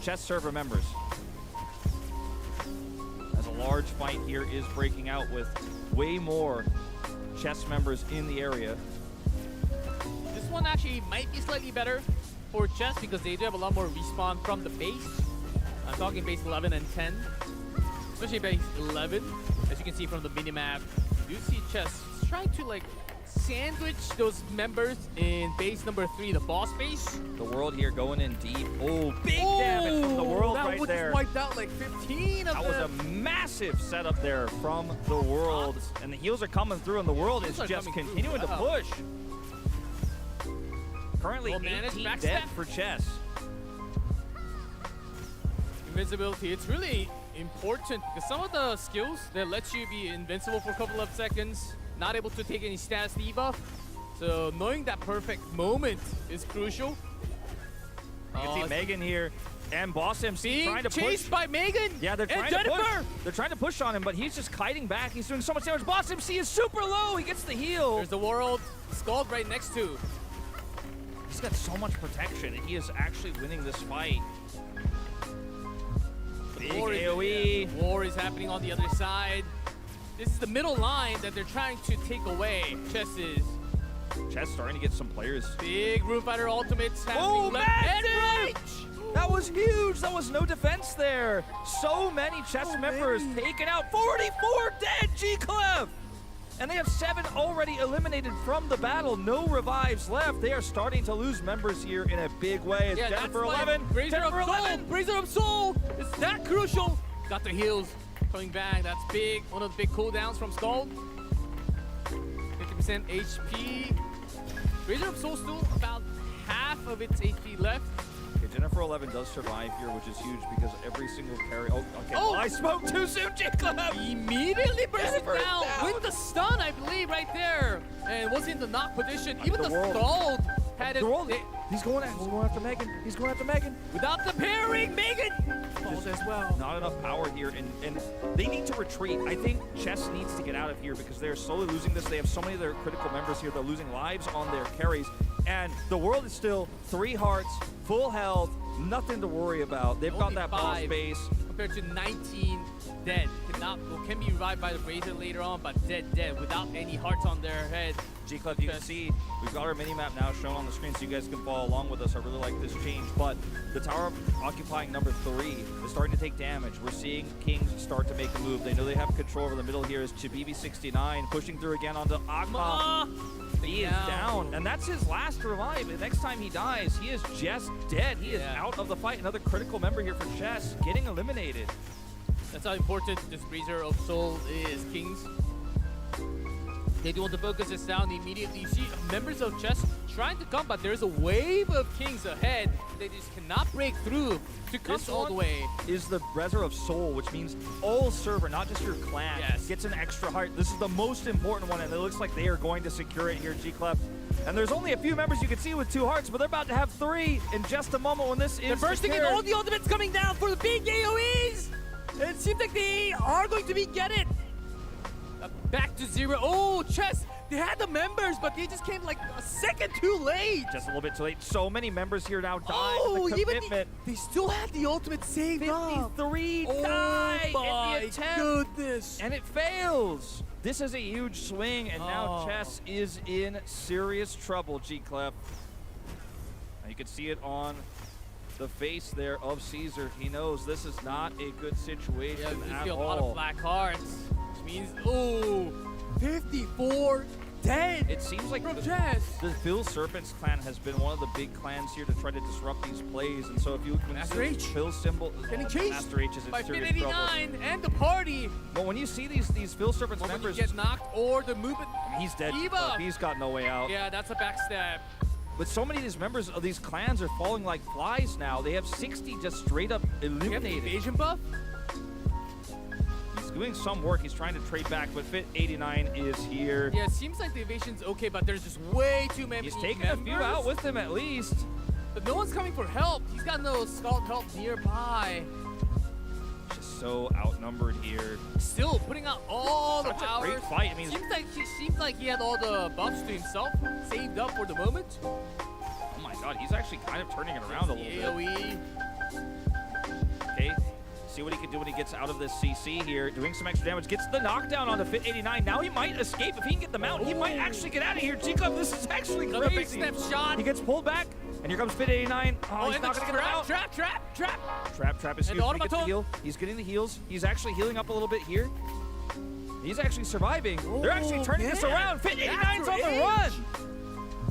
chess server members. As a large fight here is breaking out with way more chess members in the area. This one actually might be slightly better for chess because they do have a lot more respawn from the base. I'm talking base 11 and 10. Especially base 11. As you can see from the minimap, you see chess trying to like sandwich those members in base number 3, the boss base. The world here going in deep. Oh, big damage from the world right there. That would just wiped out like 15 of them. That was a massive setup there from the world. And the heals are coming through, and the world is just continuing to push. Currently 18 dead for chess. Invincibility, it's really important because some of the skills that let you be invincible for a couple of seconds, not able to take any status debuff. So knowing that perfect moment is crucial. You can see Megan here and Boss MC trying to push. Chased by Megan. Yeah, they're trying to push. They're trying to push on him, but he's just kiting back. He's doing so much damage. Boss MC is super low. He gets the heal. There's the world Scald right next to. He's got so much protection, and he is actually winning this fight. Big AoE. War is happening on the other side. This is the middle line that they're trying to take away. Chess starting to get some players. Big Room Fighter ultimates happening left and right. That was huge. That was no defense there. So many chess members taken out. 44 dead, G-Clef. And they have 7 already eliminated from the battle. No revives left. They are starting to lose members here in a big way. It's Jennifer 11. Brazier of Soul is that crucial. Got the heals coming back. That's big. One of the big cooldowns from Scald. 50% HP. Brazier of Soul still about half of its HP left. Okay, Jennifer 11 does survive here, which is huge because every single carry. Oh, okay. Oh, I spoke too soon, G-Clef. Immediately burst down with the stun, I believe, right there. And was in the knock position. Even the Scald had it. He's going after Megan. He's going after Megan. Without the pairing, Megan falls as well. Not enough power here, and they need to retreat. I think chess needs to get out of here because they're slowly losing this. They have so many of their critical members here. They're losing lives on their carries. And the world is still 3 hearts, full health, nothing to worry about. They've got that boss base. Compared to 19 dead. Can be revived by the Razer later on, but dead, without any hearts on their head. G-Clef, you can see we've got our mini-map now shown on the screen so you guys can follow along with us. I really like this change, but the tower occupying number 3 is starting to take damage. We're seeing Kings start to make a move. They know they have control over the middle here as Chibibi69 pushing through again onto Akma. He is down, and that's his last revive. The next time he dies, he is just dead. He is out of the fight. Another critical member here for chess getting eliminated. That's how important this Brazier of Soul is, Kings. They do want to focus this down immediately. You see members of chess trying to come, but there's a wave of Kings ahead. They just cannot break through to come all the way. Is the Razer of Soul, which means all server, not just your clan, gets an extra heart. This is the most important one, and it looks like they are going to secure it here, G-Clef. And there's only a few members you can see with 2 hearts, but they're about to have 3 in just a moment when this is They're bursting in, all the ultimates coming down for the big AoEs! It seems like they are going to get it. Back to 0. Oh, chess! They had the members, but they just came like a second too late. Just a little bit too late. So many members here now dying. Oh, the commitment. They still had the ultimate saved 53 die in the attempt. Goodness. And it fails. This is a huge swing, and now chess is in serious trouble, G-Clef. You can see it on the face there of Caesar. He knows this is not a good situation at all. A lot of black hearts, which means, 54 dead. It seems like the Phil Serpent's clan has been one of the big clans here to try to disrupt these plays. And so if you look at Phil symbol, getting chased Master H is in by serious 89 and the party. But when you see these Phil Serpent's members get knocked or the movement, he's dead. He's got no way out. Yeah, that's a backstab. But so many of these members of these clans are falling like flies now. They have 60 just straight up eliminated. You have the evasion buff? He's doing some work. He's trying to trade back, but Fit 89 is here. Yeah, it seems like the evasion's okay, but there's just way too many. He's taking a few out with him at least. But no one's coming for help. He's got no Scald help nearby. Just so outnumbered here. Still putting out all the power. Great fight. I mean, seems like he had all the buffs to himself saved up for the moment. Oh my god, he's actually kind of turning it around a little bit. AoE. See what he can do when he gets out of this CC here. Doing some extra damage. Gets the knockdown on the Fit 89. Now he might escape. If he can get the mount, he might actually get out of here. G-Club, this is actually Another big crazy. step shot. He gets pulled back. And here comes Fit 89. Oh, he's not going to get him out. Trap is here. He gets the heal. He's getting the heals. He's actually healing up a little bit here. He's actually surviving. They're actually turning this around. Fit 89's on the run.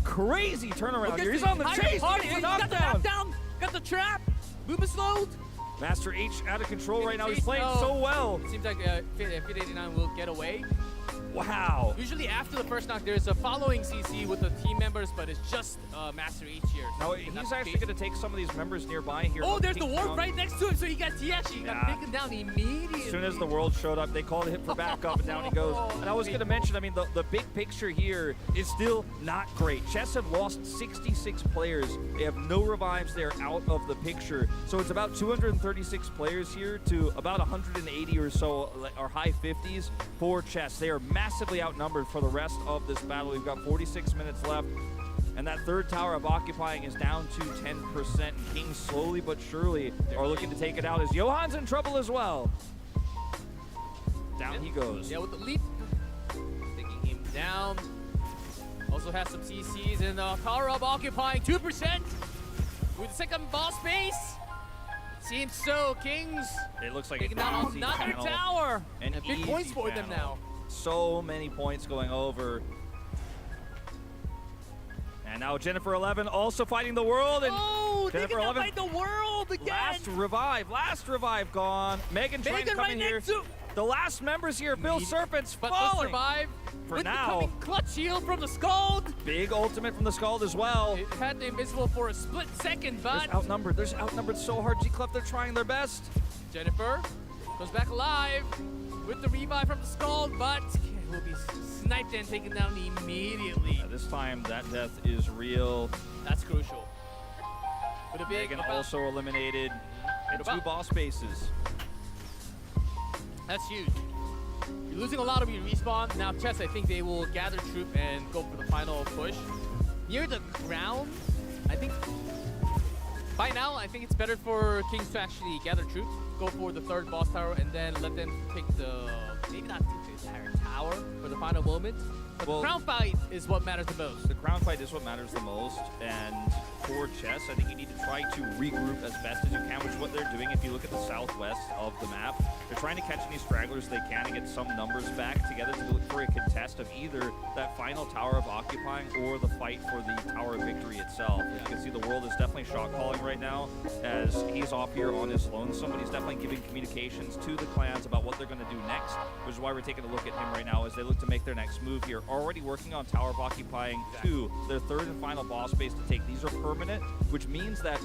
Crazy turnaround here. He's on the chase. He gets the knockdown. Got the trap. Movement slowed. Master H out of control right now. He's playing so well. Seems like Fit 89 will get away. Wow. Usually after the first knock, there's a following CC with the team members, but it's just Master H here. No, he's actually going to take some of these members nearby here. Oh, there's the warp right next to him, so he actually got taken down immediately. As soon as the world showed up, they called him for backup, and down he goes. And I was going to mention, I mean, the big picture here is still not great. Chess have lost 66 players. They have no revives. They're out of the picture. So it's about 236 players here to about 180 or so, or high 50s for Chess. They are massively outnumbered for the rest of this battle. We've got 46 minutes left. And that third tower of occupying is down to 10%. And Kings slowly but surely are looking to take it out as Johan's in trouble as well. Down he goes. Yeah, with the leap. Taking him down. Also has some CCs and tower of occupying 2%. With the second boss base. Seems so, Kings. It looks like taking down another tower. And big points for them now. So many points going over. And now Jennifer 11 also fighting the world. And Jennifer 11 fight the world again. Last revive gone. Megan trying to come in here. The last members here, Phil Serpent's falling. Survive for now. Clutch shield from the Scald. Big ultimate from the Scald as well. It had the invisible for a split second, but They're outnumbered so hard. G-Club, they're trying their best. Jennifer goes back alive with the revive from the Scald, but will be sniped and taken down immediately. This time, that death is real. That's crucial. With a big Megan also eliminated in 2 boss bases. That's huge. You're losing a lot of your respawn. Now, Chess, I think they will gather troop and go for the final push. Near the ground, I think by now, I think it's better for Kings to actually gather troops, go for the third boss tower, and then let them take maybe not take the entire tower for the final moment. But the crown fight is what matters the most. The crown fight is what matters the most, and for Chess, I think you need to try to regroup as best as you can, which is what they're doing. If you look at the southwest of the map, they're trying to catch any stragglers they can and get some numbers back together to look for a contest of either that final tower of occupying or the fight for the tower of victory itself. You can see the world is definitely shot calling right now as he's off here on his lonesome, but he's definitely giving communications to the clans about what they're going to do next, which is why we're taking a look at him right now as they look to make their next move here. Already working on tower of occupying 2, their third and final boss base to take. These are permanent, which means that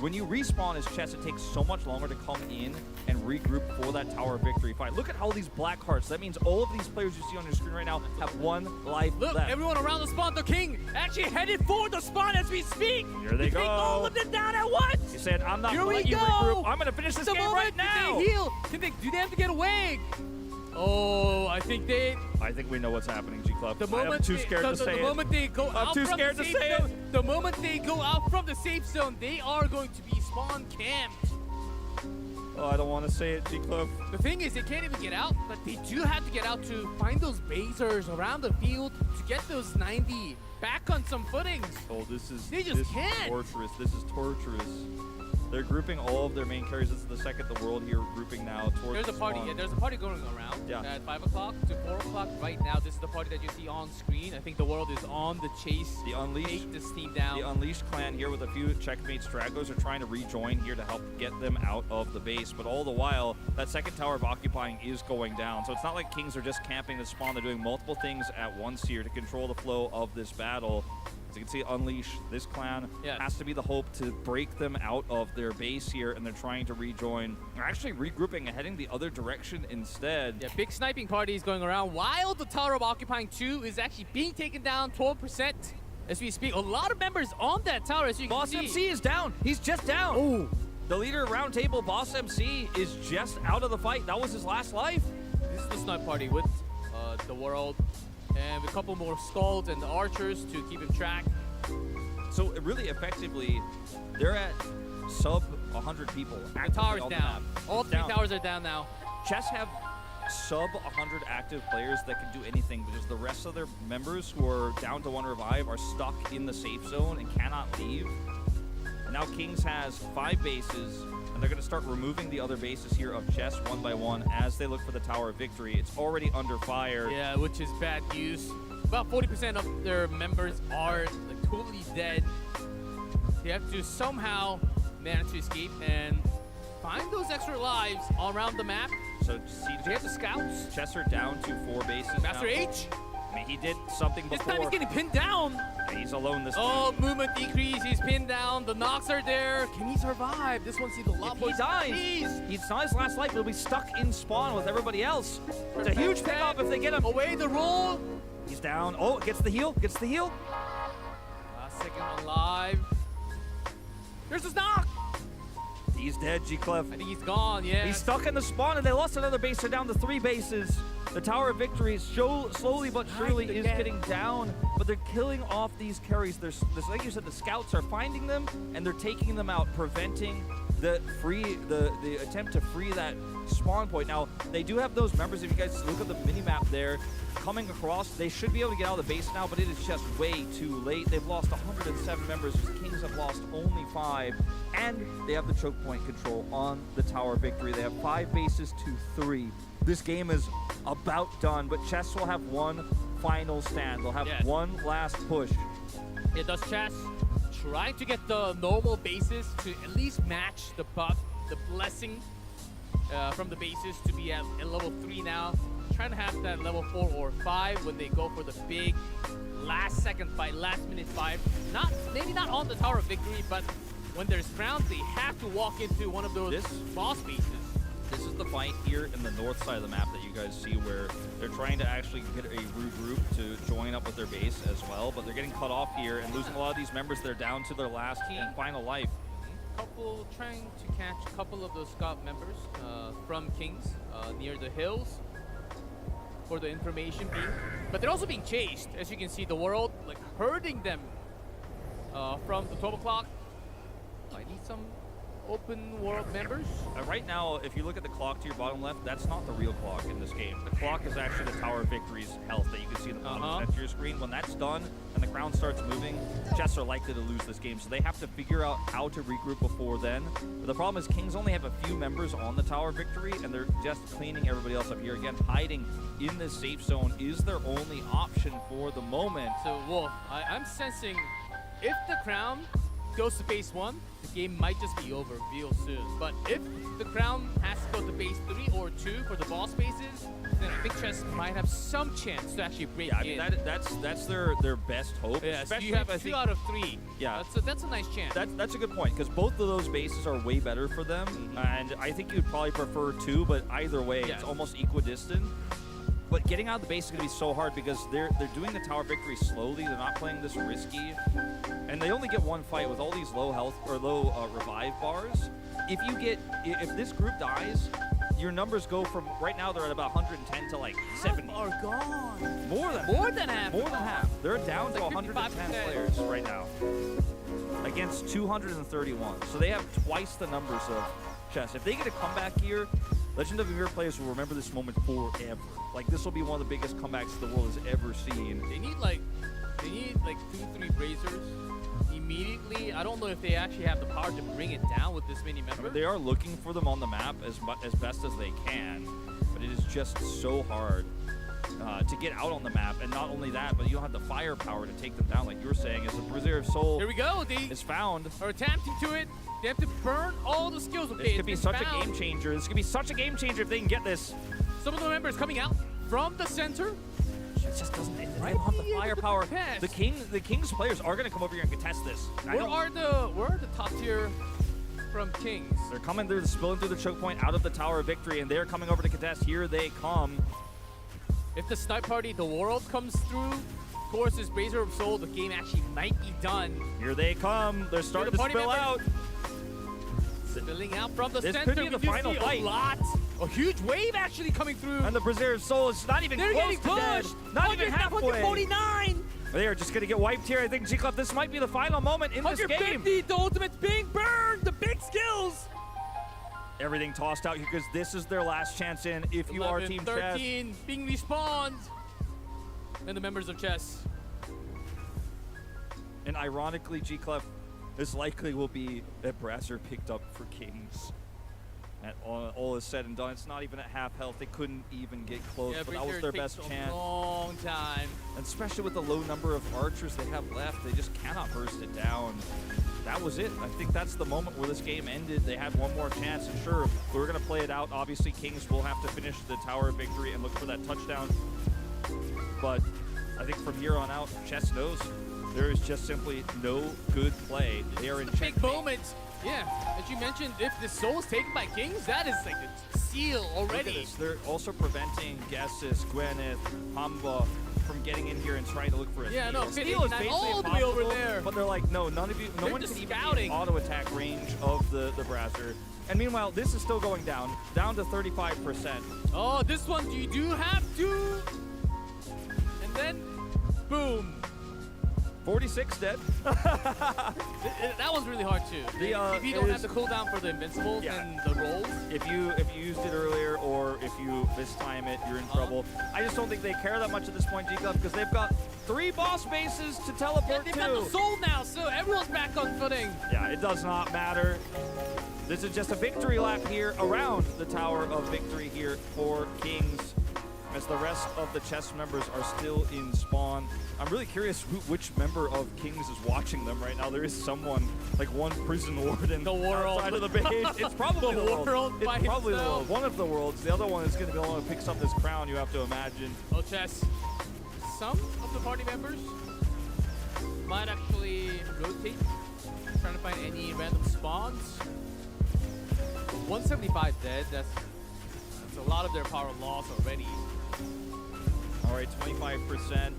when you respawn as Chess, it takes so much longer to come in and regroup for that tower of victory fight. Look at all these black hearts. That means all of these players you see on your screen right now have 1 life left. Look, everyone around the spawn, the King actually headed for the spawn as we speak. Here they go. All of them down at once. He said, I'm not going to let you regroup. I'm going to finish this game right now. They heal. Do they have to get away? Oh, I think we know what's happening, G-Club. I'm too scared to say it. The moment they go I'm out too from scared the to safe say zone, it. the moment they go out from the safe zone, they are going to be spawn camped. Oh, I don't want to say it, G-Club. The thing is, they can't even get out, but they do have to get out to find those basers around the field to get those 90 back on some footings. Oh, this is can't. torturous. This is torturous. They're grouping all of their main carries. This is the second the world here grouping now towards There's a party. Yeah, there's a party going around at 5 o'clock to 4 o'clock right now. This is the party that you see on screen. I think the world is on the chase. The Unleashed, take this team down. The Unleashed clan here with a few checkmate stragglers are trying to rejoin here to help get them out of the base. But all the while, that second tower of occupying is going down. So it's not like Kings are just camping the spawn. They're doing multiple things at once here to control the flow of this battle. As you can see, Unleash, this clan has to be the hope to break them out of their base here, and they're trying to rejoin. They're actually regrouping and heading the other direction instead. Yeah, big sniping parties going around, while the Tower of Occupying 2 is actually being taken down 12% as we speak. A lot of members on that tower, as you can see. Boss MC is down. He's just down. Oh. The leader of Roundtable, Boss MC, is just out of the fight. That was his last life. This is the snipe party with the world. And a couple more Skulls and the Archers to keep him track. So really effectively, they're at sub 100 people. The tower's on down. The map. All three towers are down now. Chess have sub 100 active players that can do anything because the rest of their members who are down to 1 revive are stuck in the safe zone and cannot leave. And now Kings has 5 bases, and they're going to start removing the other bases here of Chess one by one as they look for the Tower of Victory. It's already under fire. Yeah, which is bad news. About 40% of their members are like totally dead. They have to somehow manage to escape and find those extra lives all around the map. So see, Do you have the scouts? Chess are down to 4 bases Master now. H? I mean, he did something This before. time he's getting pinned down. Yeah, he's alone this Oh, time. movement decrease. He's pinned down. The knocks are there. Can he survive? This one's a lot If more. he dies, he's not his last life, but he'll be stuck in spawn with everybody else. It's a huge pickup if they get him. Away the roll. He's down. Oh, gets the heal. Gets the heal. Last second alive. There's his knock. He's dead, G-Clef. I think he's gone, yeah. He's stuck in the spawn, and they lost another base. They're down to 3 bases. The Tower of Victory slowly but surely is getting down, but they're killing off these carries. Like you said, the scouts are finding them, and they're taking them out, preventing the attempt to free that spawn point. Now, they do have those members. If you guys look at the mini-map there, coming across, they should be able to get out of the base now, but it is just way too late. They've lost 107 members. The Kings have lost only 5, and they have the choke point control on the Tower of Victory. They have 5 bases to 3. This game is about done, but Chess will have one final stand. They'll have one last push. It does Chess trying to get the normal bases to at least match the buff, the blessing from the bases to be at level 3 now. Trying to have that level 4 or 5 when they go for the big last second fight, last minute fight. Maybe not on the Tower of Victory, but when there's crowns, they have to walk into one of those boss bases. This is the fight here in the north side of the map that you guys see where they're trying to actually get a regroup to join up with their base as well, but they're getting cut off here and losing a lot of these members. They're down to their last and final life. Trying to catch a couple of those scout members from Kings near the hills for the information beam, but they're also being chased. As you can see, the world like herding them from the 12 o'clock. I need some open world members. Right now, if you look at the clock to your bottom left, that's not the real clock in this game. The clock is actually the Tower of Victory's health that you can see in the bottom center of your screen. When that's done and the crown starts moving, Chess are likely to lose this game, so they have to figure out how to regroup before then. But the problem is Kings only have a few members on the Tower of Victory, and they're just cleaning everybody else up here. Again, hiding in this safe zone is their only option for the moment. So, Wolf, I'm sensing if the crown goes to base 1, the game might just be over real soon. But if the crown has to go to base 3 or 2 for the boss bases, then I think Chess might have some chance to actually break I mean, in. that's their best hope. Yeah, especially so you have if I 2 think, out of 3. Yeah, that's a nice chance. That's a good point, because both of those bases are way better for them, and I think you'd probably prefer 2, but either way, it's almost equidistant. But getting out of the base is going to be so hard because they're doing the Tower of Victory slowly. They're not playing this risky, and they only get one fight with all these low health or low revive bars. If this group dies, your numbers go from right now they're at about 110 to like 70. Are gone. More than half. More than half. They're down to 110 players right now against 231. So they have twice the numbers of Chess. If they get a comeback here, Legend of YMIR players will remember this moment forever. Like, this will be one of the biggest comebacks the world has ever seen. They need like 2-3 Razers immediately. I don't know if they actually have the power to bring it down with this many members. I mean, they are looking for them on the map as best as they can, but it is just so hard to get out on the map. And not only that, but you don't have the firepower to take them down, like you were saying. As the Reserve Soul Here we go. They is found. are attempting to it. They have to burn all the skills. This could be such a game changer. This could be such a game changer if they can get this. Some of the members coming out from the center. It just doesn't. They don't have the firepower. The Kings players are going to come over here and contest this. Where are the top tier from Kings? They're coming through, spilling through the choke point out of the Tower of Victory, and they're coming over to contest. Here they come. If the snipe party, the world comes through, of course, this Razor of Soul, the game actually might be done. Here they come. They're starting to spill out. Spilling out from the this center. Could be the final fight. A huge wave actually coming through. And the Reserve Soul is not even They're close getting to dead. pushed. Not even halfway. 149. They are just going to get wiped here. I think G-Club, this might be the final moment in this game. 150, the ultimate's being burned. The big skills. Everything tossed out here because this is their last chance in. If you are Team 13 Chess. being respawned. And the members of Chess. And ironically, G-Clef, this likely will be a Brazer picked up for Kings. At all is said and done, it's not even at half health. They couldn't even get close, Yeah, but that was their best chance. A long time. And especially with the low number of archers they have left, they just cannot burst it down. That was it. I think that's the moment where this game ended. They had one more chance, and sure, we were going to play it out. Obviously, Kings will have to finish the Tower of Victory and look for that touchdown. But I think from here on out, Chess knows there is just simply no good play. They are in checkmate. Big moments. Yeah, as you mentioned, if the soul is taken by Kings, that is like a seal already. They're also preventing Gessis, Gwyneth, Hamba from getting in here and trying to look for a steal. No, steal is basically all the way over there. But they're like, no, none of you, no one can even be in auto attack range of the Brazer. And meanwhile, this is still going down to 35%. Oh, this one you do have to. And then, boom. 46 dead. That was really hard too. If you don't have the cooldown for the invincibles and the rolls. If you used it earlier or if you mistime it, you're in trouble. I just don't think they care that much at this point, G-Club, because they've got 3 boss bases to teleport they've to. got the soul now, so everyone's back on footing. Yeah, it does not matter. This is just a victory lap here around the Tower of Victory here for Kings, as the rest of the Chess members are still in spawn. I'm really curious which member of Kings is watching them right now. There is someone, like one prison warden outside of the base. It's probably the world. It's probably the world. One of the worlds. The other one is going to be the one who picks up this crown, you have to imagine. Oh, Chess. Some of the party members might actually rotate, trying to find any random spawns. 175 dead. That's a lot of their power loss already. All right, 25%.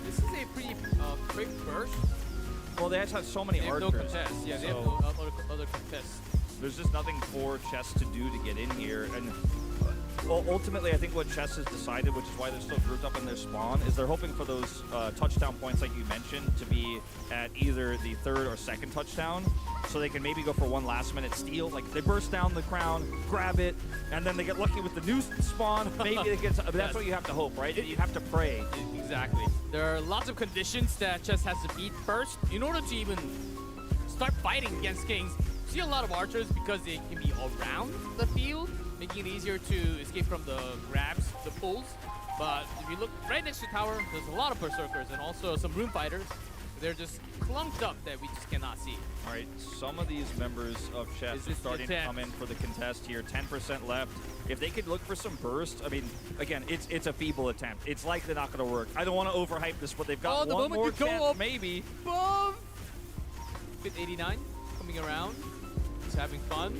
This is a pretty quick burst. Well, they have so many archers. They have no contests. Yeah, they have no other contests. There's just nothing for Chess to do to get in here. And well, ultimately, I think what Chess has decided, which is why they're still grouped up in their spawn, is they're hoping for those touchdown points, like you mentioned, to be at either the 3rd or 2nd touchdown, so they can maybe go for one last-minute steal. Like, they burst down the crown, grab it, and then they get lucky with the new spawn. Maybe they get. That's what you have to hope, right? You have to pray. Exactly. There are lots of conditions that Chess has to beat first in order to even start fighting against Kings. You see a lot of archers because they can be around the field, making it easier to escape from the grabs, the pulls. But if you look right next to the tower, there's a lot of berserkers and also some room fighters. They're just clumped up that we just cannot see. All right, some of these members of Chess are starting to come in for the contest here. 10% left. If they could look for some burst, I mean, again, it's a feeble attempt. It's likely not going to work. I don't want to overhype this, but they've got one more chance, maybe. Boom! Fit 89 coming around. He's having fun.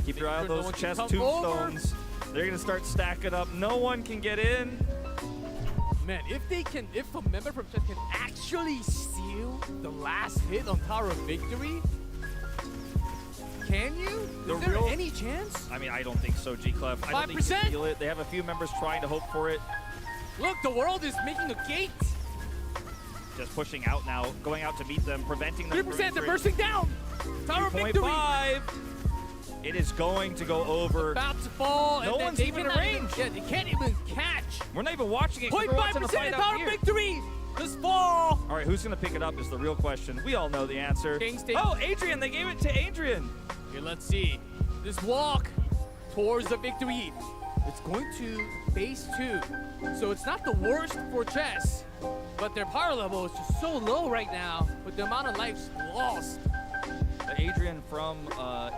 Keep your eye on those Chess tombstones. They're going to start stacking up. No one can get in. Man, if a member from Chess can actually steal the last hit on Tower of Victory, can you? Is there any chance? I mean, I don't think so, G-Clef. I don't think you can steal it. They have a few members trying to hope for it. Look, the world is making a gate. Just pushing out now, going out to meet them, preventing them. 3%, they're bursting down. Tower of Victory. 2.5. It is going to go over. About to fall. No one's even in range. Yeah, they can't even catch. We're not even watching it. 0.5% Tower of Victory. This fall. All right, who's going to pick it up is the real question. We all know the answer. Oh, Adrian. They gave it to Adrian. Here, let's see. This walk towards the victory. It's going to base 2. So it's not the worst for Chess, but their power level is just so low right now with the amount of lives lost. Adrian from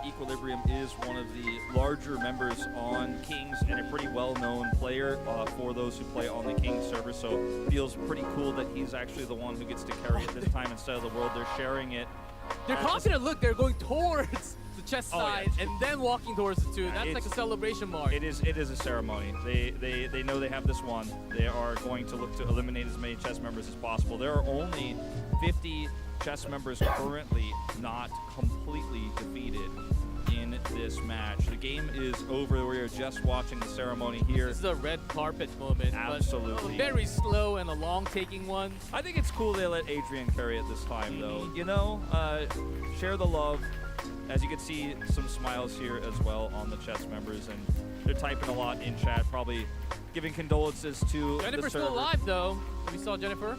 Equilibrium is one of the larger members on Kings and a pretty well-known player for those who play on the Kings server, so it feels pretty cool that he's actually the one who gets to carry it this time instead of the world. They're sharing it. They're confident. Look, they're going towards the Chess side and then walking towards the 2. That's like a celebration mark. It is a ceremony. They know they have this one. They are going to look to eliminate as many Chess members as possible. There are only 50 Chess members currently not completely defeated in this match. The game is over. We are just watching the ceremony here. This is a red carpet moment. Absolutely. But very slow and a long taking one. I think it's cool they let Adrian carry it this time, though. You know, share the love. as you can see, some smiles here as well on the chess members, and they're typing a lot in chat, probably giving condolences to Jennifer's the still server. alive though. We saw Jennifer.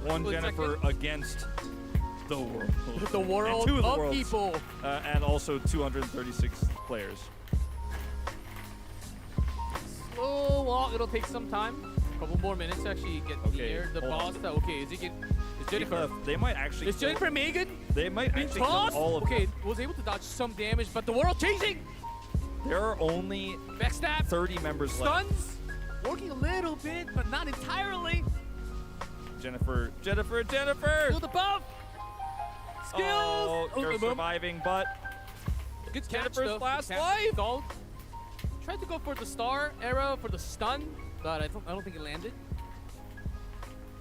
One Split Jennifer second. against the world. The world Two of the of worlds. people. And also 236 players. Slow walk. It'll take some time. A couple more minutes to actually get near the boss. Okay, is Jennifer? They might actually. Is Jennifer Megan? They might Being actually kill tossed? all of Okay, them. was able to dodge some damage, but the world changing. There are only Backstab. 30 members left. Stuns. Working a little bit, but not entirely. Jennifer. Build above. Skills. Oh, they're boom. surviving, but Good catch, Jennifer's though. last Good catch. life. Stalled. Tried to go for the star arrow for the stun, but I don't think it landed.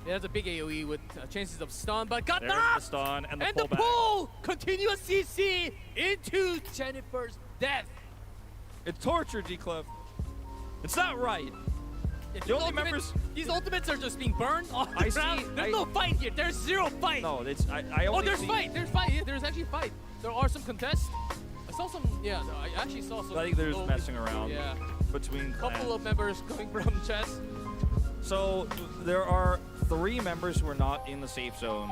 It has a big AoE with chances of stun, but got there's the knocked! stun and the And the pullback. pull! Continuous CC into Jennifer's death. It's torture, G-Clef. It's not right. The only members. These ultimates are just being burned on I the see- ground. There's no fight here. There's zero fight. No, it's I Oh, only there's see. fight. There's fight. Yeah, there's actually fight. There are some contests. I saw some. Yeah, I actually saw some. I think they're just low- messing around Yeah, between couple clans. of members coming from chess. So there are 3 members who are not in the safe zone.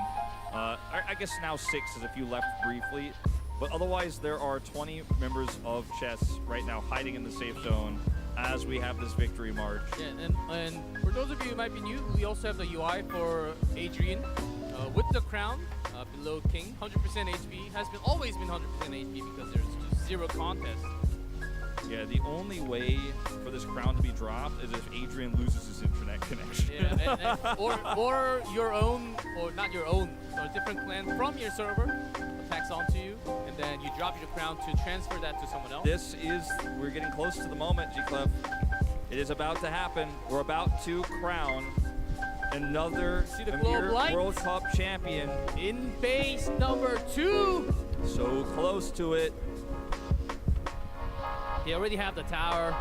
I guess now 6 as if you left briefly. But otherwise, there are 20 members of chess right now hiding in the safe zone as we have this victory march. Yeah, and for those of you who might be new, we also have the UI for Adrian with the crown below King. 100% HP has always been 100% HP because there's just zero contest. Yeah, the only way for this crown to be dropped is if Adrian loses his internet connection. Yeah, or your own, or not your own, or a different clan from your server attacks onto you, and then you drop your crown to transfer that to someone else. We're getting close to the moment, G-Clef. It is about to happen. We're about to crown another See the globe YMIR lights? World Cup champion. In base number 2. So close to it. They already have the tower,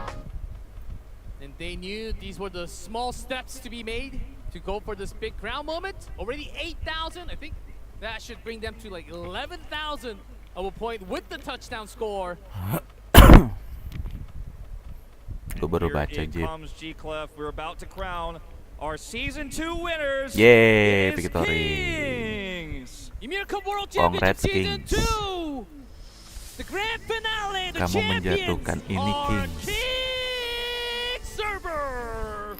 and they knew these were the small steps to be made to go for this big crown moment. Already 8,000. I think that should bring them to like 11,000 of a point with the touchdown score. Gue baru Here baca it Jip. comes G-Clef. We're about to crown our season 2 winners. Yeay, It is victory. Kings. YMIR Cup World Congrats, Championship Season Kings. 2. The grand finale. The Kamu champions menjatuhkan ini, are Kings. King Server.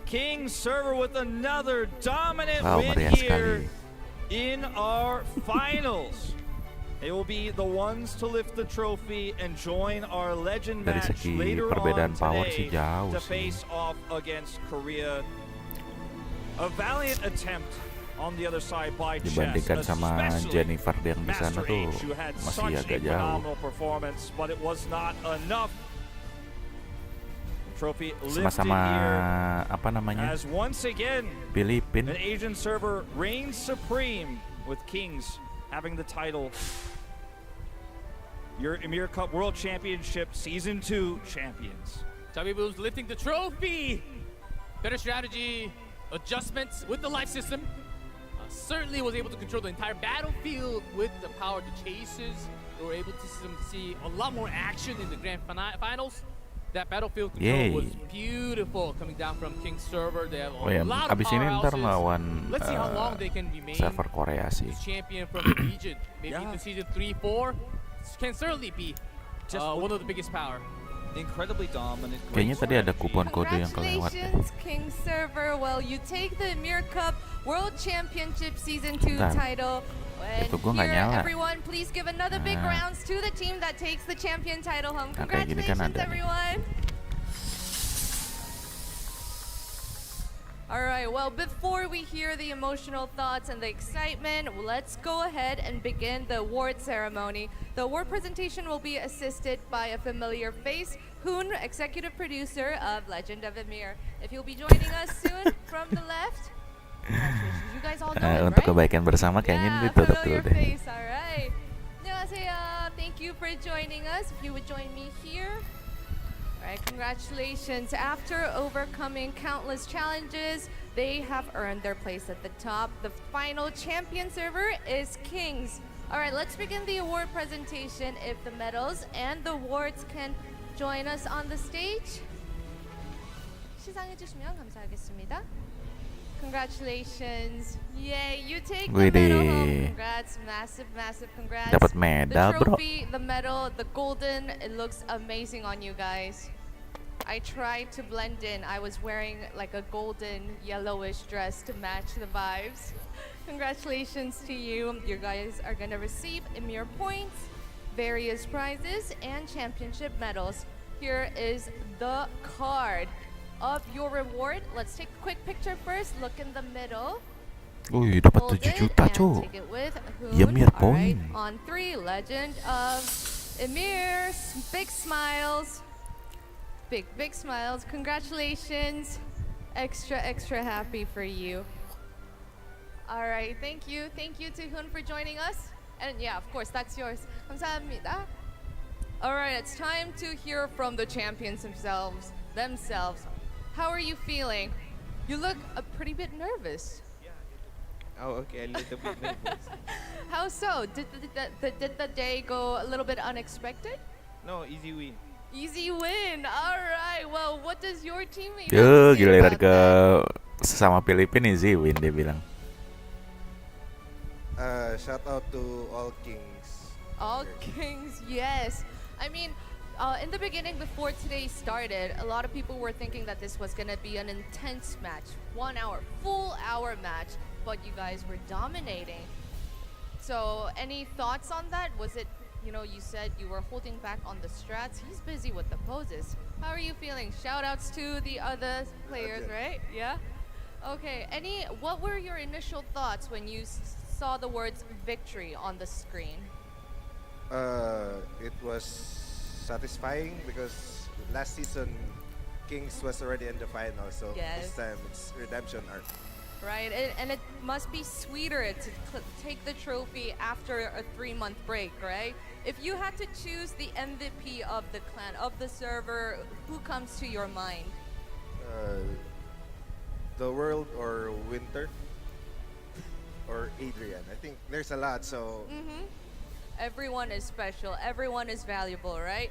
King Server with another dominant Wow, win meriah here sekali. in our finals. They will be the ones to lift the trophy and join our legend Dari match segi later perbedaan on power today sih jauh to sih. face off against Korea. A valiant attempt on the other side by Dibandingkan Chess, sama especially Jennifer yang di sana Master tuh H, who had masih such a agak jauh. phenomenal performance, but it was not enough. Trophy lifted Sama-sama here apa namanya? as once again Filipin. an Asian server reigns supreme with Kings having the title. Your YMIR Cup World Championship Season 2 champions. Chubby Boom's lifting the trophy. Better strategy, adjustments with the life system. Certainly was able to control the entire battlefield with the power to chases. They were able to see a lot more action in the grand finals. That battlefield control Yay. was beautiful coming down from King's server. They have a Oh ya, lot of abis ini ntar powerhouses. lawan Let's see how long they can remain server Korea sih. as champion from the region. Maybe Yeah. into season 3, 4 can certainly be Just one of the biggest power. incredibly dominant. Kayaknya great tadi ada strategy. kupon kode yang kelewat deh. Congratulations, King Server. Well, you take the YMIR Cup World Championship Season 2 Bentar. title. And Itu gua nggak here, nyala. everyone, please give another big Nah. rounds to the team that takes the champion title home. Nah, kayak gini kan Congratulations, ada nih. everyone. All right, well, before we hear the emotional thoughts and the excitement, let's go ahead and begin the award ceremony. The award presentation will be assisted by a familiar face, Hoon, executive producer of Legend of YMIR. If you'll be joining us soon from the left, congratulations. You guys all know him, Untuk right? kebaikan bersama kayaknya ini ditutup dulu familiar deh. face, all right. 안녕하세요. Thank you for joining us. If you would join me here. All right, congratulations. After overcoming countless challenges, they have earned their place at the top. The final champion server is Kings. All right, let's begin the award presentation. If the medals and the awards can join us on the stage. 시상해 주시면 감사하겠습니다. Congratulations. Yay, you take the medal home. Congrats, massive congrats. Dapat medal, the bro. trophy, the medal, the golden, it looks amazing on you guys. I tried to blend in. I was wearing like a golden yellowish dress to match the vibes. Congratulations to you. You guys are gonna receive YMIR points, various prizes, and championship medals. Here is the card of your reward. Let's take a quick picture first. Look in the middle. Wih, dapat Hold 7 it juta, and Cuk. take it with YMIR Hoon. All right, point. on 3, Legend of YMIR. Big smiles. Big smiles. Congratulations. Extra happy for you. All right, thank you to Hoon for joining us. And yeah, of course, that's yours. 감사합니다. All right, it's time to hear from the champions themselves. How are you feeling? You look a pretty bit nervous. Oh, okay, a little bit nervous. How so? Did the day go a little bit unexpected? No, easy win. Easy win. All right. Well, what does your teammate Yo, have to say giliran about ke that? sesama Filipina easy win dia bilang. Shout out to all kings. All kings, yes. I mean, in the beginning, before today started, a lot of people were thinking that this was going to be an intense match. 1 hour, full hour match. But you guys were dominating. So, any thoughts on that? Was it, you said you were holding back on the strats. He's busy with the poses. How are you feeling? Shout outs to the other players, Okay. right? Yeah? Okay. What were your initial thoughts when you saw the words victory on the screen? It was satisfying because last season Kings was already in the final, so Yes. this time it's redemption arc. Right, and it must be sweeter to take the trophy after a 3-month break, right? If you had to choose the MVP of the clan, of the server, who comes to your mind? The World or Winter or Adrian. I think there's a lot, so Everyone is special. Everyone is valuable, right?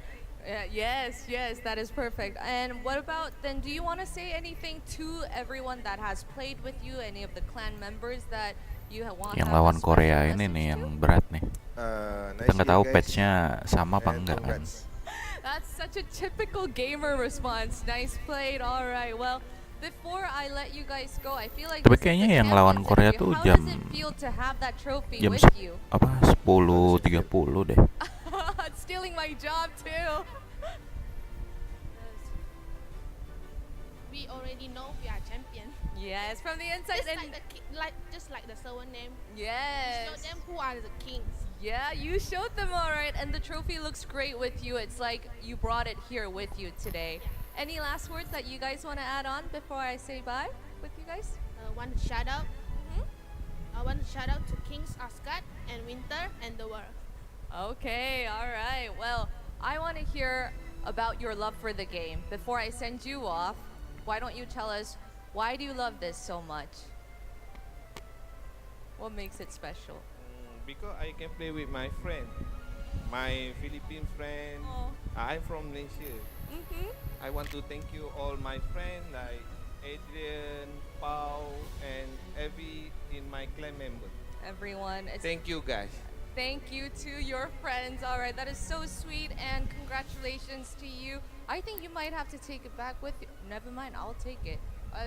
Yes, that is perfect. And what about then? Do you want to say anything to everyone that has played with you? Any of the clan members that you want? Yang lawan Korea ini nih yang berat nih. nice Kita nggak tahu game, guys. patch-nya sama apa And enggak kan. congrats. That's such a typical gamer response. Nice played. All right. Well, before I let you guys go, I feel like Tapi this is kayaknya the yang lawan champions Korea interview. tuh How jam does it feel to have that trophy jam with you? 10.30 deh. Stealing my job too. We already know we are champion. Yes, from the inside. Just And just like the server name. yes. Show them who are the kings. Yeah, you showed them all right, and the trophy looks great with you. It's like you brought it here with you today. Any last words that you guys want to add on before I say bye with you guys? Want to shout out? I want to shout out to Kings Asgard and Winter and the world. Okay, all right. Well, I want to hear about your love for the game. Before I send you off, why don't you tell us, why do you love this so much? What makes it special? Because I can play with my friend, my Philippine friend. Oh. I'm from Malaysia. Mm-hmm. I want to thank you all my friends like Adrian, Pau, and Evie in my clan member. Everyone, it's Thank you guys. thank you to your friends. All right, that is so sweet, and congratulations to you. I think you might have to take it back with you. Never mind, I'll take it.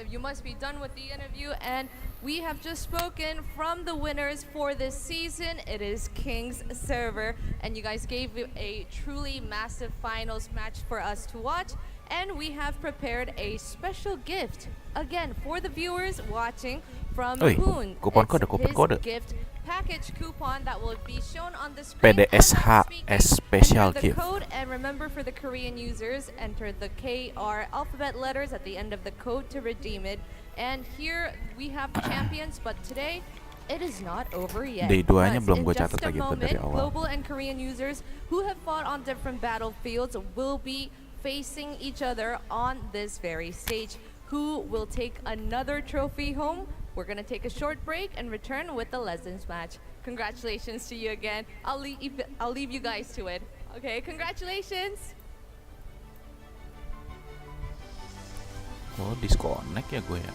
You must be done with the interview, and we have just spoken from the winners for this season. It is King's Server, and you guys gave a truly massive finals match for us to watch, and we have prepared a special gift again for the viewers watching from Oi, Hoon. kupon It's kode, kupon his kode. gift package coupon that will be shown on the screen. PDSHS special enter the gift. code, and remember, for the Korean users, enter the KR alphabet letters at the end of the code to redeem it. And here we have the champions, but today it is not over yet. Day 2-nya because belum in gue just catat a lagi tuh moment, dari awal. global and Korean users who have fought on different battlefields will be facing each other on this very stage. who will take another trophy home. We're gonna take a short break and return with the Legends match. Congratulations to you again. I'll leave you guys to it. Okay, congratulations. Oh, disconnect ya gue ya.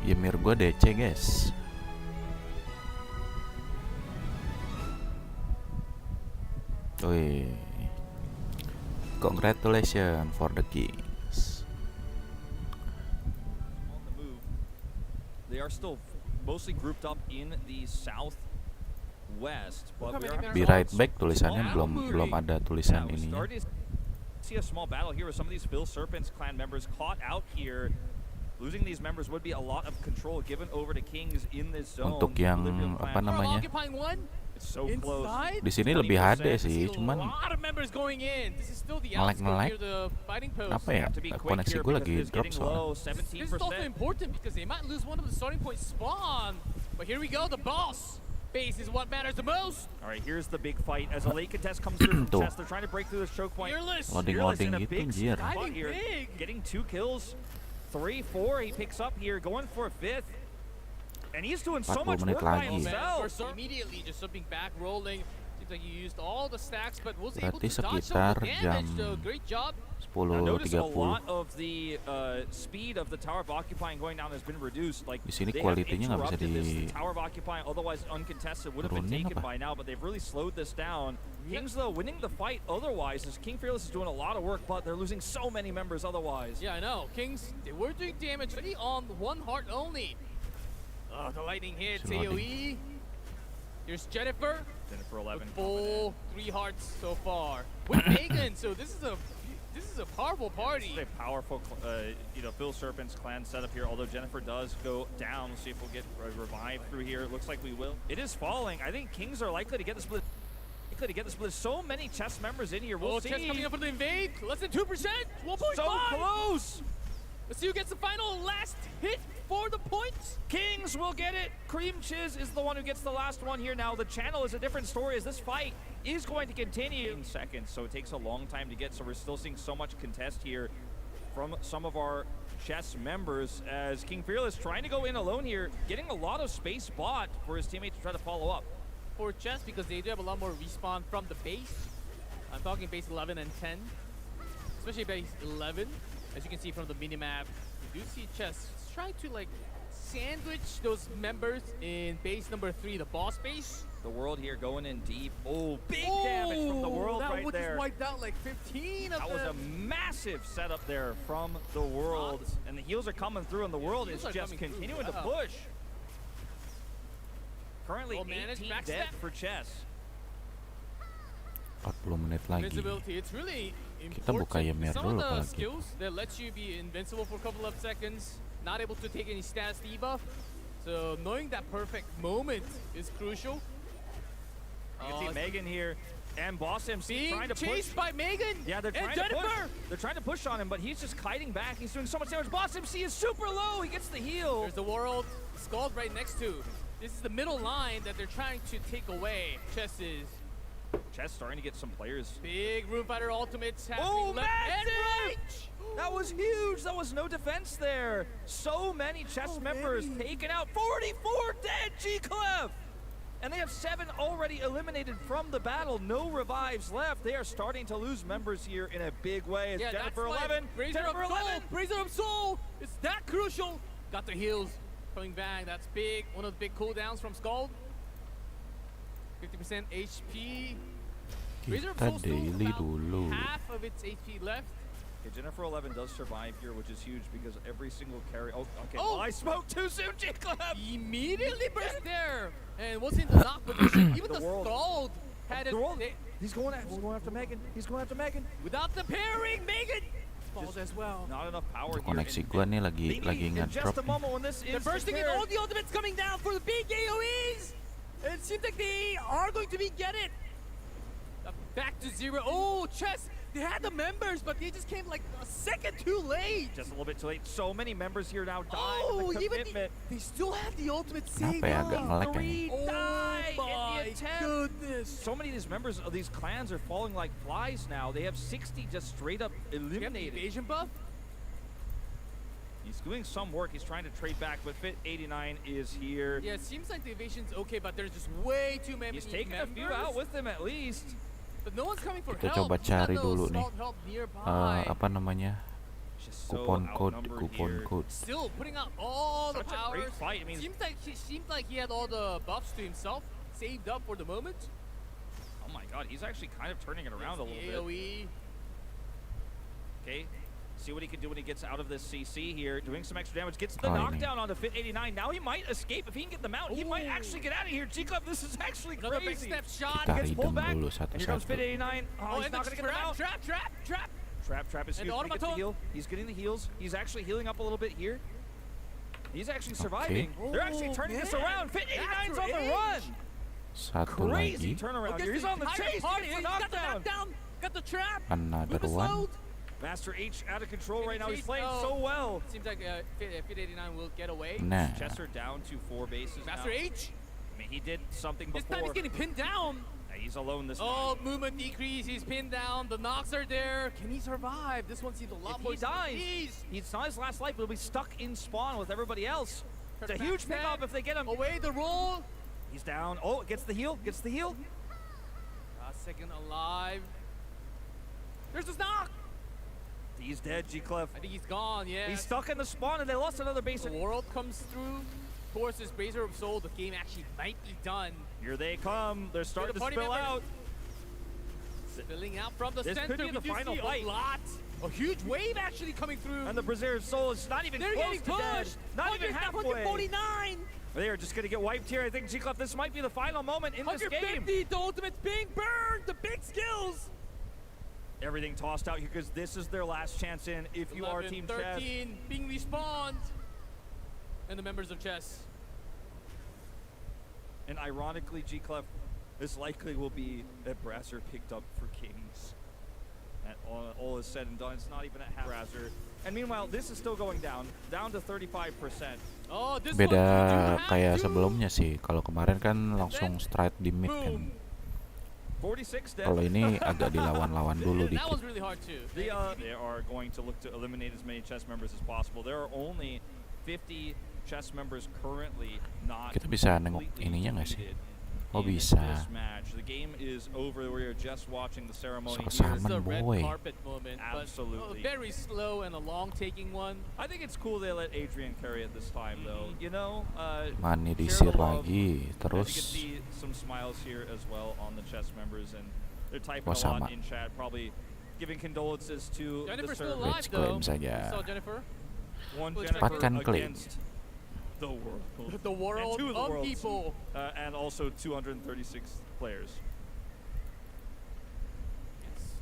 YMIR gue DC guys. Wih, congratulations for the Kings. On the move, they are still mostly grouped up in the southwest, but we are Be right back tulisannya belum ada tulisan we ininya. started to see a small battle here with some of these Phil Serpents clan members caught out here. Losing these members would be a lot of control given over to Kings in this zone. Untuk yang apa namanya? Occupying one. It's so close. Inside. Di sini lebih HD sih, A cuman lot of members going in. This is still the Nge-lag, outskirts nge-lag. near the fighting post. apa ya? Have to be quick Koneksi here gue because lagi it's drop getting soalnya. low, This is also 17%. important because they might lose one of the starting point spawn. But here we go, the boss base is what matters the most. All right, here's the big fight as a late contest comes through from Tuh. Chess. They're trying to break through this choke point. Fearless. Fearless in Loading a gitu big anjir. spot Diving here, big. getting 2 kills, 3, 4. He picks up here, going for a 5th, and he's doing so 40 much menit work by lagi. himself. First immediately just jumping back, rolling. Seems like he used all the stacks, but was able Berarti to dodge some sekitar of the damage. jam So great job. Now notice a 10.30. lot of the speed of the Tower of Occupying going down has been reduced. Like Di sini they have quality-nya nggak bisa interrupted this. di- The Tower of Occupying, otherwise uncontested, would have been turunin taken apa? by now, but they've really slowed this down. Kings though winning the fight otherwise, as King Fearless is doing a lot of work, but they're losing so many members otherwise. Yeah, I know. Kings, they were doing damage really on one heart only. The lightning hits, It's loading. AoE. Here's Jennifer. Jennifer With 11 full 3 hearts so far. With Megan, so this is a powerful party. This is a powerful, Phil Serpent's clan setup here. Although Jennifer does go down, we'll see if we'll get revived through here. It looks like we will. It is falling. I think Kings are likely to get the split. There's so many chess members in here. We'll see. Chess coming up for the invade. Less than 2%. 1.5. So close. Let's see who gets the final last hit for the points. Kings will get it. Cream Chiz is the one who gets the last one here. Now the channel is a different story as this fight is going to continue in seconds, so it takes a long time to get. So we're still seeing so much contest here from some of our chess members as King Fearless trying to go in alone here, getting a lot of space bought for his teammate to try to follow up. For chess, because they do have a lot more respawn from the base. I'm talking base 11 and 10. Especially base 11. As you can see from the minimap, you do see chess trying to like sandwich those members in base number 3, the boss base. The World here going in deep. Oh, big damage from the World that right would there. just wiped out like 15 of That was a them. massive setup there from the World. Shots. And the heals are coming through, and the World is Heals are just coming through, continuing to yeah. push. Currently Well managed, 18 backstab. dead for chess. 40 menit lagi. Invincibility, it's really Kita buka important. YMIR Some dulu of the apalagi. skills that lets you be invincible for a couple of seconds, not able to take any stats debuff. So knowing that perfect moment is crucial. You can see Megan here and Boss MC Being trying to chased push. by Megan. Yeah, they're and trying to Jennifer. push. They're trying to push on him, but he's just kiting back. He's doing so much damage. Boss MC is super low. He gets the heal. There's the World Scald right next to. This is the middle line that they're trying to take away. Chess's Chess starting to get some players. big Room Fighter ultimates Oh, happening left and right. massive! That was huge. That was no defense there. So many chess members taken out. 44 dead, G-Clef! And they have 7 already eliminated from the battle. No revives left. They are starting to lose members here in a big way. It's Yeah, Jennifer that's 11. why Razor Jennifer of Soul. 11. Razor of Soul. It's that crucial. Got the heals coming back. That's big. One of the big cooldowns from Scald. 50% HP. Razor of Kita Soul still daily about dulu. half of its HP left. Okay, Jennifer 11 does survive here, which is huge because every single carry. Oh, okay. Oh! Well, I smoked too soon, G-Clef. Immediately burst there and was in the knock position. Even The the World- Scald had it. The World, He's going after Megan. He's going after Megan. Without the pairing, Megan falls as well. Not enough power here. Koneksi gua nih lagi in ngedrop just a nih. moment when this They're is bursting in, repaired. all the ultimates coming down for the big AoEs! It seems like they are going to get it! Back to 0. Oh, Chess! They had the members, but they just came like a second too late! Just a little bit too late. So many members here now dying. Oh, the even commitment. they still have the ultimate saved Kenapa ya agak up. nge-lag ini? Oh Die in the my attempt. goodness! So many of these members of these clans are falling like flies now. They have 60 just straight up You have the eliminated. evasion buff? He's doing some work. He's trying to trade back, but Fit89 is here. Yeah, it seems like the evasion's okay, but there's just way too many He's taking a members. few out with him at least. But no one's coming for Kita help. coba There's not cari no dulu nih. assault help nearby. Apa namanya? Just so Kupon outnumbered here. code. Still putting out all Such the a great powers. fight. I mean, Seemed like he had all the buffs to himself, saved up for the moment. oh my god, he's actually kind of turning it around a Gets little the bit. AoE. Okay. See what he can do when he gets out of this CC here. Doing some extra damage. Gets the Oh, ini. knockdown onto Fit89. Now he might escape. If he can get them out, he might actually get out of here. G-Club, this is actually Another big crazy. step shot. Kita Gets pulled ridem back. dulu And here comes satu-satu. Fit89. Oh, he's and not the going to get them out. trap. Trap is And here. the He gets the automaton. heal. He's getting the heals. He's actually healing up a little bit here. He's actually surviving. They're actually Oh, turning this man. around. Fit89's on the After run. Satu Crazy lagi. turnaround here. He's on the chase. Getting the Got the knockdown. knockdown. Got the trap. Another With the one. load. Master H out of control Getting right now. He's chased. playing Oh. so well. Seems like Fit89 will get away. Nah. Chester down to 4 bases Master now. H. I mean, he did something This before. time he's getting pinned down. He's alone this Oh, time. movement decrease. He's pinned down. The knocks are there. Can he survive? This one seems a lot If more. he dies, Jeez. he's not his last life, but he'll be stuck in spawn with everybody else. It's a Back huge step. pickup if they get him. Away the roll. He's down. Oh, gets the heal. Gets the heal. Last second alive. There's his knock. He's dead, G-Clef. I think he's gone. Yeah. He's stuck in the spawn, and they lost another base. The world comes through. Forces Razor of Soul. The game actually might be done. Here they come. They're starting to party spill members. out. Spilling out from the This center. could be the We do final see fight. A lot. A huge wave actually coming through. And the Brazilian Soul is not even They're close getting to dead. pushed. Not even 100, halfway. 149. They are just going to get wiped here. I think, G-Clef, this might be the final moment in this game. 150. The ultimate's being burned. The big skills. Everything tossed out here because this is their last chance in if you are 11, Team Chess. 13 being respawned. And the members of Chess. And ironically, G-Clef, this likely will be a Brasser picked up for Kings. And all is said and done, it's not even at half Brasser. And meanwhile, this is still going down to 35%. Oh, this Beda one, you do have kayak to. sebelumnya sih. Kalau kemarin kan langsung straight di mid kan. Boom. 46 dead. Kalau ini agak dilawan-lawan dulu That dikit. was really hard too. They are going to look to eliminate as many chess members as possible. There are only 50 chess members currently not Kita bisa nengok completely ininya nggak sih? defeated Oh, in bisa. this match. The game is over. We are just watching the ceremony So here. It's the Salmon red boy. carpet moment, Absolutely. but very slow and a long taking one. I think it's cool they let Adrian carry it this time, though. You know, Mani share disir the love. lagi. As you can Terus see some smiles here as well on the chess members, and they're typing Oh, a lot sama. in chat, probably giving condolences to the Jennifer's still server. alive Let's though. claim saja. You saw Jennifer? One Let's Jennifer Makan claim. against the world. The world And two of worlds. people. And also 236 players.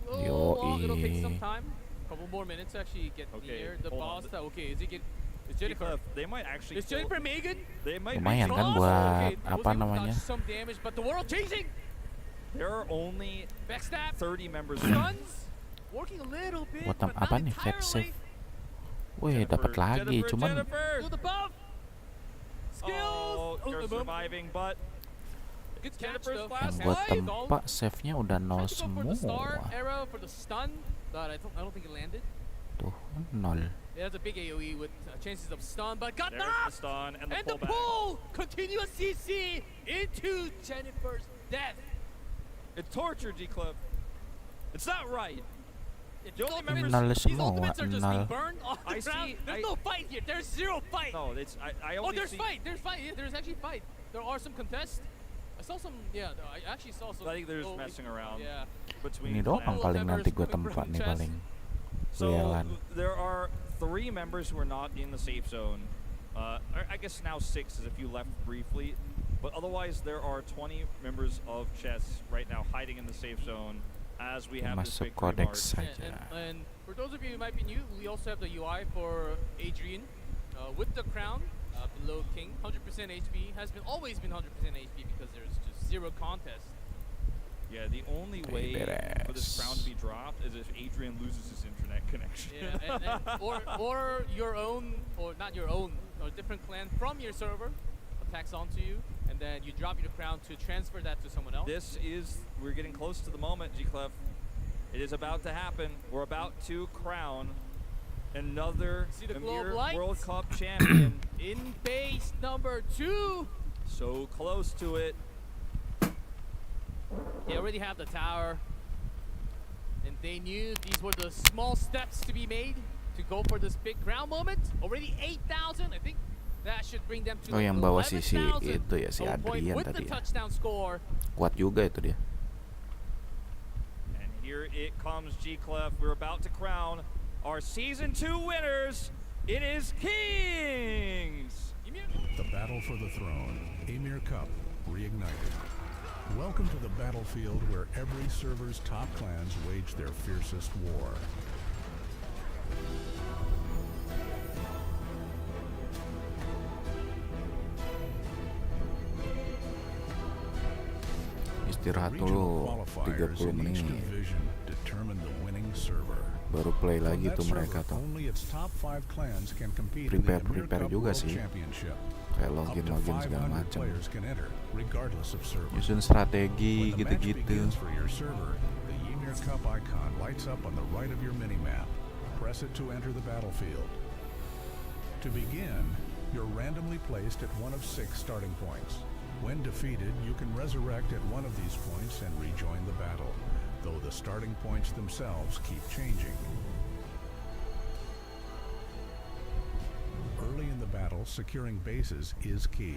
Slow walk, it'll take some Yoi. time. Couple more minutes to actually get Okay, near the hold on. boss. Okay, is Jennifer? They might actually Is kill- Jennifer Megan? They might Lumayan be kan close. buat Okay, was apa able to namanya? dodge some damage, but the world chasing. There are only Backstab. 30 members. Guns. Working a little bit, Buat but apa not nih? Fat entirely. save. Wih, dapat lagi. Cuman Jennifer. To the buff. Skills. Oh, they're the boom. surviving, but Good catch Jennifer's though. last yang buat life. tempat save-nya udah nol Tried to go for the star semua. arrow for the stun, but I don't think it landed. Tuh, nol. It has a big AoE with chances of stun, but got there's the knocked. stun and the And the pullback. pull! Continuous CC into Jennifer's death. It's torture, G-Club. It's not right. These The only ultimates- members- Nol these semua, ultimates are just being nol. burned on the I ground. see- There's I- no fight here. There's zero fight. No, it's I Oh, only there's see. fight. There's fight. Yeah, there's actually fight. There are some contests. I saw some. Yeah, I actually saw some. I think they're just oh, messing around Yeah. between. Ini doang Couple of paling nanti gue members coming tempat from nih chess. paling. So Duelan. there are 3 members who are not in the safe zone. Or I guess now 6 as if you left briefly. But otherwise, there are 20 members of chess right now hiding in the safe zone as we have this Masuk victory kodex march. saja. And for those of you who might be new, we also have the UI for Adrian with the crown below King. 100% HP has always been 100% HP because there's just zero contest. Yeah, the only way for this crown to be dropped is if Adrian loses his internet connection. Yeah, or your own, or not your own, or different clan from your server attacks onto you, and then you drop your crown to transfer that to someone else. We're getting close to the moment, G-Clef. It is about to happen. We're about to crown another See the glow of YMIR light? World Cup champion. In base number 2. So close to it. They already have the tower, and they knew these were the small steps to be made to go for this big crown moment. Already 8,000. I think that should bring them to Oh, yang bawa si 11,000 itu ya, si gold point Adrian with the tadi ya. touchdown score. Kuat juga itu dia. And here it comes, G-Clef. We're about to crown our Season 2 winners. It is Kings! The battle for the throne, YMIR Cup, reignited. Welcome to the battlefield where every server's top clans wage their fiercest war. Istirahat dulu 30 menit. Baru play lagi tuh mereka tuh. Prepare juga sih. Kayak login segala macam. Nyusun strategi gitu-gitu. The YMIR Cup icon lights up on the right of your minimap. Press it to enter the battlefield. To begin, you're randomly placed at one of 6 starting points. When defeated, you can resurrect at one of these points and rejoin the battle, though the starting points themselves keep changing. Early in the battle, securing bases is key.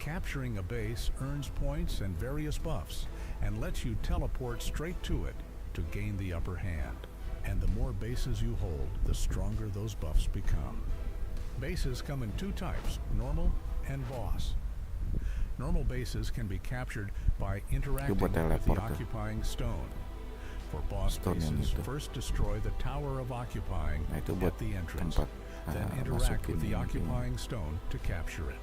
Capturing a base earns points and various buffs, and lets you teleport straight to it to gain the upper hand. And the more bases you hold, the stronger those buffs become. Bases come in 2 types, normal and boss. Normal bases can be captured by interacting with the occupying stone. For boss bases, first destroy the Tower of Occupying at the entrance, then interact with the occupying stone to capture it.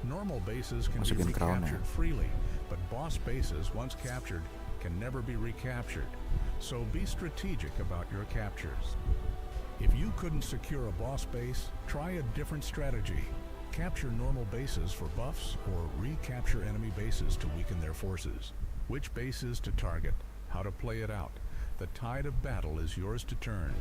Normal bases can be recaptured freely, but boss bases, once captured, can never be recaptured. So be strategic about your captures. If you couldn't secure a boss base, try a different strategy. Capture normal bases for buffs, or recapture enemy bases to weaken their forces. Which bases to target, how to play it out. The tide of battle is yours to turn.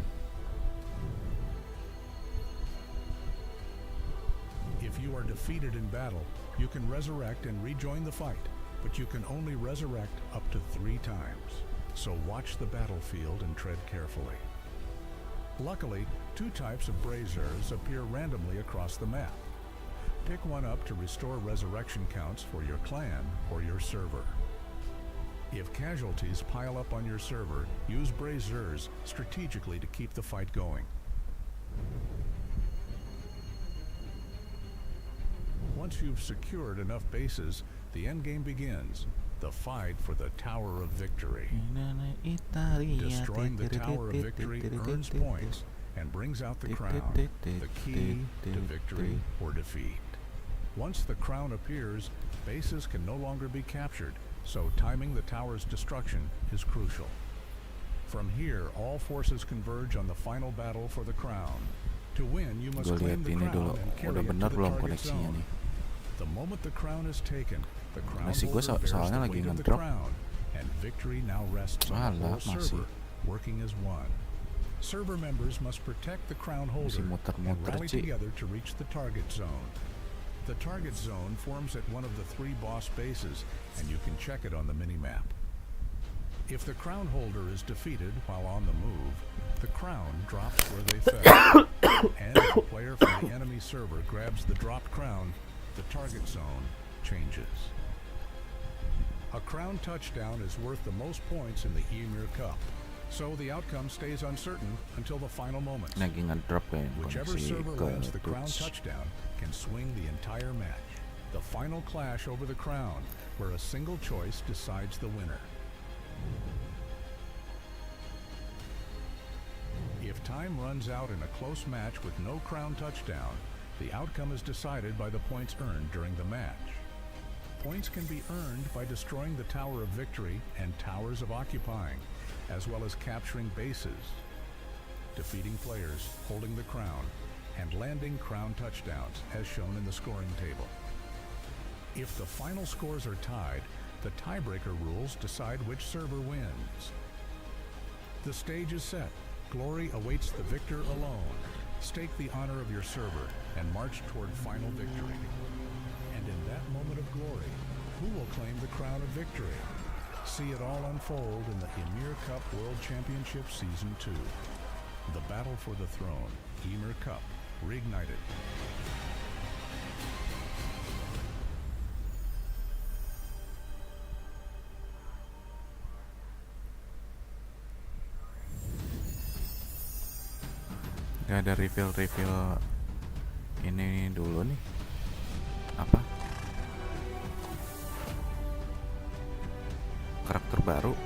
If you are defeated in battle, you can resurrect and rejoin the fight, but you can only resurrect up to 3 times. So watch the battlefield and tread carefully. Luckily, 2 types of braziers appear randomly across the map. Pick one up to restore resurrection counts for your clan or your server. If casualties pile up on your server, use braziers strategically to keep the fight going. Once you've secured enough bases, the endgame begins, the fight for the Tower of Victory. Destroying the Tower of Victory earns points and brings out the crown, the key to victory or defeat. Once the crown appears, bases can no longer be captured, so timing the tower's destruction is crucial. From here, all forces converge on the final battle for the crown. To win, you must claim the crown and carry it to the target zone. The moment the crown is taken, the crown holder bears the weight of the crown, and victory now rests on the whole server, working as one. Server members must protect the crown holder and rally together to reach the target zone. The target zone forms at one of the 3 boss bases, and you can check it on the minimap. If the crown holder is defeated while on the move, the crown drops where they fell. And if a player from the enemy server grabs the dropped crown, the target zone changes. A crown touchdown is worth the most points in the YMIR Cup, so the outcome stays uncertain until the final moments. Lagi ngedrop kayak Whichever koneksi server ke lands the crown Twitch. touchdown can swing the entire match. The final clash over the crown, where a single choice decides the winner. If time runs out in a close match with no crown touchdown, the outcome is decided by the points earned during the match. Points can be earned by destroying the Tower of Victory and Towers of Occupying, as well as capturing bases, defeating players, holding the crown, and landing crown touchdowns, as shown in the scoring table. If the final scores are tied, the tiebreaker rules decide which server wins. The stage is set. Glory awaits the victor alone. Stake the honor of your server and march toward final victory. And in that moment of glory, who will claim the crown of victory? See it all unfold in the YMIR Cup World Championship Season 2. The battle for the throne, YMIR Cup, reignited. Gak ada reveal ini dulu nih. Apa? Karakter baru.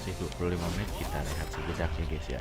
Masih 25 menit, kita lihat sejenak ya guys ya.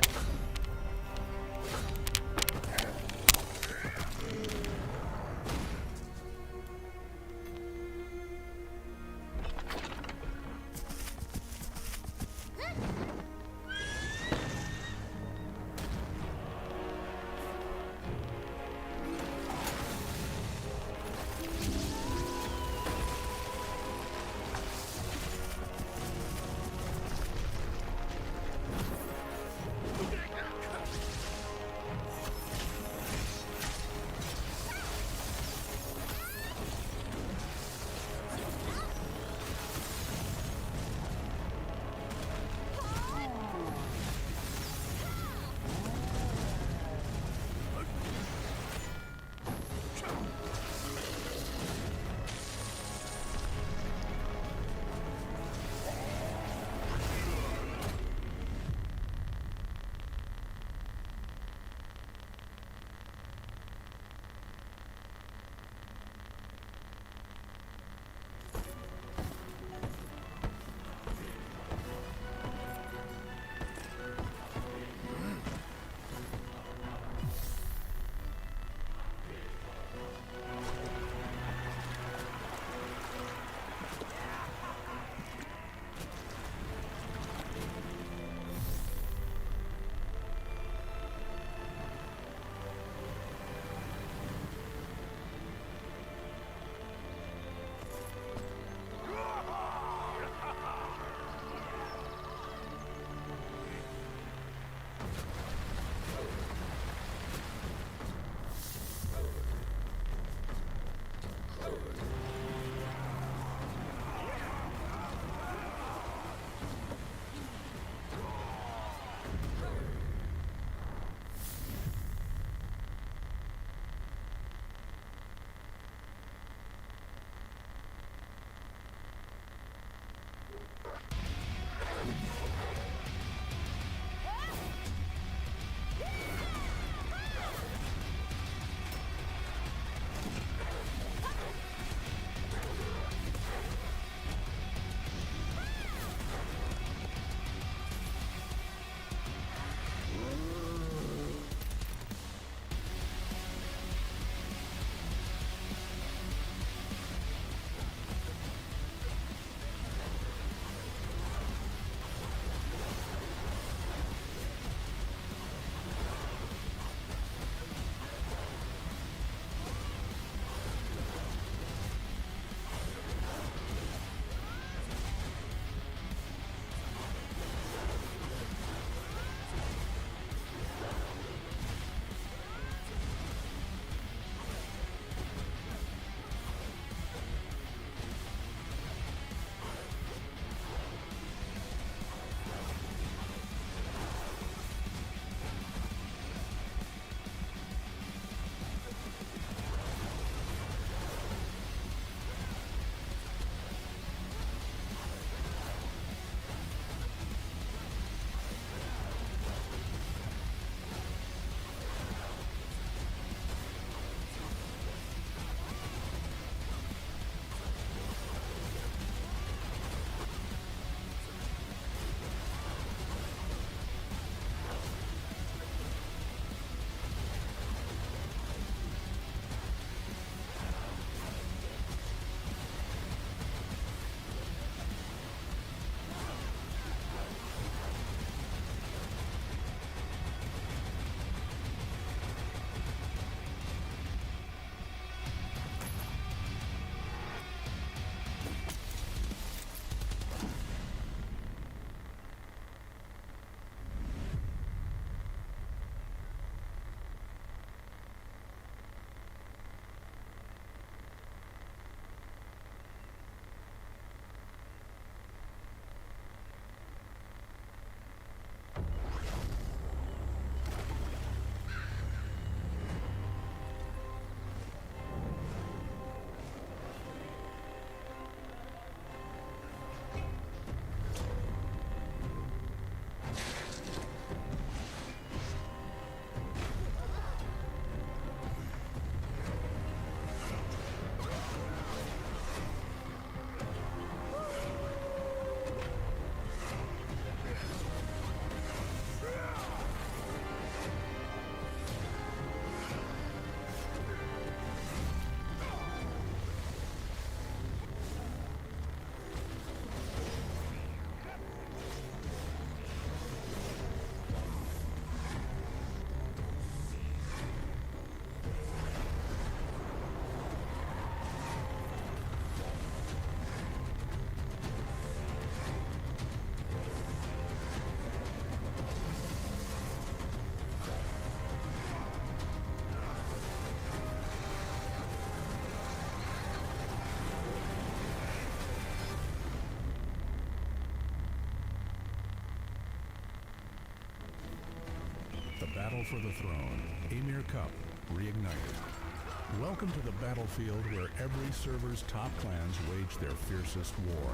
The battle for the throne, YMIR Cup, reignited. Welcome to the battlefield where every server's top clans wage their fiercest war.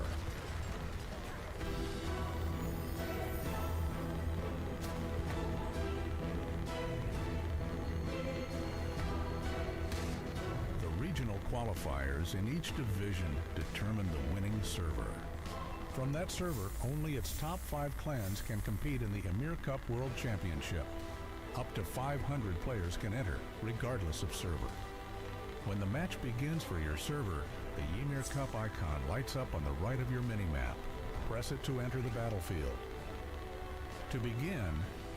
The regional qualifiers in each division determine the winning server. From that server, only its top 5 clans can compete in the YMIR Cup World Championship. Up to 500 players can enter, regardless of server. When the match begins for your server, the YMIR Cup icon lights up on the right of your minimap. Press it to enter the battlefield. To begin,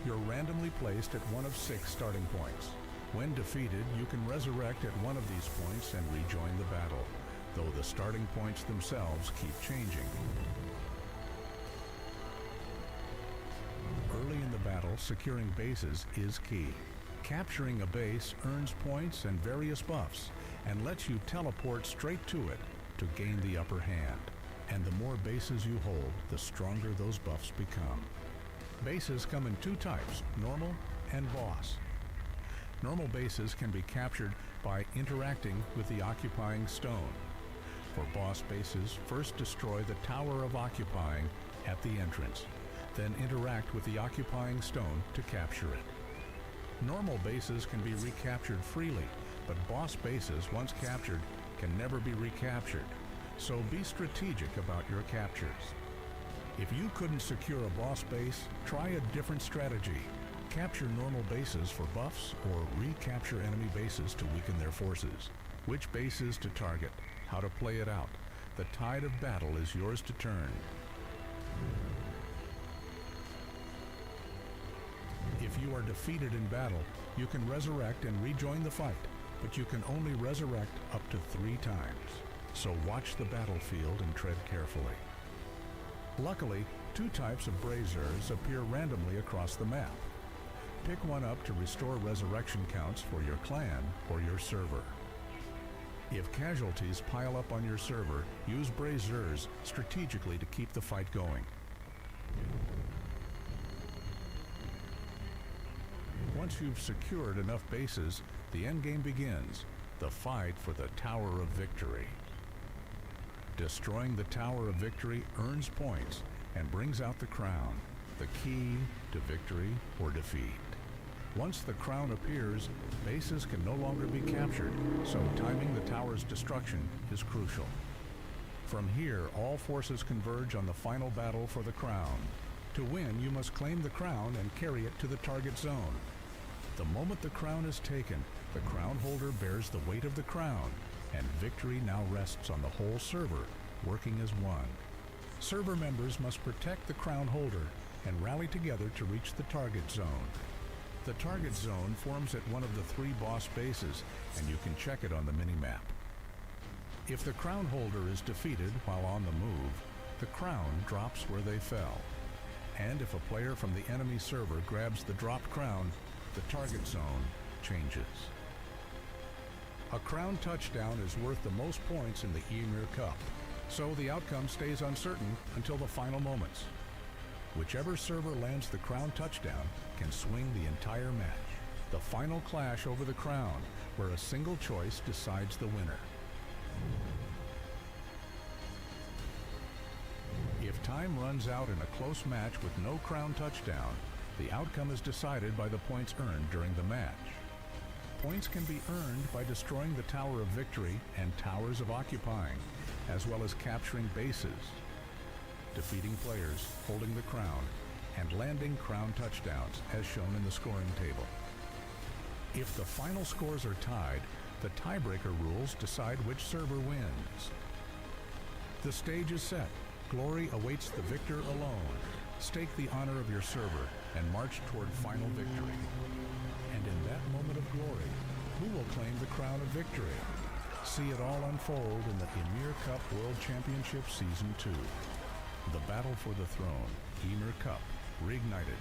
you're randomly placed at one of 6 starting points. When defeated, you can resurrect at one of these points and rejoin the battle, though the starting points themselves keep changing. Early in the battle, securing bases is key. Capturing a base earns points and various buffs, and lets you teleport straight to it to gain the upper hand. And the more bases you hold, the stronger those buffs become. Bases come in 2 types, normal and boss. Normal bases can be captured by interacting with the occupying stone. For boss bases, first destroy the Tower of Occupying at the entrance, then interact with the occupying stone to capture it. Normal bases can be recaptured freely, but boss bases, once captured, can never be recaptured. So be strategic about your captures. If you couldn't secure a boss base, try a different strategy. Capture normal bases for buffs or recapture enemy bases to weaken their forces. Which bases to target, how to play it out. The tide of battle is yours to turn. If you are defeated in battle, you can resurrect and rejoin the fight, but you can only resurrect up to 3 times. So watch the battlefield and tread carefully. Luckily, 2 types of Razers appear randomly across the map. Pick one up to restore resurrection counts for your clan or your server. If casualties pile up on your server, use Razers strategically to keep the fight going. Once you've secured enough bases, the endgame begins, the fight for the Tower of Victory. Destroying the Tower of Victory earns points and brings out the crown, the key to victory or defeat. Once the crown appears, bases can no longer be captured, so timing the tower's destruction is crucial. From here, all forces converge on the final battle for the crown. To win, you must claim the crown and carry it to the target zone. The moment the crown is taken, the crown holder bears the weight of the crown, and victory now rests on the whole server, working as one. Server members must protect the crown holder and rally together to reach the target zone. The target zone forms at one of the 3 boss bases, and you can check it on the minimap. If the crown holder is defeated while on the move, the crown drops where they fell. And if a player from the enemy server grabs the dropped crown, the target zone changes. A crown touchdown is worth the most points in the YMIR Cup, so the outcome stays uncertain until the final moments. Whichever server lands the crown touchdown can swing the entire match. The final clash over the crown, where a single choice decides the winner. If time runs out in a close match with no crown touchdown, the outcome is decided by the points earned during the match. Points can be earned by destroying the Tower of Victory and Towers of Occupying, as well as capturing bases, defeating players, holding the crown, and landing crown touchdowns, as shown in the scoring table. If the final scores are tied, the tiebreaker rules decide which server wins. The stage is set. Glory awaits the victor alone. Stake the honor of your server and march toward final victory. And in that moment of glory, who will claim the crown of victory? See it all unfold in the YMIR Cup World Championship Season 2. The battle for the throne, YMIR Cup, reignited.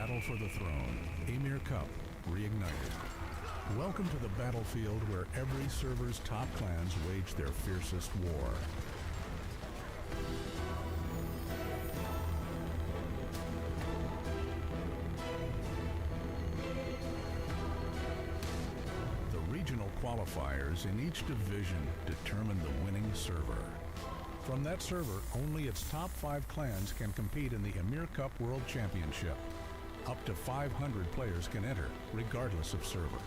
battle for the throne, YMIR Cup, reignited. Welcome to the battlefield where every server's top clans wage their fiercest war. The regional qualifiers in each division determine the winning server. From that server, only its top 5 clans can compete in the YMIR Cup World Championship. Up to 500 players can enter, regardless of server.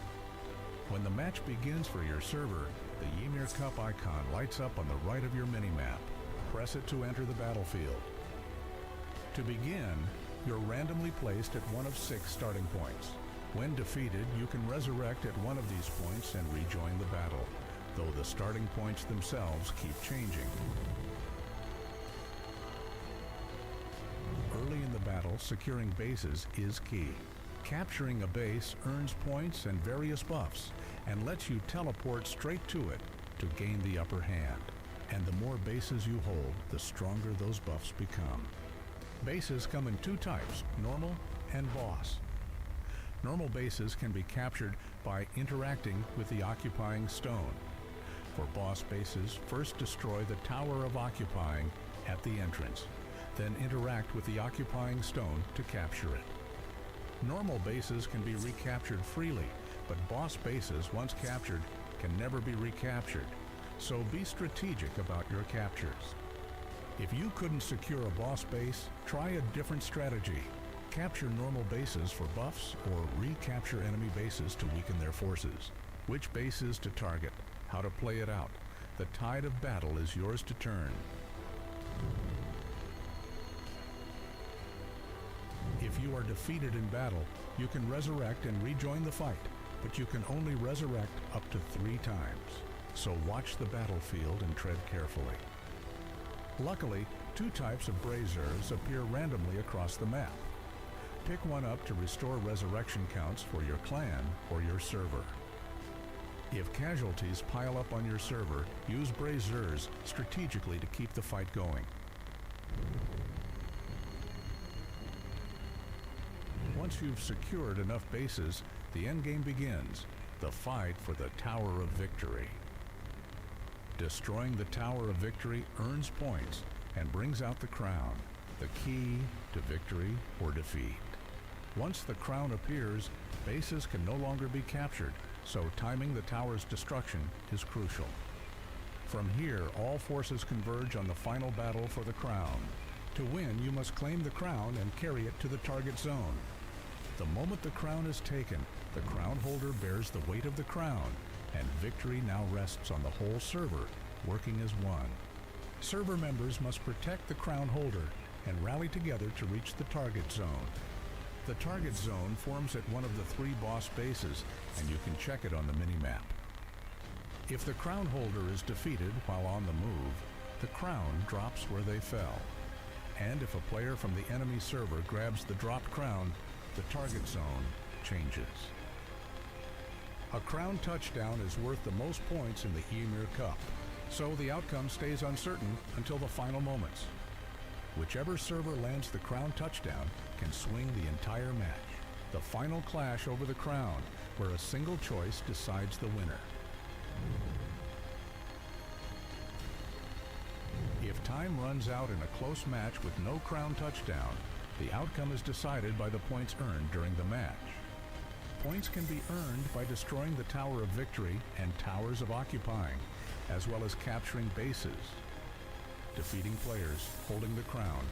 When the match begins for your server, the YMIR Cup icon lights up on the right of your minimap. Press it to enter the battlefield. To begin, you're randomly placed at one of 6 starting points. When defeated, you can resurrect at one of these points and rejoin the battle, though the starting points themselves keep changing. Early in the battle, securing bases is key. Capturing a base earns points and various buffs, and lets you teleport straight to it to gain the upper hand. And the more bases you hold, the stronger those buffs become. Bases come in 2 types, normal and boss. Normal bases can be captured by interacting with the occupying stone. For boss bases, first destroy the Tower of Occupying at the entrance, then interact with the occupying stone to capture it. Normal bases can be recaptured freely, but boss bases, once captured, can never be recaptured, so be strategic about your captures. If you couldn't secure a boss base, try a different strategy. Capture normal bases for buffs or recapture enemy bases to weaken their forces. Which bases to target, how to play it out. The tide of battle is yours to turn. If you are defeated in battle, you can resurrect and rejoin the fight, but you can only resurrect up to 3 times. So watch the battlefield and tread carefully. Luckily, 2 types of Razers appear randomly across the map. Pick one up to restore resurrection counts for your clan or your server. If casualties pile up on your server, use Razers strategically to keep the fight going. Once you've secured enough bases, the endgame begins, the fight for the Tower of Victory. Destroying the Tower of Victory earns points and brings out the crown, the key to victory or defeat. Once the crown appears, bases can no longer be captured, so timing the tower's destruction is crucial. From here, all forces converge on the final battle for the crown. To win, you must claim the crown and carry it to the target zone. The moment the crown is taken, the crown holder bears the weight of the crown, and victory now rests on the whole server, working as one. Server members must protect the crown holder and rally together to reach the target zone. The target zone forms at one of the 3 boss bases, and you can check it on the minimap. If the crown holder is defeated while on the move, the crown drops where they fell. And if a player from the enemy server grabs the dropped crown, the target zone changes. A crown touchdown is worth the most points in the YMIR Cup, so the outcome stays uncertain until the final moments. Whichever server lands the crown touchdown can swing the entire match. The final clash over the crown, where a single choice decides the winner. If time runs out in a close match with no crown touchdown, the outcome is decided by the points earned during the match. Points can be earned by destroying the Tower of Victory and Towers of Occupying, as well as capturing bases, defeating players, holding the crown,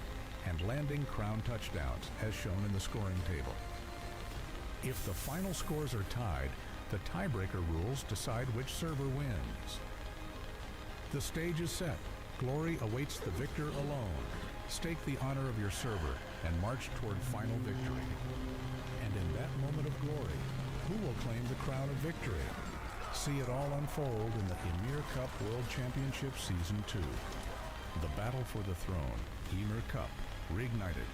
and landing crown touchdowns, as shown in the scoring table. If the final scores are tied, the tiebreaker rules decide which server wins. The stage is set. Glory awaits the victor alone. Stake the honor of your server and march toward final victory. And in that moment of glory, who will claim the crown of victory? See it all unfold in the YMIR Cup World Championship Season 2. The battle for the throne, YMIR Cup, reignited.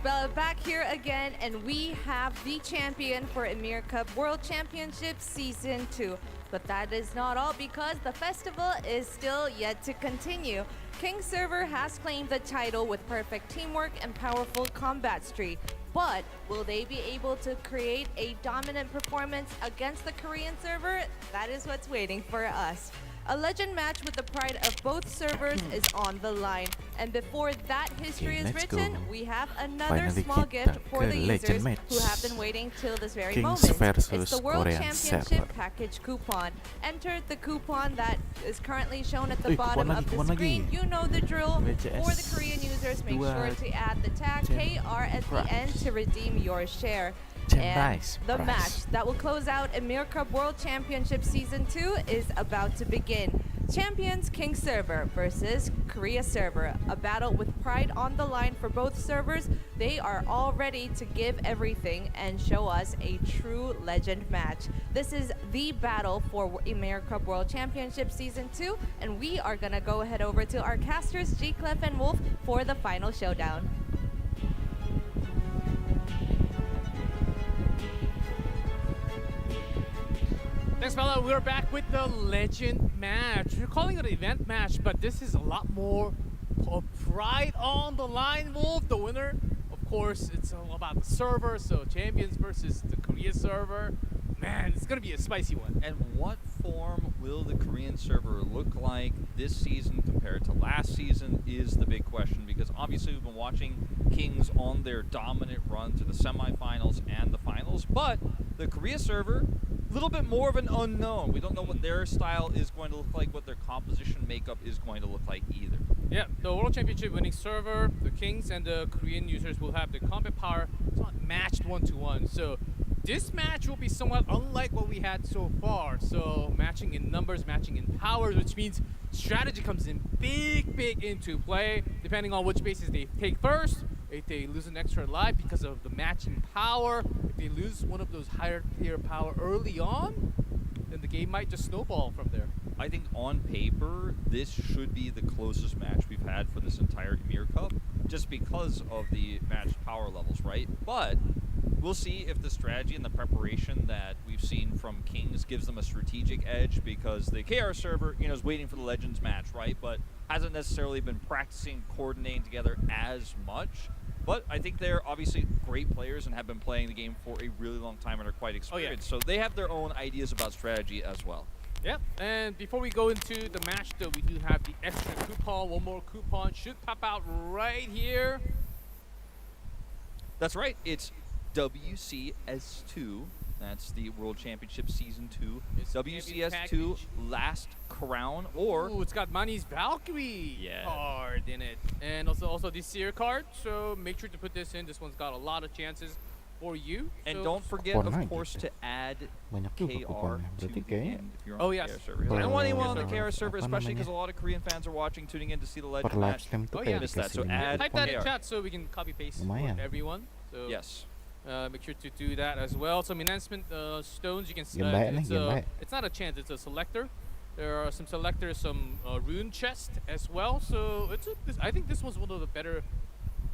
back here again, and we have the champion for YMIR Cup World Championship Season 2. But that is not all, because the festival is still yet to continue. King Server has claimed the title with perfect teamwork and powerful combat streak. But will they be able to create a dominant performance against the Korean server? That is what's waiting for us. A legend match with the pride of both servers is on the line. And before that history is let's written, go. we have another Finally small gift kita for ke the legend users match. who have been waiting till this very Kings moment. versus It's the World Korean Championship server. package coupon. Enter the coupon that is currently shown at the Ih, bottom coupon of the lagi. screen. You know the drill. WCS For the Korean users, make dua sure to add the tag KR at the end to redeem your share. And Prize, the prize. match that will close out YMIR Cup World Championship Season 2 is about to begin. Champions King Server versus Korea Server. A battle with pride on the line for both servers. They are all ready to give everything and show us a true legend match. This is the battle for YMIR Cup World Championship Season 2, and we are gonna go head over to our casters, G, Clef, and Wolf, for the final showdown. Thanks, fella. We're back with the legend match. We're calling it an event match, but this is a lot more of pride on the line, Wolf. The winner, of course, it's all about the server. So champions versus the Korea server. Man, it's gonna be a spicy one. And what form will the Korean server look like this season compared to last season is the big question, because obviously we've been watching Kings on their dominant run to the semifinals and the finals, but the Korea server, a little bit more of an unknown. We don't know what their style is going to look like, what their composition makeup is going to look like either. Yeah, the World Championship winning server, the Kings and the Korean users will have the combat power. It's not matched 1-to-1. So this match will be somewhat unlike what we had so far. So matching in numbers, matching in powers, which means strategy comes in big into play, depending on which bases they take first. If they lose an extra life because of the matching power, if they lose one of those higher tier power early on, then the game might just snowball from there. I think on paper, this should be the closest match we've had for this entire YMIR Cup, just because of the matched power levels, right? But we'll see if the strategy and the preparation that we've seen from Kings gives them a strategic edge, because the KR server, is waiting for the Legends match, right? But hasn't necessarily been practicing, coordinating together as much. But I think they're obviously great players and have been playing the game for a really long time and are quite experienced. So they have their own ideas about strategy as well. Yep, and before we go into the match, though, we do have the extra coupon. One more coupon should pop out right here. That's right. It's WCS2. That's the World Championship Season 2. It's WCS2 package. Last Crown, or Ooh, it's got Manny's Valkyrie card in it. And also this Seer card, so make sure to put this in. This one's got a lot of chances for you. And So- don't forget, Coupon of lagi. course, to add Banyak juga KR kuponnya. to Berarti the kayak end if you're on Oh, the yes. KR server. I don't want anyone on the KR Per- server, apa especially because a namanya? lot of Korean fans are watching, tuning in to see the per Legend live match. stream tuh Oh, kayak yeah. Missed that, so dikasih add Type that in KR. chat so we can copy paste Lumayan. for everyone. So Yes. make sure to do that as well. Some enhancement stones you can Game baik nih, game baik. it's not a chance, it's a selector. There are some selectors, some rune chest as well. So I think this one's one of the better.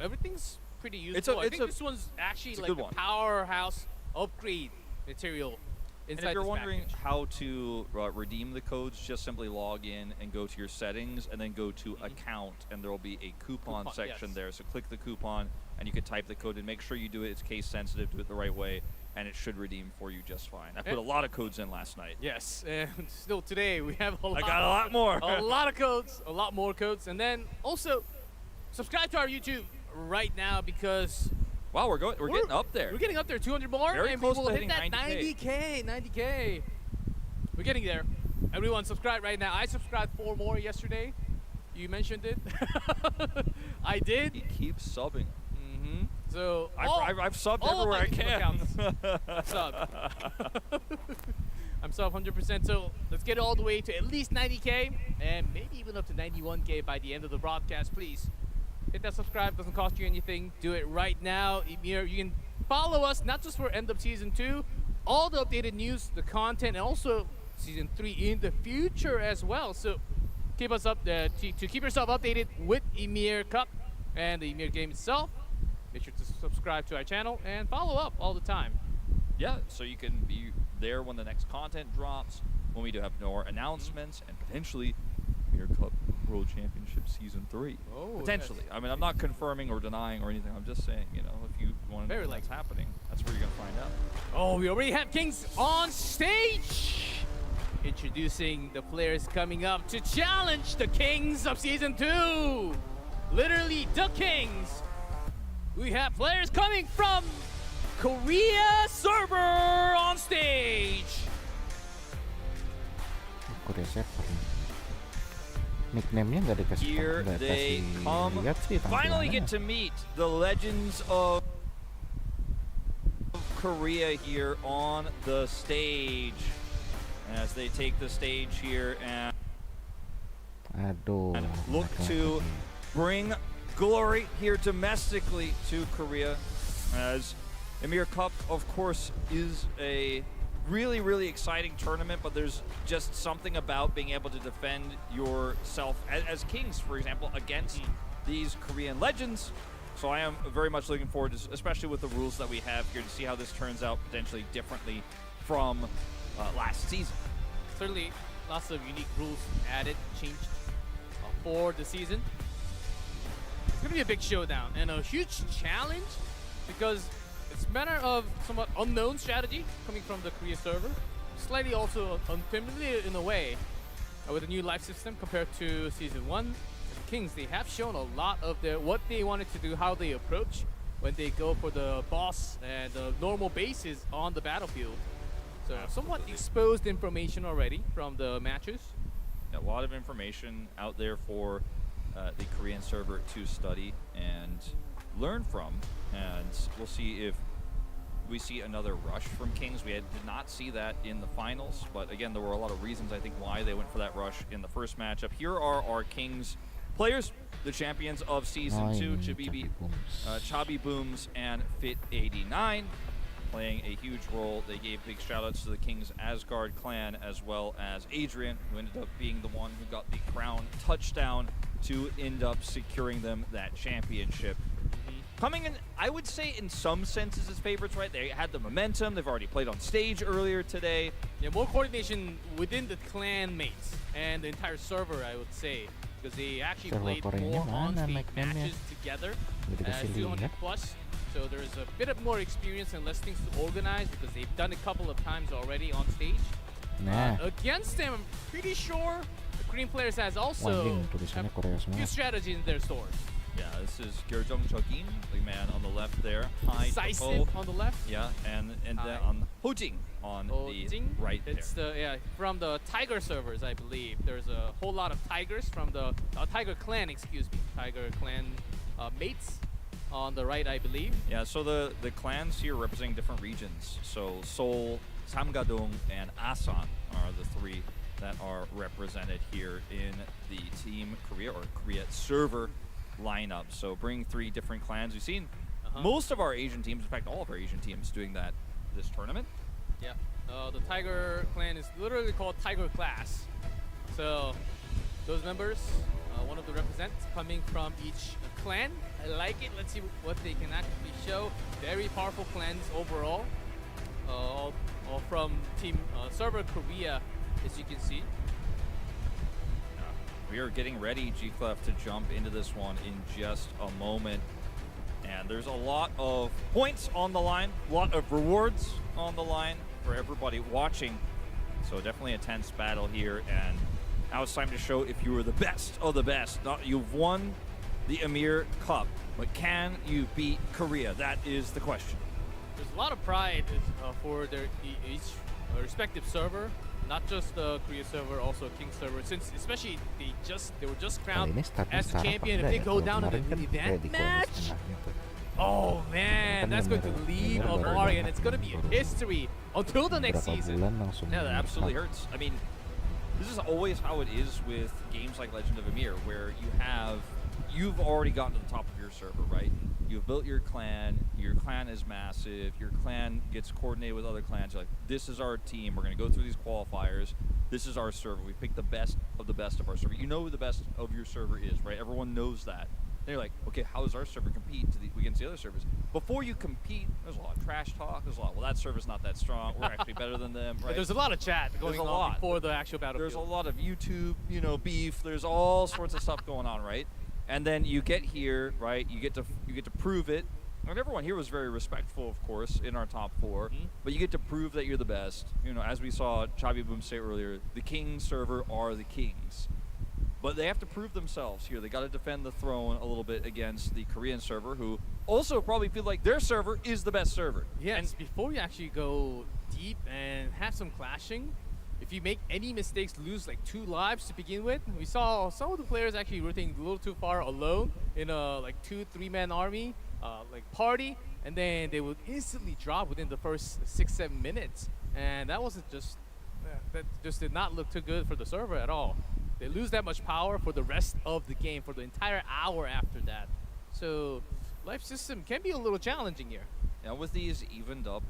Everything's pretty useful. I think this one's actually it's a like good a one. powerhouse upgrade material And inside if you're this wondering package. how to redeem the codes, just simply log in and go to your settings and then go to account, and there will be a coupon section yes. there. So click the coupon and you can type the code and make sure you do it. It's case sensitive, do it the right way, and it should redeem for you just fine. I put a lot of codes in last night. Yes, and still today we have a lot. I got a lot more. a lot of codes, a lot more codes, and then also subscribe to our YouTube right now because Wow, we're getting up there. We're getting up there, 200 more, Very and close we will to hit that hitting 90K, 90K. We're getting there. Everyone subscribe right now. I subscribed 4 more yesterday. You mentioned it. I did. He keeps subbing. So I've subbed all of everywhere my I can. accounts. Sub. I'm sub 100%. So let's get all the way to at least 90K and maybe even up to 91K by the end of the broadcast. Please hit that subscribe. Doesn't cost you anything. Do it right now. You can follow us not just for end of season 2, all the updated news, the content, and also season 3 in the future as well. So keep us up to keep yourself updated with YMIR Cup and the YMIR game itself. Make sure to subscribe to our channel and follow up all the time. Yeah, so you can be there when the next content drops, when we do have more announcements, and potentially YMIR Cup World Championship Season 3. Oh, potentially. yes. I mean, I'm not confirming or denying or anything. I'm just saying, you know, if you want to know what's happening, that's where you're going to find out. Oh, we already have Kings on stage! Introducing the players coming up to challenge the Kings of Season 2! Literally, the Kings! We have players coming from Korea server on stage! Korea server. Nickname-nya nggak dikasih Here nggak they kasih come. lihat sih Finally tampilannya. get to meet the legends of Korea here on the stage as they take the stage here and Aduh. look to bring glory here domestically to Korea, as YMIR Cup, of course, is a really exciting tournament, but there's just something about being able to defend yourself as Kings, for example, against these Korean legends. So I am very much looking forward to, especially with the rules that we have here, to see how this turns out potentially differently from last season. Certainly, lots of unique rules added, changed for the season. It's going to be a big showdown and a huge challenge because it's a matter of somewhat unknown strategy coming from the Korea server. Slightly also unfamiliar in a way with a new life system compared to Season 1. The Kings, they have shown a lot of what they wanted to do, how they approach when they go for the boss and the normal bases on the battlefield. So somewhat exposed information already from the matches. A lot of information out there for the Korean server to study and learn from, and we'll see if we see another rush from Kings. We did not see that in the finals, but again, there were a lot of reasons I think why they went for that rush in the first matchup. Here are our Kings players, the champions of Season 2, Chabi Booms and Fit89, playing a huge role. They gave big shout-outs to the Kings Asgard clan, as well as Adrian, who ended up being the one who got the crown touchdown to end up securing them that championship. Coming in, I would say, in some senses as favorites, right? They had the momentum. They've already played on stage earlier today. Yeah, more coordination within the clan mates and the entire server, I would say, because they actually played more on-stage matches together as 200 plus. So there's a bit of more experience and less things to organize because they've done a couple of times already on stage. Against them, I'm pretty sure the Korean players has also few strategies in their stores. Yeah, this is Gerjong Chogin, the man on the left there. Decisive on the left. Yeah, and on Hojing on the right there. It's from the Tiger servers, I believe. There's a whole lot of Tigers from the Tiger clan, Tiger clan mates on the right, I believe. Yeah, so the clans here representing different regions. So Seoul, Samgadong, and Asan are the three that are represented here in the Team Korea or Korea server lineup. So bring three different clans. We've seen most of our Asian teams, in fact all of our Asian teams, doing that this tournament. Yeah, the Tiger clan is literally called Tiger class. So those members, one of the representatives coming from each clan. I like it. Let's see what they can actually show. Very powerful clans overall. All from Team Server Korea, as you can see. We are getting ready, G-Clef, to jump into this one in just a moment. And there's a lot of points on the line, a lot of rewards on the line for everybody watching. So definitely a tense battle here. And now it's time to show if you were the best of the best. You've won the YMIR Cup, but can you beat Korea? That is the question. There's a lot of pride for their each respective server. Not just the Korea server, also King server. Since especially they were just crowned as the champion. If they go down in the event match, oh man, that's going to leave a mark, and it's going to be history until the next season. Yeah, that absolutely hurts. I mean, this is always how it is with games like Legend of YMIR, where you've already gotten to the top of your server, right? You've built your clan is massive, your clan gets coordinated with other clans. You're like, this is our team, we're going to go through these qualifiers, this is our server, we picked the best of our server. You know who the best of your server is, right? Everyone knows that. Then you're like, okay, how does our server compete against the other servers? Before you compete, there's a lot of trash talk. There's a lot. Well, that server's not that strong. We're actually better than them. Right? But there's a lot of chat going on before the actual battlefield. There's a lot of YouTube, beef. There's all sorts of stuff going on, right? And then you get here, right? You get to prove it. And everyone here was very respectful, of course, in our top 4. But you get to prove that you're the best. As we saw Chavi Boom say earlier, the Kings server are the Kings. But they have to prove themselves here. They got to defend the throne a little bit against the Korean server, who also probably feel like their server is the best server. Yes, and before you actually go deep and have some clashing, if you make any mistakes, lose like 2 lives to begin with. We saw some of the players actually rotating a little too far alone in a like 2-3 man army, like party, and then they would instantly drop within the first 6-7 minutes. And that wasn't just, that just did not look too good for the server at all. They lose that much power for the rest of the game, for the entire hour after that. So life system can be a little challenging here. Now with these evened up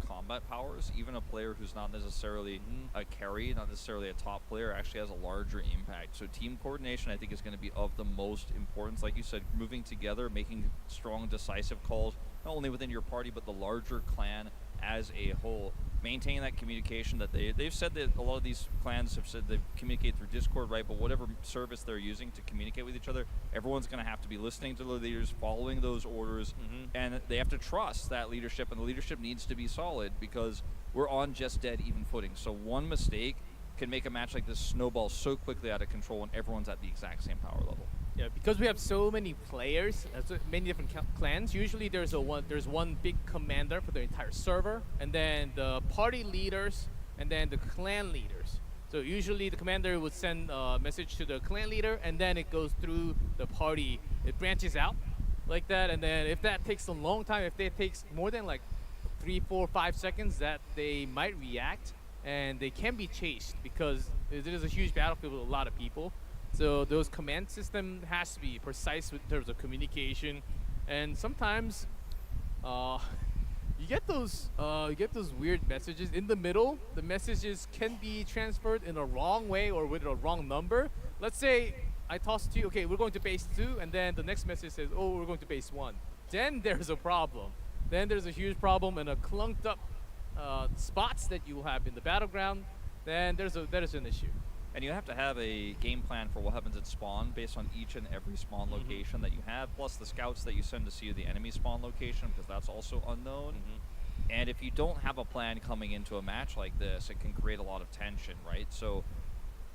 combat powers, even a player who's not necessarily a carry, not necessarily a top player, actually has a larger impact. So team coordination, I think, is going to be of the most importance. Like you said, moving together, making strong, decisive calls, not only within your party, but the larger clan as a whole. Maintaining that communication that they've said that a lot of these clans have said they communicate through Discord, right? But whatever service they're using to communicate with each other, everyone's going to have to be listening to the leaders, following those orders, and they have to trust that leadership, and the leadership needs to be solid because we're on just dead even footing. So one mistake can make a match like this snowball so quickly out of control when everyone's at the exact same power level. Yeah, because we have so many players, so many different clans. Usually, there's one big commander for the entire server, and then the party leaders, and then the clan leaders. So usually, the commander would send a message to the clan leader, and then it goes through the party. It branches out like that, and then if that takes a long time, if it takes more than like 3, 4, 5 seconds, that they might react, and they can be chased because it is a huge battlefield with a lot of people. So those command system has to be precise in terms of communication, and sometimes you get those weird messages in the middle. The messages can be transferred in a wrong way or with a wrong number. Let's say I toss to you, okay, we're going to base 2, and then the next message says, oh, we're going to base 1. Then there's a problem. Then there's a huge problem and a clunked up spots that you will have in the battleground. Then that is an issue. And you have to have a game plan for what happens at spawn based on each and every spawn location that you have, plus the scouts that you send to see the enemy spawn location, because that's also unknown. And if you don't have a plan coming into a match like this, it can create a lot of tension, right? So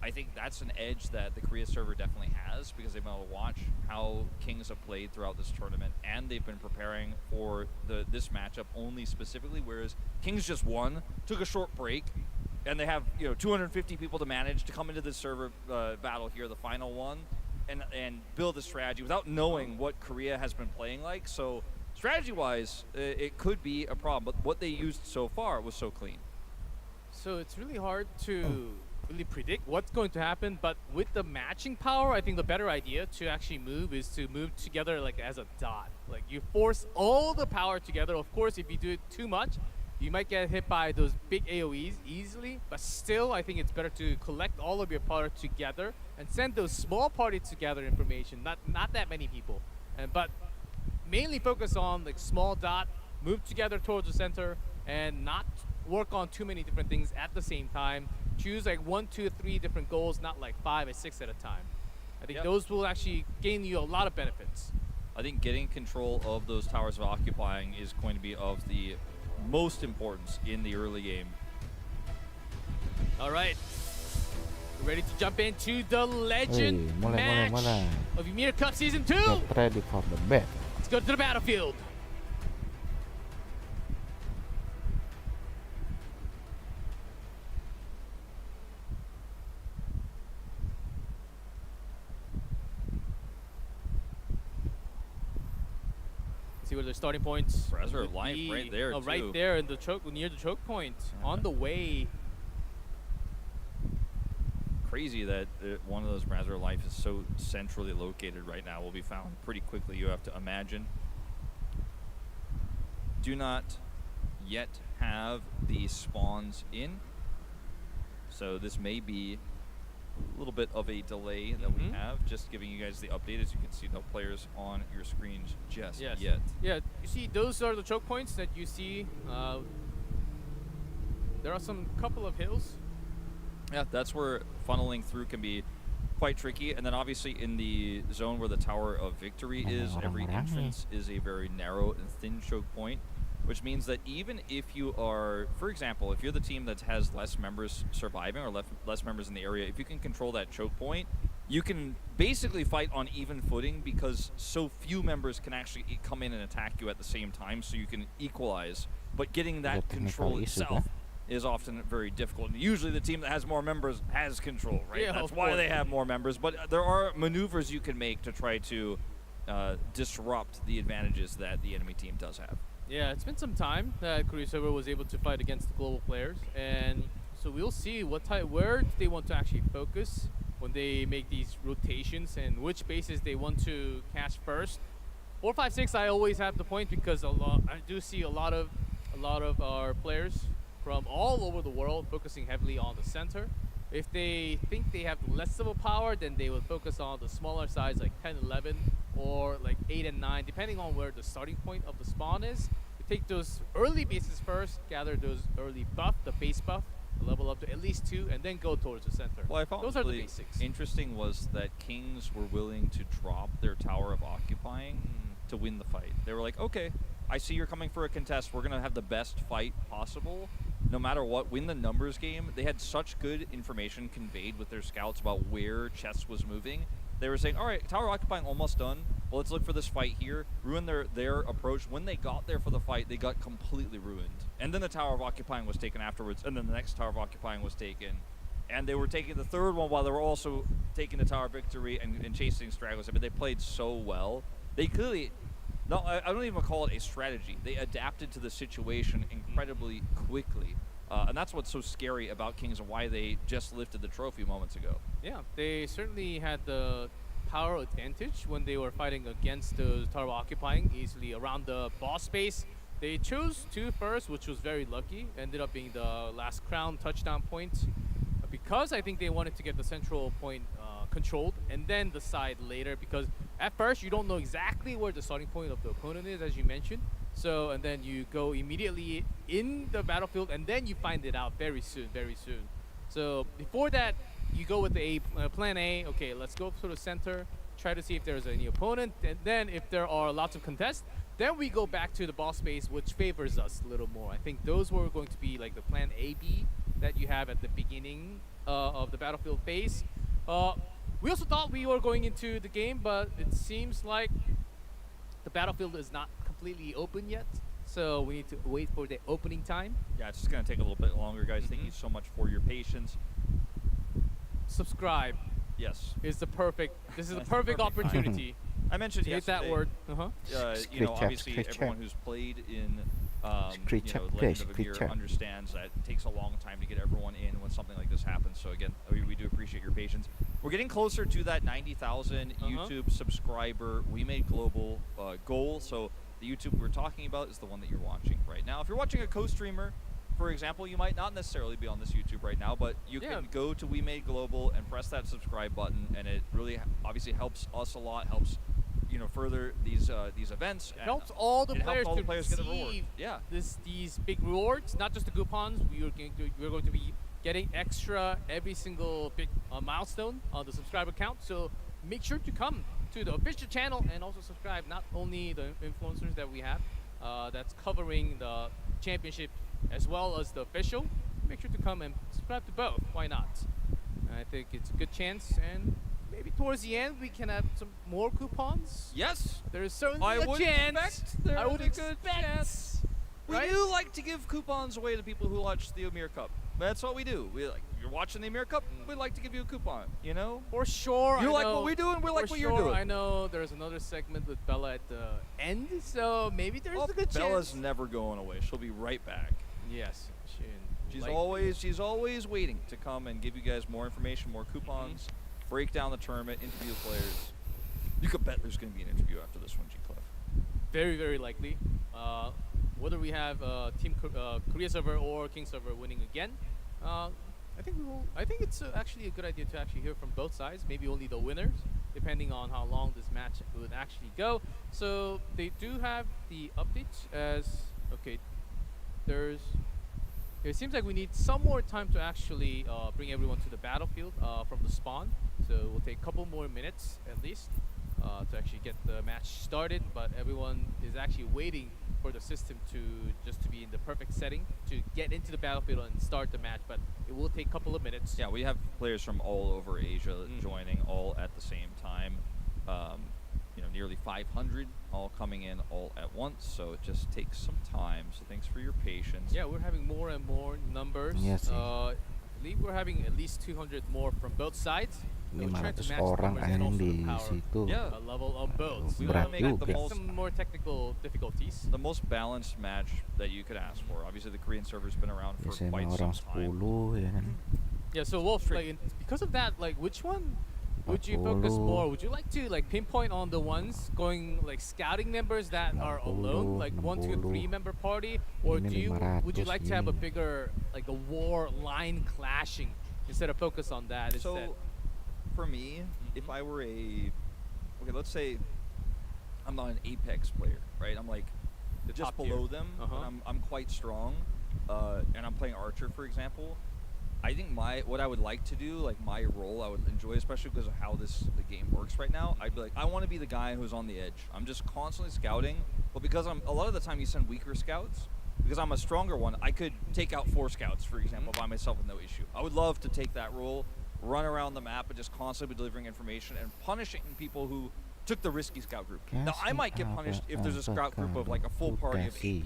I think that's an edge that the Korea server definitely has, because they've been able to watch how Kings have played throughout this tournament, and they've been preparing for this matchup only specifically, whereas Kings just won, took a short break, and they have 250 people to manage to come into this server battle here, the final one, and build a strategy without knowing what Korea has been playing like. So strategy-wise, it could be a problem, but what they used so far was so clean. So it's really hard to really predict what's going to happen, but with the matching power, I think the better idea to actually move is to move together like as a dot. Like you force all the power together. Of course, if you do it too much, you might get hit by those big AoEs easily, but still I think it's better to collect all of your power together and send those small parties together information, not that many people, but mainly focus on like small dot, move together towards the center, and not work on too many different things at the same time. Choose like 1, 2, 3 different goals, not like 5 or 6 at a time. I think those will actually gain you a lot of benefits. I think getting control of those towers of occupying is going to be of the most importance in the early game. All right, we're ready to jump into the legend match of YMIR Cup Season 2. Get ready for the battle. Let's go to the battlefield. See where the starting points. Razer life right there, too. Right there in the choke, near the choke point, on the way. Crazy that one of those Razer life is so centrally located right now. Will be found pretty quickly, you have to imagine. Do not yet have the spawns in, so this may be little bit of a delay that we have, just giving you guys the update. As you can see, no players on your screens just yet. Yeah, you see, those are the choke points that you see. There are some couple of hills. Yeah, that's where funneling through can be quite tricky. And then obviously in the zone where the Tower of Victory is, every entrance is a very narrow and thin choke point, which means that even if you are, for example, if you're the team that has less members surviving or less members in the area, if you can control that choke point, you can basically fight on even footing because so few members can actually come in and attack you at the same time, so you can equalize. But getting that control itself is often very difficult. And usually the team that has more members has control, right? Yeah, That's why they have more members. But there are maneuvers you can make to try to disrupt the advantages that the enemy team does have. Yeah, it's been some time that Korea server was able to fight against the global players, and so we'll see where they want to actually focus when they make these rotations and which bases they want to catch first. 4-5-6, I always have the point because I do see a lot of our players from all over the world focusing heavily on the center. If they think they have less of a power, then they will focus on the smaller size like 10, 11, or like 8 and 9, depending on where the starting point of the spawn is. You take those early bases first, gather those early buff, the base buff, level up to at least 2, and then go towards the center. Well, I found those are the basics. Interesting was that Kings were willing to drop their Tower of Occupying to win the fight. They were like, okay, I see you're coming for a contest. We're going to have the best fight possible. No matter what, win the numbers game. They had such good information conveyed with their scouts about where chess was moving. They were saying, all right, Tower Occupying almost done. Well, let's look for this fight here. Ruin their approach. When they got there for the fight, they got completely ruined. And then the Tower of Occupying was taken afterwards, and then the next Tower of Occupying was taken. And they were taking the third one while they were also taking the Tower of Victory and chasing stragglers. I mean, they played so well. They clearly... No, I don't even call it a strategy. They adapted to the situation incredibly quickly. And that's what's so scary about Kings and why they just lifted the trophy moments ago. Yeah, they certainly had the power advantage when they were fighting against the Tower Occupying easily around the boss space. They chose 2 first, which was very lucky. Ended up being the last crown touchdown point. Because I think they wanted to get the central point controlled and then the side later, because at first you don't know exactly where the starting point of the opponent is, as you mentioned. So, and then you go immediately in the battlefield and then you find it out very soon. So before that, you go with the plan A. Okay, let's go to the center, try to see if there's any opponent, and then if there are lots of contests, then we go back to the boss space, which favors us a little more. I think those were going to be like the plan A, B that you have at the beginning of the battlefield phase. We also thought we were going into the game, but it seems like the battlefield is not completely open yet. So we need to wait for the opening time. Yeah, it's just going to take a little bit longer, guys. Thank you so much for your patience. Subscribe. Yes. This is the perfect opportunity. I mentioned hit yesterday, that word. you know, obviously everyone who's played in Legend of Amir understands that it takes a long time to get everyone in when something like this happens. So again, we do appreciate your patience. We're getting closer to that 90,000 YouTube subscriber We Made Global goal. So the YouTube we're talking about is the one that you're watching right now. If you're watching a co-streamer, for example, you might not necessarily be on this YouTube right now, but you can go to We Made Global and press that subscribe button, and it really obviously helps us a lot, helps further these events. It helps all the players to get the reward. receive Yeah. these big rewards, not just the coupons. We're going to be getting extra every single big milestone on the subscriber count. So make sure to come to the official channel and also subscribe. Not only the influencers that we have that's covering the championship as well as the official. Make sure to come and subscribe to both. Why not? I think it's a good chance, and maybe towards the end we can have some more coupons. Yes. There is certainly I a would chance. expect I would there's a good expect. chance. We Right? do like to give coupons away to people who watch the Amir Cup. That's what we do. You're watching the Amir Cup, we'd like to give you a coupon, For sure. You I like know, what we're doing, we like for what you're sure, doing. I know there's another segment with Bella at the end, so maybe there's Well, a good Bella's chance. never going away. She'll be right back. Yes. She's always waiting to come and give you guys more information, more coupons, break down the tournament, interview the players. You could bet there's going to be an interview after this one, G-Cliff. Very, very likely. Whether we have Team Korea server or King server winning again, I think it's actually a good idea to actually hear from both sides. Maybe only the winners, depending on how long this match would actually go. So they do have the updates as okay. It seems like we need some more time to actually bring everyone to the battlefield from the spawn. So we'll take a couple more minutes at least to actually get the match started. But everyone is actually waiting for the system to be in the perfect setting to get into the battlefield and start the match. But it will take a couple of minutes. Yeah, we have players from all over Asia joining all at the same time. Nearly 500 all coming in all at once, so it just takes some time. So thanks for your patience. Yeah, we're having more and more numbers. Yes. I believe we're having at least 200 more from both sides. We're trying to 500 match the orang numbers and kayaknya also di the power situ. Yeah. level of both. We Berat want to make the juga. most Some more technical difficulties. the most balanced match that you could ask for. Obviously, the Korean server's been around for Biasanya quite orang some time. 10 ya kan. Yeah, so Wolf, like, because of that, like, which one would you focus 40. more? Would you like to like pinpoint on the ones going like scouting members that are alone, 60, like 1, 2, 60. 3 member party, or Ini would you 500 like to have a ini. bigger like a war line clashing instead of focus on that instead? So, for me, if I were let's say I'm not an Apex player, right? I'm like The just top tier. below them, but I'm quite strong, and I'm playing Archer, for example. I think what I would like to do, like my role, I would enjoy, especially because of how the game works right now. I'd be like, I want to be the guy who's on the edge. I'm just constantly scouting, but because a lot of the time you send weaker scouts, because I'm a stronger one, I could take out 4 scouts, for example, by myself with no issue. I would love to take that role, run around the map, and just constantly be delivering information and punishing people who took the risky scout group. Now, I might get punished if there's a scout group of like a full party of 8,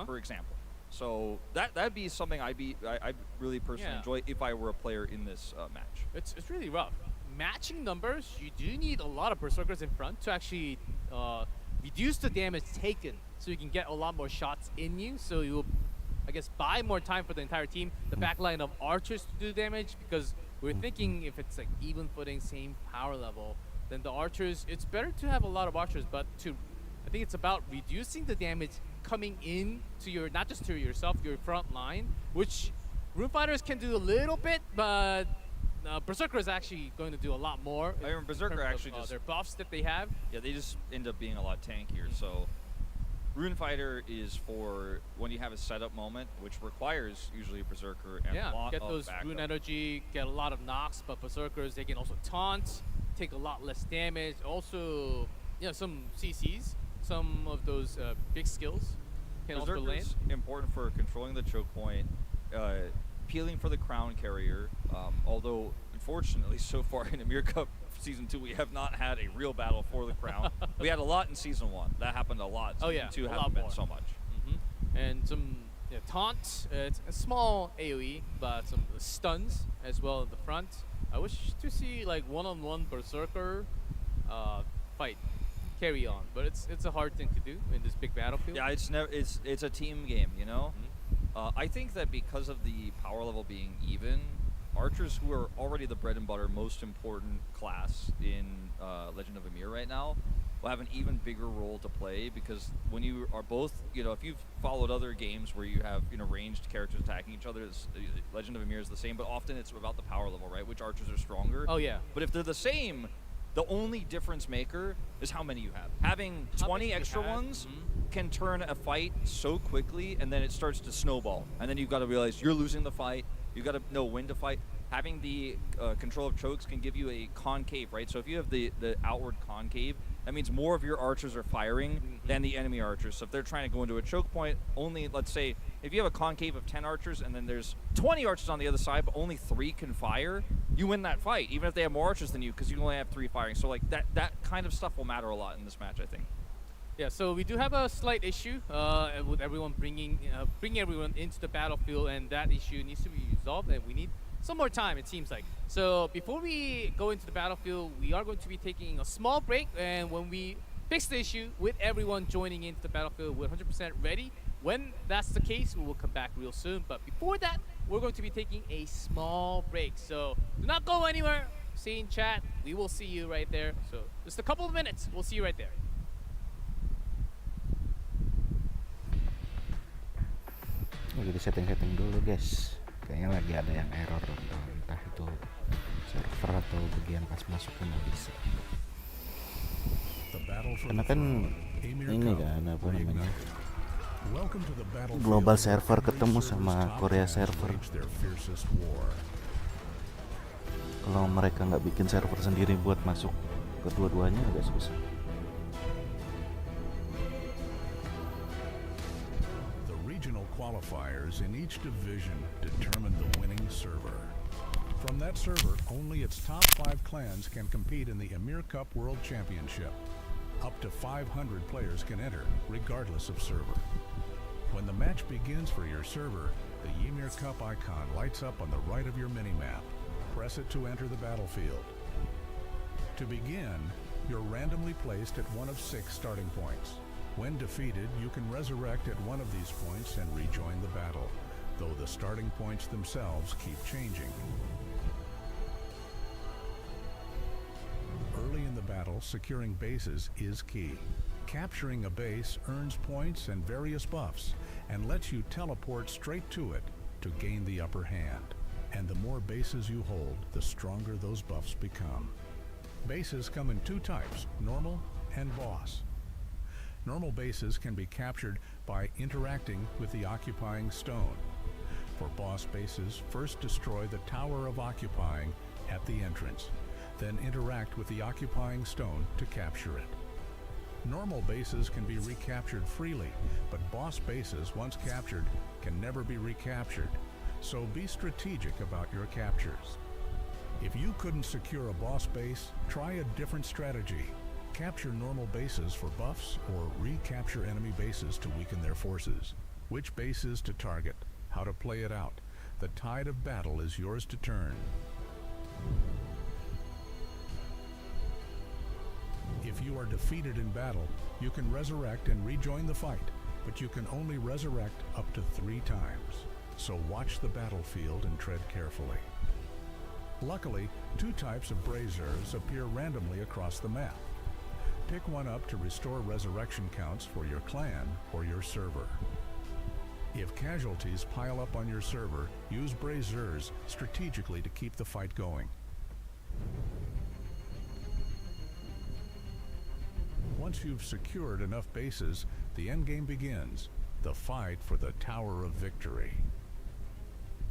for example. So that'd be something I'd really personally enjoy if I were a player in this match. It's really rough. Matching numbers, you do need a lot of berserkers in front to actually reduce the damage taken, so you can get a lot more shots in you. So you will, I guess, buy more time for the entire team. The backline of archers to do damage, because we're thinking if it's like even footing, same power level, then the archers. It's better to have a lot of archers, but I think it's about reducing the damage coming in to your, not just to yourself, your front line, which Rune Fighters can do a little bit, but Berserker is actually going to do a lot more. I mean, Berserker actually just their buffs that they have. Yeah, they just end up being a lot tankier. So Rune Fighter is for when you have a setup moment, which requires usually a Berserker and a lot get of those backup. rune energy, get a lot of knocks, but Berserkers, they can also taunt, take a lot less damage. Also, some CCs, some of those big skills can also land. Berserker's important for controlling the choke point, peeling for the crown carrier. Although, unfortunately, so far in Emir Cup Season 2, we have not had a real battle for the crown. We had a lot in Season 1. That happened a lot. Season 2 hasn't been so much. And some taunts. It's a small AoE, but some stuns as well in the front. I wish to see like one-on-one Berserker fight carry on, but it's a hard thing to do in this big battlefield. Yeah, it's a team game, you know. I think that because of the power level being even, archers, who are already the bread and butter, most important class in Legend of Emir right now, will have an even bigger role to play, because when you are both, if you've followed other games where you have ranged characters attacking each other, Legend of Emir is the same, but often it's about the power level, right? Which archers are stronger. Oh yeah. But if they're the same, the only difference maker is how many you have. Having 20 extra ones can turn a fight so quickly, and then it starts to snowball. And then you've got to realize you're losing the fight. You've got to know when to fight. Having the control of chokes can give you a concave, right? So if you have the outward concave, that means more of your archers are firing than the enemy archers. So if they're trying to go into a choke point, only, let's say, if you have a concave of 10 archers and then there's 20 archers on the other side, but only 3 can fire, you win that fight, even if they have more archers than you, because you only have 3 firing. So like that kind of stuff will matter a lot in this match, I think. Yeah, so we do have a slight issue with everyone bringing everyone into the battlefield, and that issue needs to be resolved, and we need some more time, it seems like. So before we go into the battlefield, we are going to be taking a small break, and when we fix the issue with everyone joining into the battlefield, we're 100% ready. When that's the case, we will come back real soon. But before that, we're going to be taking a small break. So do not go anywhere. Stay in chat. We will see you right there. So just a couple of minutes. We'll see you right there. Lagi di setting-setting dulu guys. Kayaknya lagi ada yang error, entah itu server atau bagian pas masuknya nggak bisa. The battle for Karena the kan throne, YMIR ini Cup kan apa namanya, reignited. Welcome to the battlefield global where server three ketemu servers sama top Korea 10 server. wage their fiercest war. Kalau mereka nggak bikin server sendiri buat masuk kedua-duanya agak susah. The regional qualifiers in each division determine the winning server. From that server, only its top 5 clans can compete in the YMIR Cup World Championship. Up to 500 players can enter, regardless of server. When the match begins for your server, the YMIR Cup icon lights up on the right of your minimap. Press it to enter the battlefield. To begin, you're randomly placed at one of 6 starting points. When defeated, you can resurrect at one of these points and rejoin the battle, though the starting points themselves keep changing. Early in the battle, securing bases is key. Capturing a base earns points and various buffs, and lets you teleport straight to it to gain the upper hand. And the more bases you hold, the stronger those buffs become. Bases come in 2 types, normal and boss. Normal bases can be captured by interacting with the occupying stone. For boss bases, first destroy the Tower of Occupying at the entrance, then interact with the occupying stone to capture it. Normal bases can be recaptured freely, but boss bases, once captured, can never be recaptured. So be strategic about your captures. If you couldn't secure a boss base, try a different strategy. Capture normal bases for buffs or recapture enemy bases to weaken their forces. Which bases to target, how to play it out. The tide of battle is yours to turn. If you are defeated in battle, you can resurrect and rejoin the fight, but you can only resurrect up to 3 times. So watch the battlefield and tread carefully. Luckily, 2 types of Razers appear randomly across the map. Pick one up to restore resurrection counts for your clan or your server. If casualties pile up on your server, use Razers strategically to keep the fight going. Once you've secured enough bases, the endgame begins, the fight for the Tower of Victory.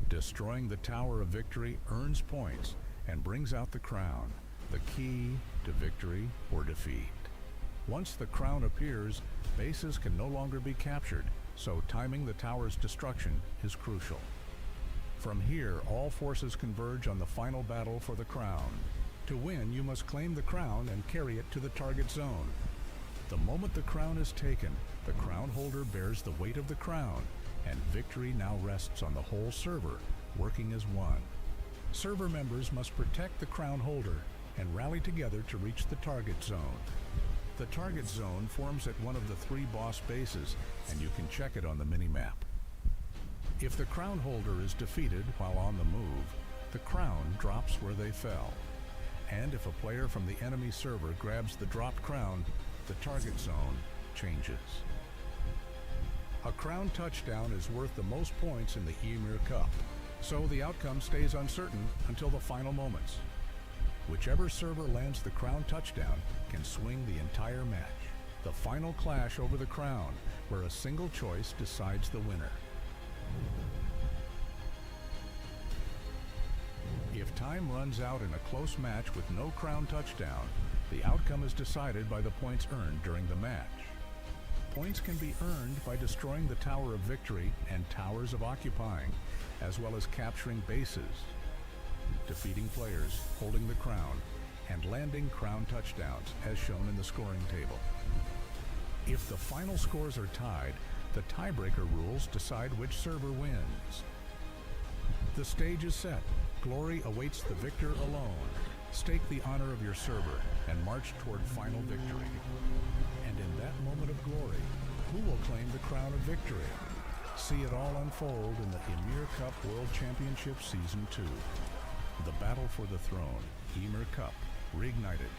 Destroying the Tower of Victory earns points and brings out the crown, the key to victory or defeat. Once the crown appears, bases can no longer be captured, so timing the tower's destruction is crucial. From here, all forces converge on the final battle for the crown. To win, you must claim the crown and carry it to the target zone. The moment the crown is taken, the crown holder bears the weight of the crown, and victory now rests on the whole server, working as one. Server members must protect the crown holder and rally together to reach the target zone. The target zone forms at one of the 3 boss bases, and you can check it on the minimap. If the crown holder is defeated while on the move, the crown drops where they fell. And if a player from the enemy server grabs the dropped crown, the target zone changes. A crown touchdown is worth the most points in the YMIR Cup, so the outcome stays uncertain until the final moments. Whichever server lands the crown touchdown can swing the entire match. The final clash over the crown, where a single choice decides the winner. If time runs out in a close match with no crown touchdown, the outcome is decided by the points earned during the match. Points can be earned by destroying the Tower of Victory and Towers of Occupying, as well as capturing bases, defeating players, holding the crown, and landing crown touchdowns, as shown in the scoring table. If the final scores are tied, the tiebreaker rules decide which server wins. The stage is set. Glory awaits the victor alone. Stake the honor of your server and march toward final victory. And in that moment of glory, who will claim the crown of victory? See it all unfold in the YMIR Cup World Championship Season 2. The battle for the throne, YMIR Cup, reignited.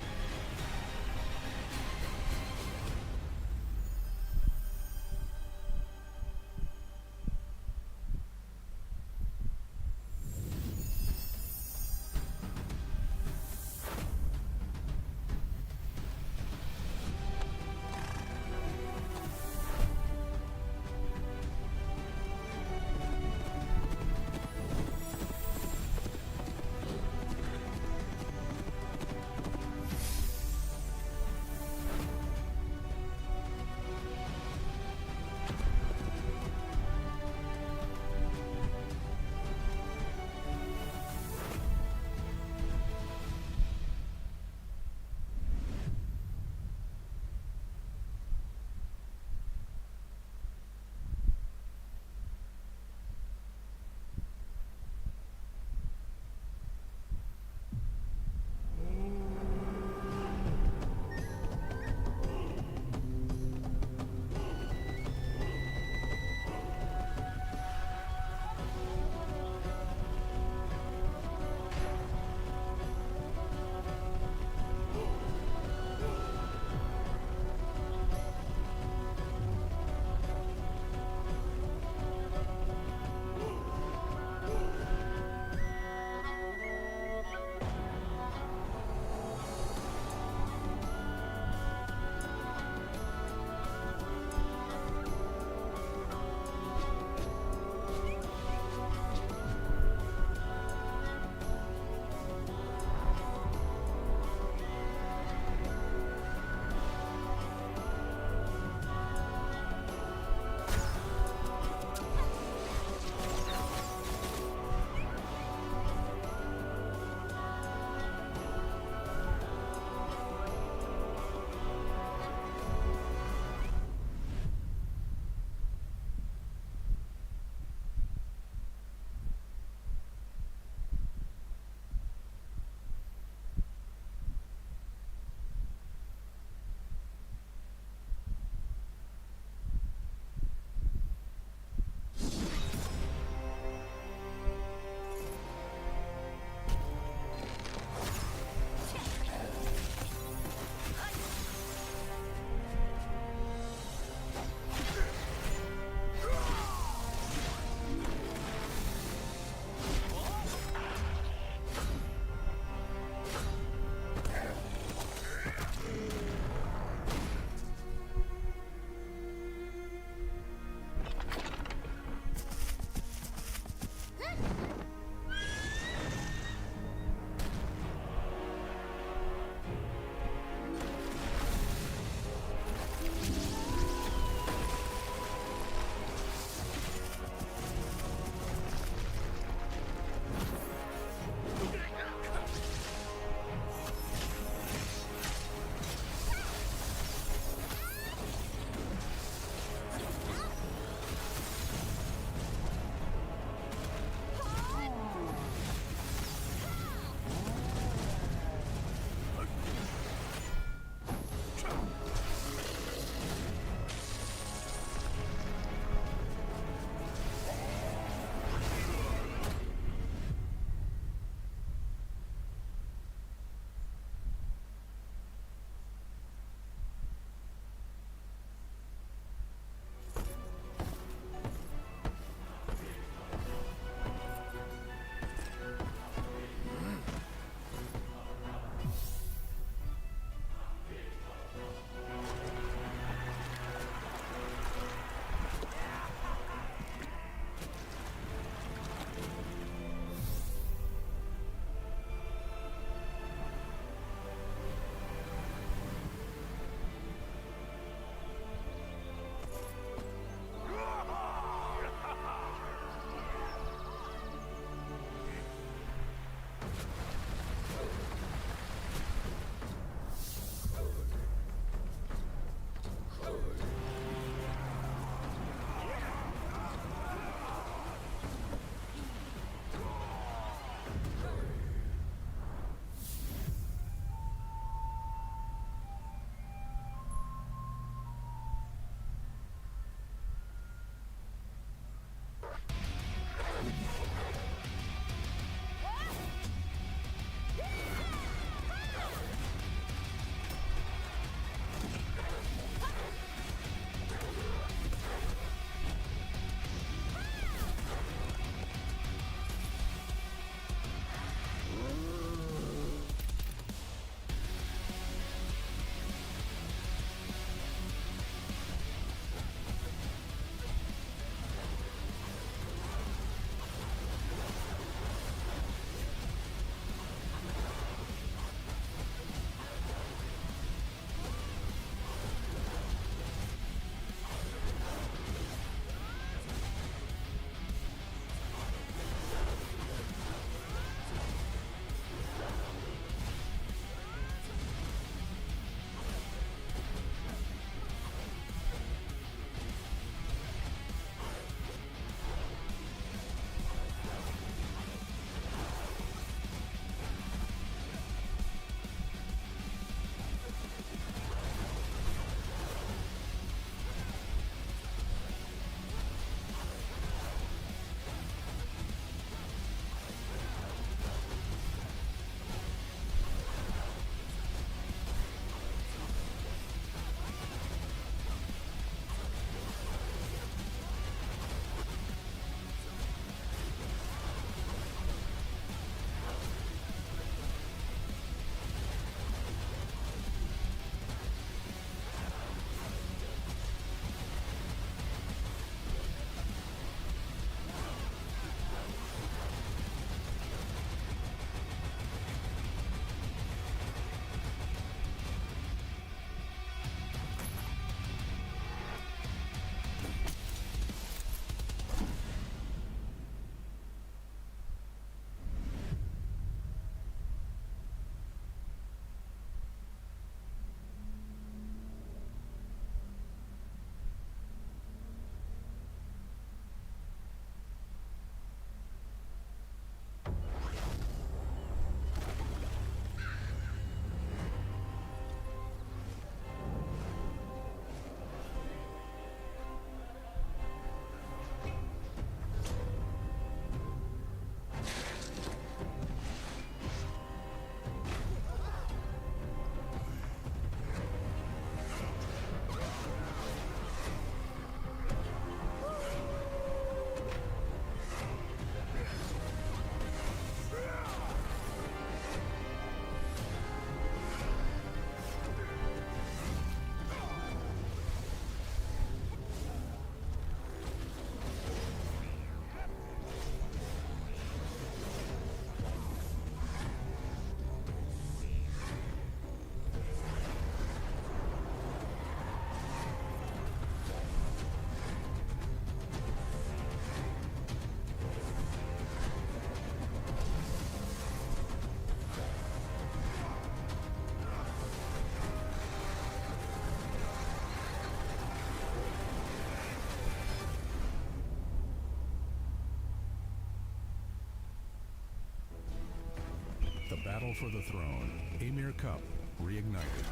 The battle for the throne, YMIR Cup, reignited.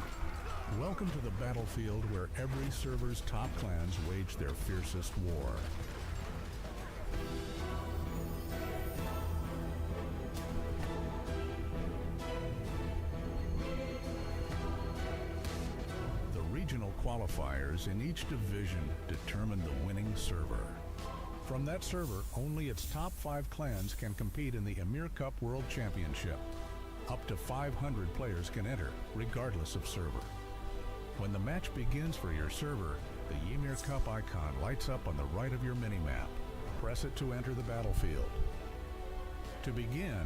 Welcome to the battlefield where every server's top clans wage their fiercest war. The regional qualifiers in each division determine the winning server. From that server, only its top 5 clans can compete in the YMIR Cup World Championship. Up to 500 players can enter, regardless of server. When the match begins for your server, the YMIR Cup icon lights up on the right of your minimap. Press it to enter the battlefield. To begin,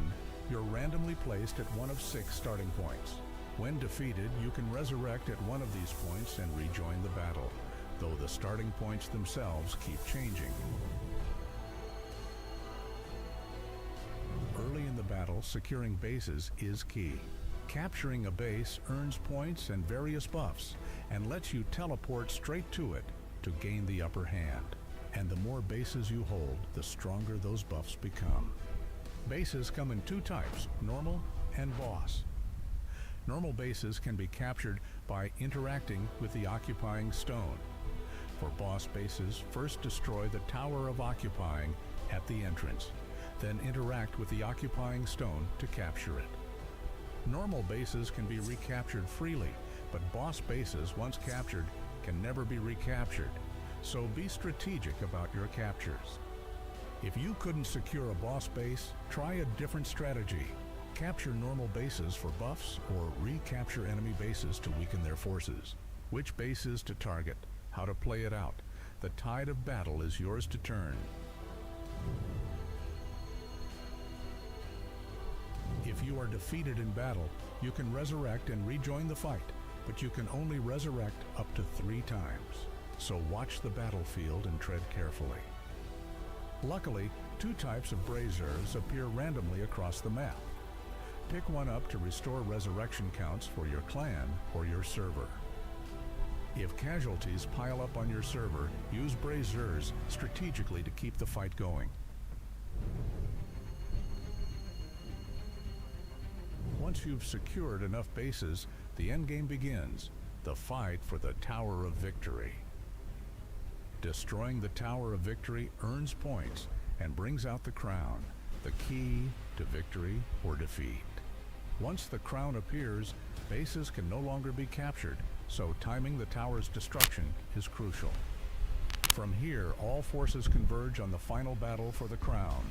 you're randomly placed at one of 6 starting points. When defeated, you can resurrect at one of these points and rejoin the battle, though the starting points themselves keep changing. Early in the battle, securing bases is key. Capturing a base earns points and various buffs, and lets you teleport straight to it to gain the upper hand. And the more bases you hold, the stronger those buffs become. Bases come in 2 types, normal and boss. Normal bases can be captured by interacting with the occupying stone. For boss bases, first destroy the Tower of Occupying at the entrance, then interact with the occupying stone to capture it. Normal bases can be recaptured freely, but boss bases, once captured, can never be recaptured, so be strategic about your captures. If you couldn't secure a boss base, try a different strategy. Capture normal bases for buffs, or recapture enemy bases to weaken their forces. Which bases to target, how to play it out. The tide of battle is yours to turn. If you are defeated in battle, you can resurrect and rejoin the fight, but you can only resurrect up to 3 times. So watch the battlefield and tread carefully. Luckily, 2 types of Razers appear randomly across the map. Pick one up to restore resurrection counts for your clan or your server. If casualties pile up on your server, use Razers strategically to keep the fight going. Once you've secured enough bases, the endgame begins, the fight for the Tower of Victory. Destroying the Tower of Victory earns points and brings out the crown, the key to victory or defeat. Once the crown appears, bases can no longer be captured, so timing the tower's destruction is crucial. From here, all forces converge on the final battle for the crown.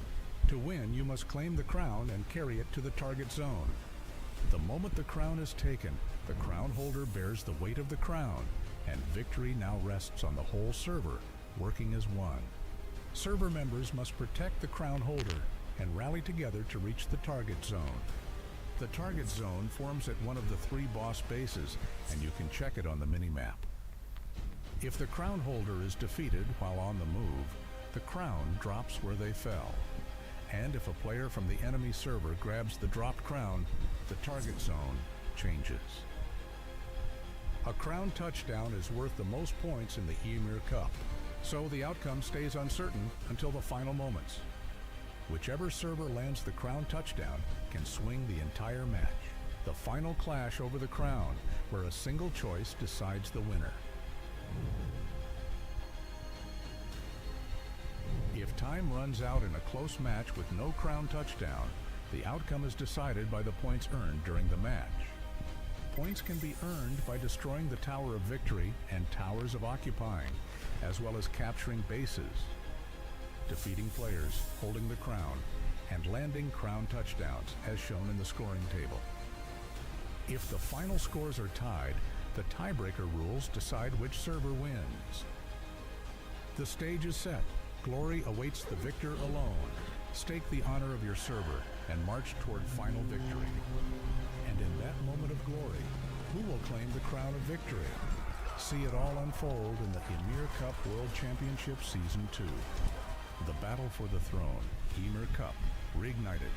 To win, you must claim the crown and carry it to the target zone. The moment the crown is taken, the crown holder bears the weight of the crown, and victory now rests on the whole server, working as one. Server members must protect the crown holder and rally together to reach the target zone. The target zone forms at one of the 3 boss bases, and you can check it on the minimap. If the crown holder is defeated while on the move, the crown drops where they fell. And if a player from the enemy server grabs the dropped crown, the target zone changes. A crown touchdown is worth the most points in the YMIR Cup, so the outcome stays uncertain until the final moments. Whichever server lands the crown touchdown can swing the entire match. The final clash over the crown, where a single choice decides the winner. If time runs out in a close match with no crown touchdown, the outcome is decided by the points earned during the match. Points can be earned by destroying the Tower of Victory and Towers of Occupying, as well as capturing bases, defeating players, holding the crown, and landing crown touchdowns, as shown in the scoring table. If the final scores are tied, the tiebreaker rules decide which server wins. The stage is set. Glory awaits the victor alone. Stake the honor of your server and march toward final victory. And in that moment of glory, who will claim the crown of victory? See it all unfold in the YMIR Cup World Championship Season 2. The battle for the throne, YMIR Cup, reignited.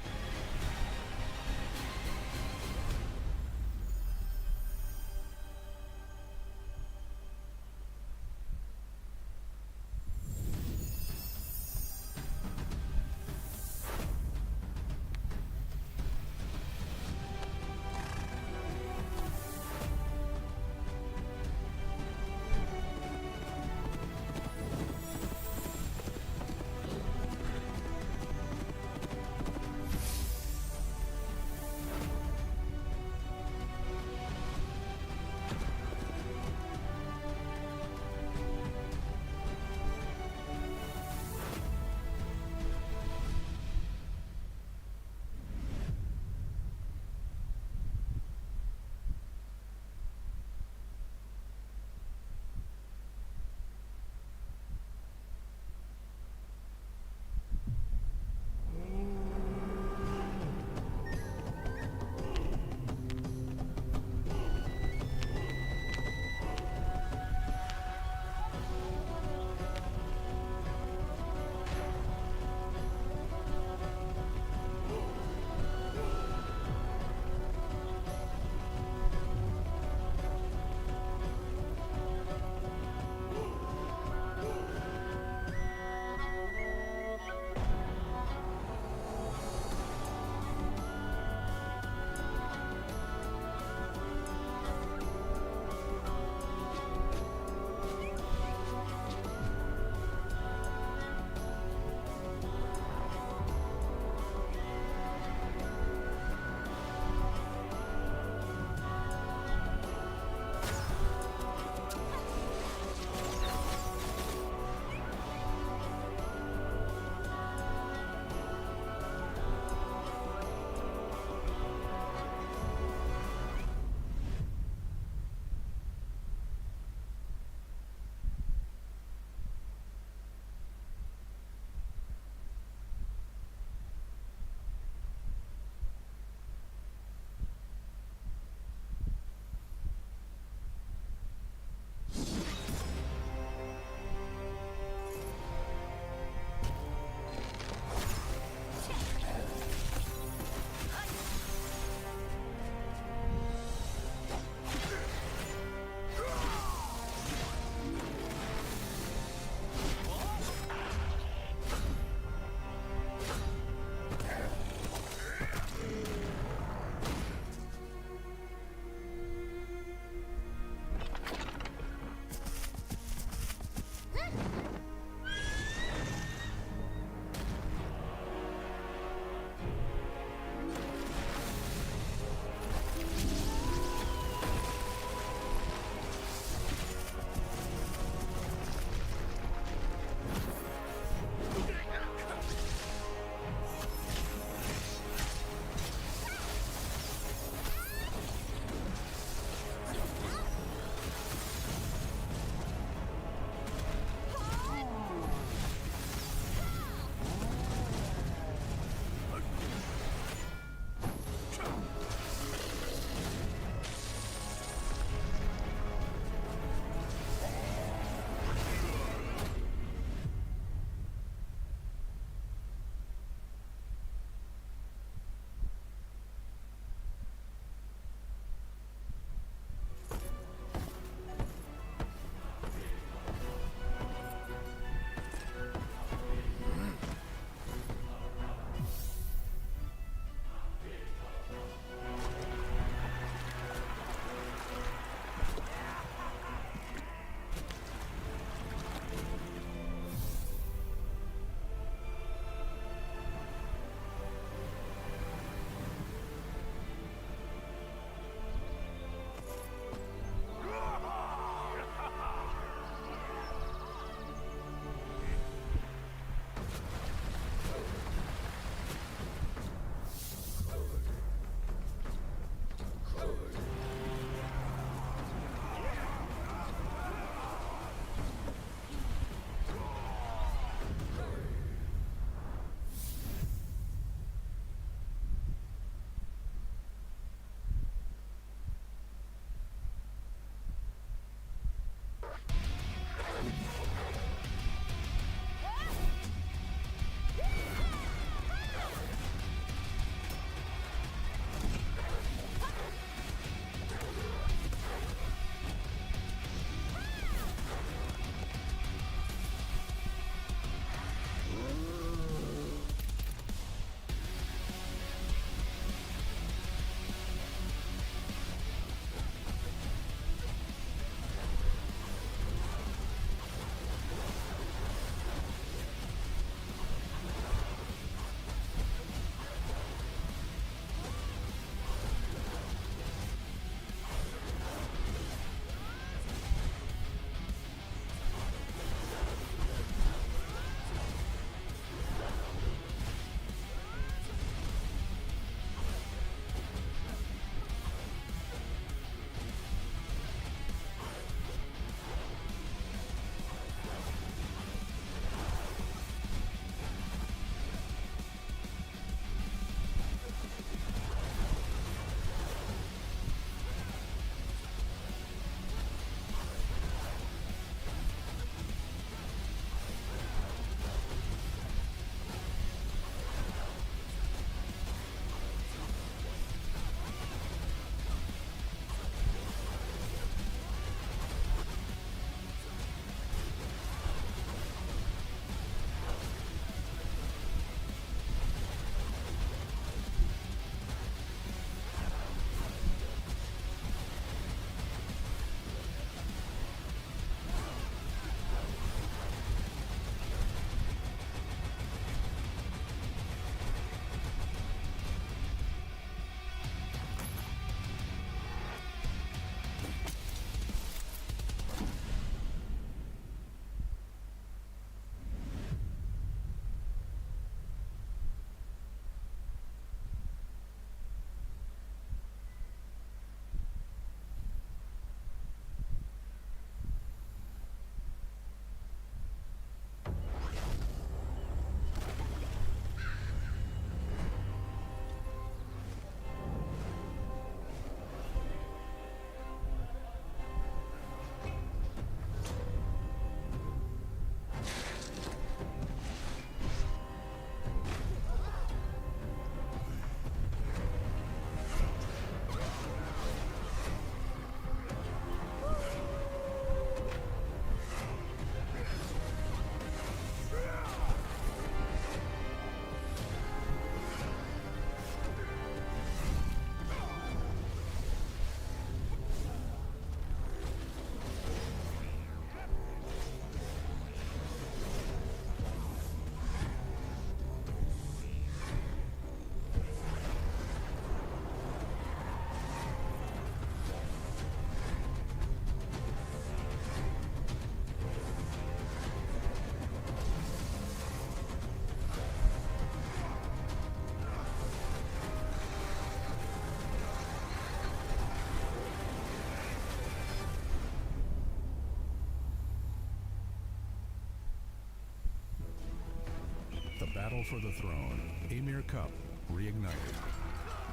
battle for the throne, YMIR Cup, reignited.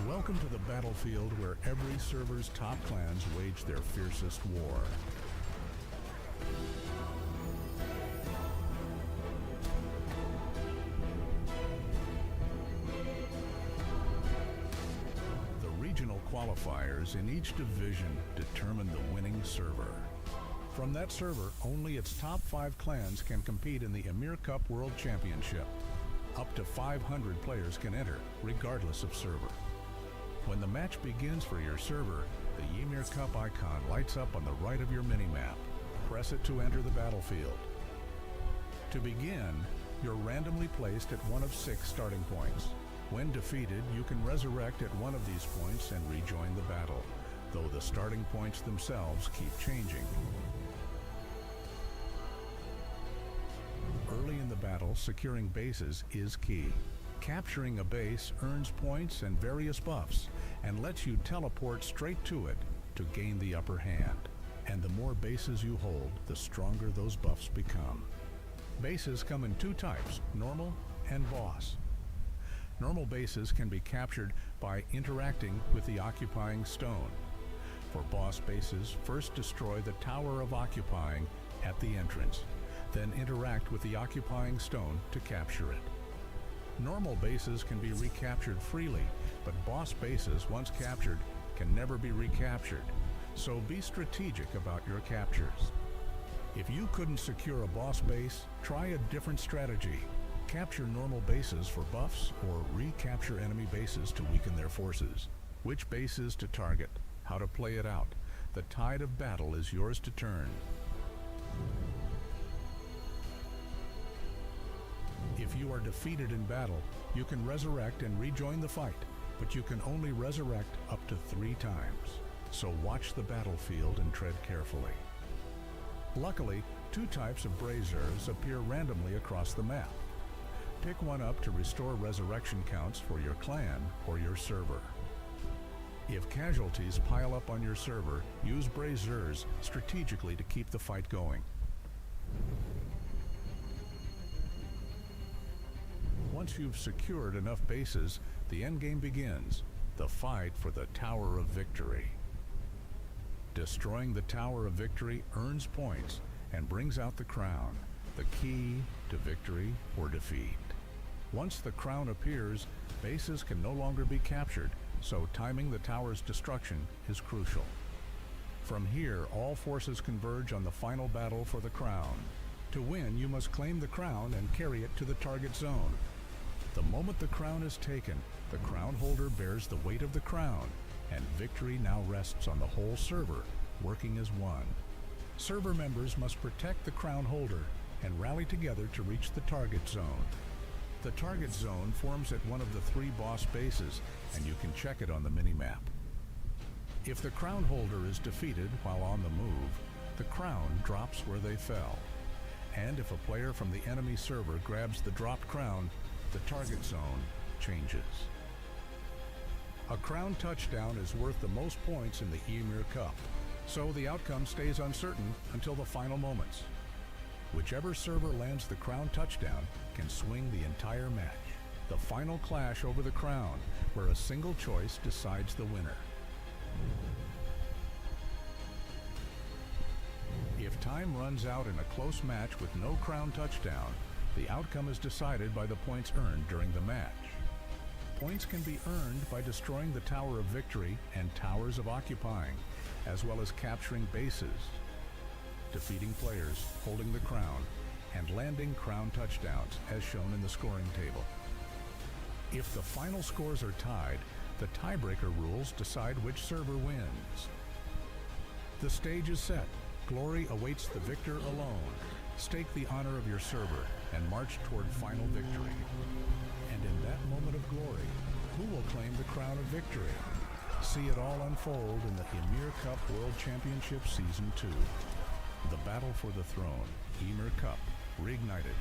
Welcome to the battlefield where every server's top clans wage their fiercest war. The regional qualifiers in each division determine the winning server. From that server, only its top 5 clans can compete in the YMIR Cup World Championship. Up to 500 players can enter, regardless of server. When the match begins for your server, the YMIR Cup icon lights up on the right of your minimap. Press it to enter the battlefield. To begin, you're randomly placed at one of 6 starting points. When defeated, you can resurrect at one of these points and rejoin the battle, though the starting points themselves keep changing. Early in the battle, securing bases is key. Capturing a base earns points and various buffs, and lets you teleport straight to it to gain the upper hand. And the more bases you hold, the stronger those buffs become. Bases come in 2 types, normal and boss. Normal bases can be captured by interacting with the occupying stone. For boss bases, first destroy the Tower of Occupying at the entrance, then interact with the occupying stone to capture it. Normal bases can be recaptured freely, but boss bases, once captured, can never be recaptured, so be strategic about your captures. If you couldn't secure a boss base, try a different strategy. Capture normal bases for buffs or recapture enemy bases to weaken their forces. Which bases to target, how to play it out. The tide of battle is yours to turn. If you are defeated in battle, you can resurrect and rejoin the fight, but you can only resurrect up to 3 times. So watch the battlefield and tread carefully. Luckily, 2 types of braziers appear randomly across the map. Pick one up to restore resurrection counts for your clan or your server. If casualties pile up on your server, use braziers strategically to keep the fight going. Once you've secured enough bases, the endgame begins, the fight for the Tower of Victory. Destroying the Tower of Victory earns points and brings out the crown, the key to victory or defeat. Once the crown appears, bases can no longer be captured, so timing the tower's destruction is crucial. From here, all forces converge on the final battle for the crown. To win, you must claim the crown and carry it to the target zone. The moment the crown is taken, the crown holder bears the weight of the crown, and victory now rests on the whole server, working as one. Server members must protect the crown holder and rally together to reach the target zone. The target zone forms at one of the 3 boss bases, and you can check it on the minimap. If the crown holder is defeated while on the move, the crown drops where they fell. And if a player from the enemy server grabs the dropped crown, the target zone changes. A crown touchdown is worth the most points in the YMIR Cup, so the outcome stays uncertain until the final moments. Whichever server lands the crown touchdown can swing the entire match. The final clash over the crown, where a single choice decides the winner. If time runs out in a close match with no crown touchdown, the outcome is decided by the points earned during the match. Points can be earned by destroying the Tower of Victory and Towers of Occupying, as well as capturing bases, defeating players, holding the crown, and landing crown touchdowns, as shown in the scoring table. If the final scores are tied, the tiebreaker rules decide which server wins. The stage is set. Glory awaits the victor alone. Stake the honor of your server and march toward final victory. And in that moment of glory, who will claim the crown of victory? See it all unfold in the YMIR Cup World Championship Season 2. The battle for the throne, YMIR Cup, reignited.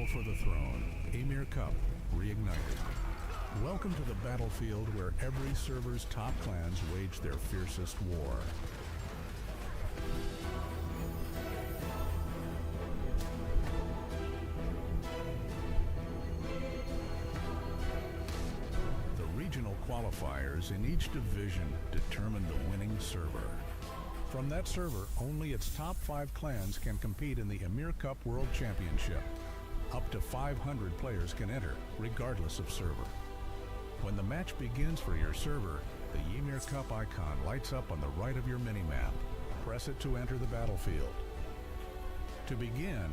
battle for the throne, YMIR Cup, reignited. Welcome to the battlefield where every server's top clans wage their fiercest war. The regional qualifiers in each division determine the winning server. From that server, only its top 5 clans can compete in the YMIR Cup World Championship. Up to 500 players can enter, regardless of server. When the match begins for your server, the YMIR Cup icon lights up on the right of your minimap. Press it to enter the battlefield. To begin,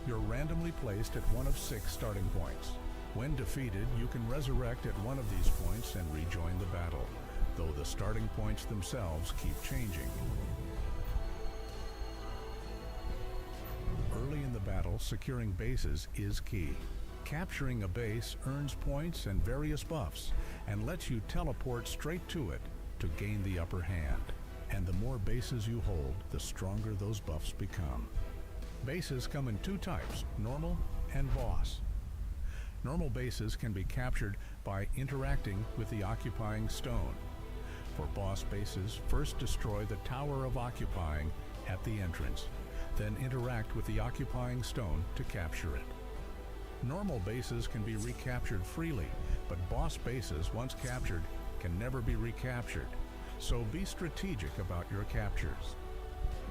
you're randomly placed at one of 6 starting points. When defeated, you can resurrect at one of these points and rejoin the battle, though the starting points themselves keep changing. Early in the battle, securing bases is key. Capturing a base earns points and various buffs, and lets you teleport straight to it to gain the upper hand. And the more bases you hold, the stronger those buffs become. Bases come in 2 types, normal and boss. Normal bases can be captured by interacting with the occupying stone. For boss bases, first destroy the Tower of Occupying at the entrance, then interact with the occupying stone to capture it. Normal bases can be recaptured freely, but boss bases, once captured, can never be recaptured. So be strategic about your captures.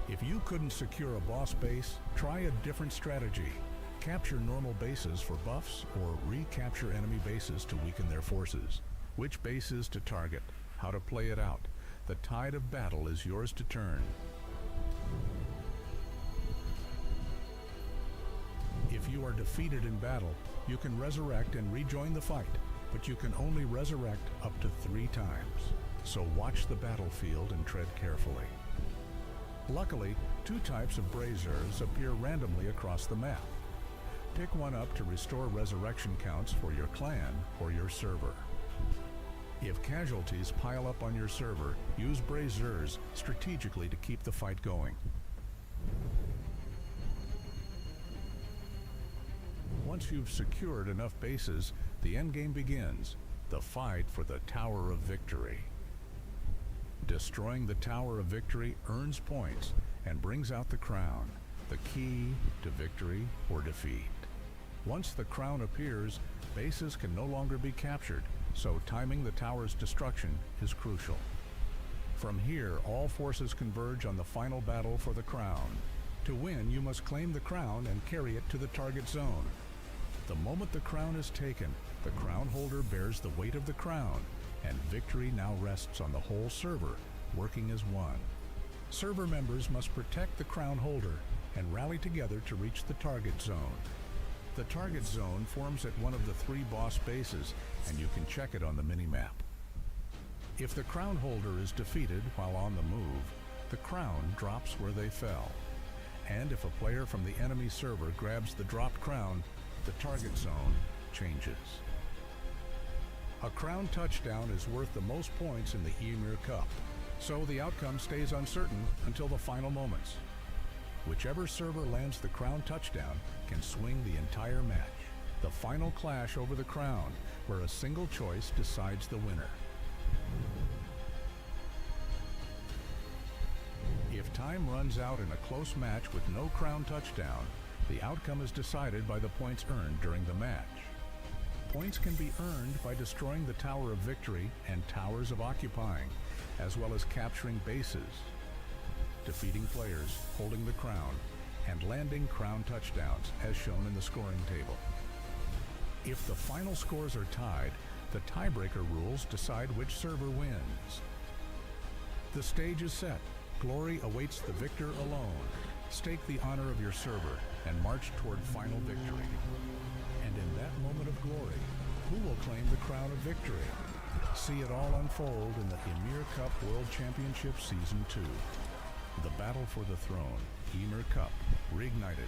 If you couldn't secure a boss base, try a different strategy. Capture normal bases for buffs or recapture enemy bases to weaken their forces. Which bases to target, how to play it out. The tide of battle is yours to turn. If you are defeated in battle, you can resurrect and rejoin the fight, but you can only resurrect up to 3 times. So watch the battlefield and tread carefully. Luckily, 2 types of braziers appear randomly across the map. Pick one up to restore resurrection counts for your clan or your server. If casualties pile up on your server, use braziers strategically to keep the fight going. Once you've secured enough bases, the endgame begins, the fight for the Tower of Victory. Destroying the Tower of Victory earns points and brings out the crown, the key to victory or defeat. Once the crown appears, bases can no longer be captured, so timing the tower's destruction is crucial. From here, all forces converge on the final battle for the crown. To win, you must claim the crown and carry it to the target zone. The moment the crown is taken, the crown holder bears the weight of the crown, and victory now rests on the whole server, working as one. Server members must protect the crown holder and rally together to reach the target zone. The target zone forms at one of the 3 boss bases, and you can check it on the minimap. If the crown holder is defeated while on the move, the crown drops where they fell. And if a player from the enemy server grabs the dropped crown, the target zone changes. A crown touchdown is worth the most points in the YMIR Cup, so the outcome stays uncertain until the final moments. Whichever server lands the crown touchdown can swing the entire match. The final clash over the crown, where a single choice decides the winner. If time runs out in a close match with no crown touchdown, the outcome is decided by the points earned during the match. Points can be earned by destroying the Tower of Victory and Towers of Occupying, as well as capturing bases, defeating players, holding the crown, and landing crown touchdowns, as shown in the scoring table. If the final scores are tied, the tiebreaker rules decide which server wins. The stage is set. Glory awaits the victor alone. Stake the honor of your server and march toward final victory. And in that moment of glory, who will claim the crown of victory? See it all unfold in the YMIR Cup World Championship Season 2. The battle for the throne, YMIR Cup, reignited.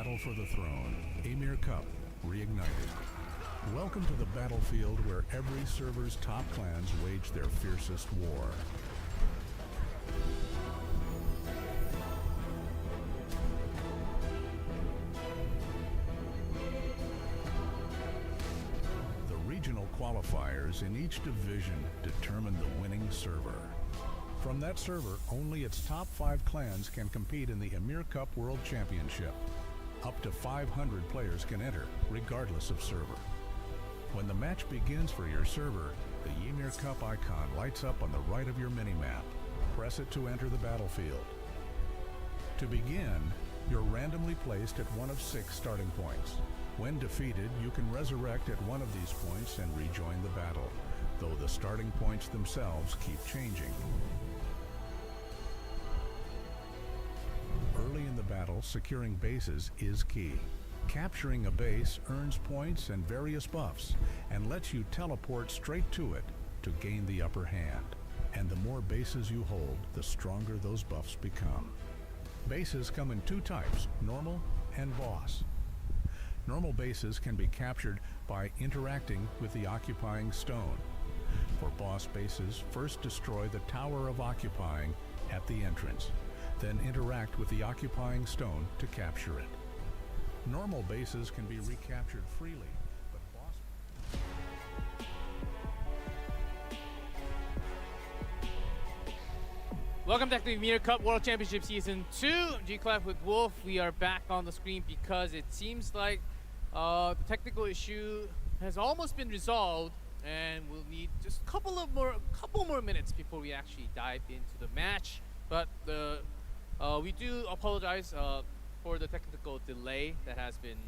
battle for the throne, YMIR Cup, reignited. Welcome to the battlefield where every server's top clans wage their fiercest war. The regional qualifiers in each division determine the winning server. From that server, only its top 5 clans can compete in the YMIR Cup World Championship. Up to 500 players can enter, regardless of server. When the match begins for your server, the YMIR Cup icon lights up on the right of your minimap. Press it to enter the battlefield. To begin, you're randomly placed at one of 6 starting points. When defeated, you can resurrect at one of these points and rejoin the battle, though the starting points themselves keep changing. Early in the battle, securing bases is key. Capturing a base earns points and various buffs, and lets you teleport straight to it to gain the upper hand. And the more bases you hold, the stronger those buffs become. Bases come in 2 types, normal and boss. Normal bases can be captured by interacting with the occupying stone. For boss bases, first destroy the Tower of Occupying at the entrance, then interact with the occupying stone to capture it. Normal bases can be recaptured freely, but boss... Welcome back to the YMIR Cup World Championship Season 2. G-Clap with Wolf. We are back on the screen because it seems like the technical issue has almost been resolved, and we'll need just a couple more minutes before we actually dive into the match. But we do apologize for the technical delay that has been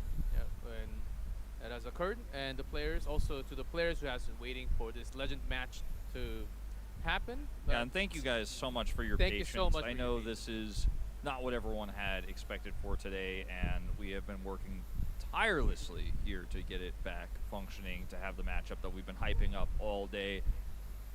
that has occurred, and the players, also to the players who has been waiting for this legend match to happen. Yeah, and thank you guys so much for your patience. Thank you so much. I know this is not what everyone had expected for today, and we have been working tirelessly here to get it back functioning, to have the matchup that we've been hyping up all day.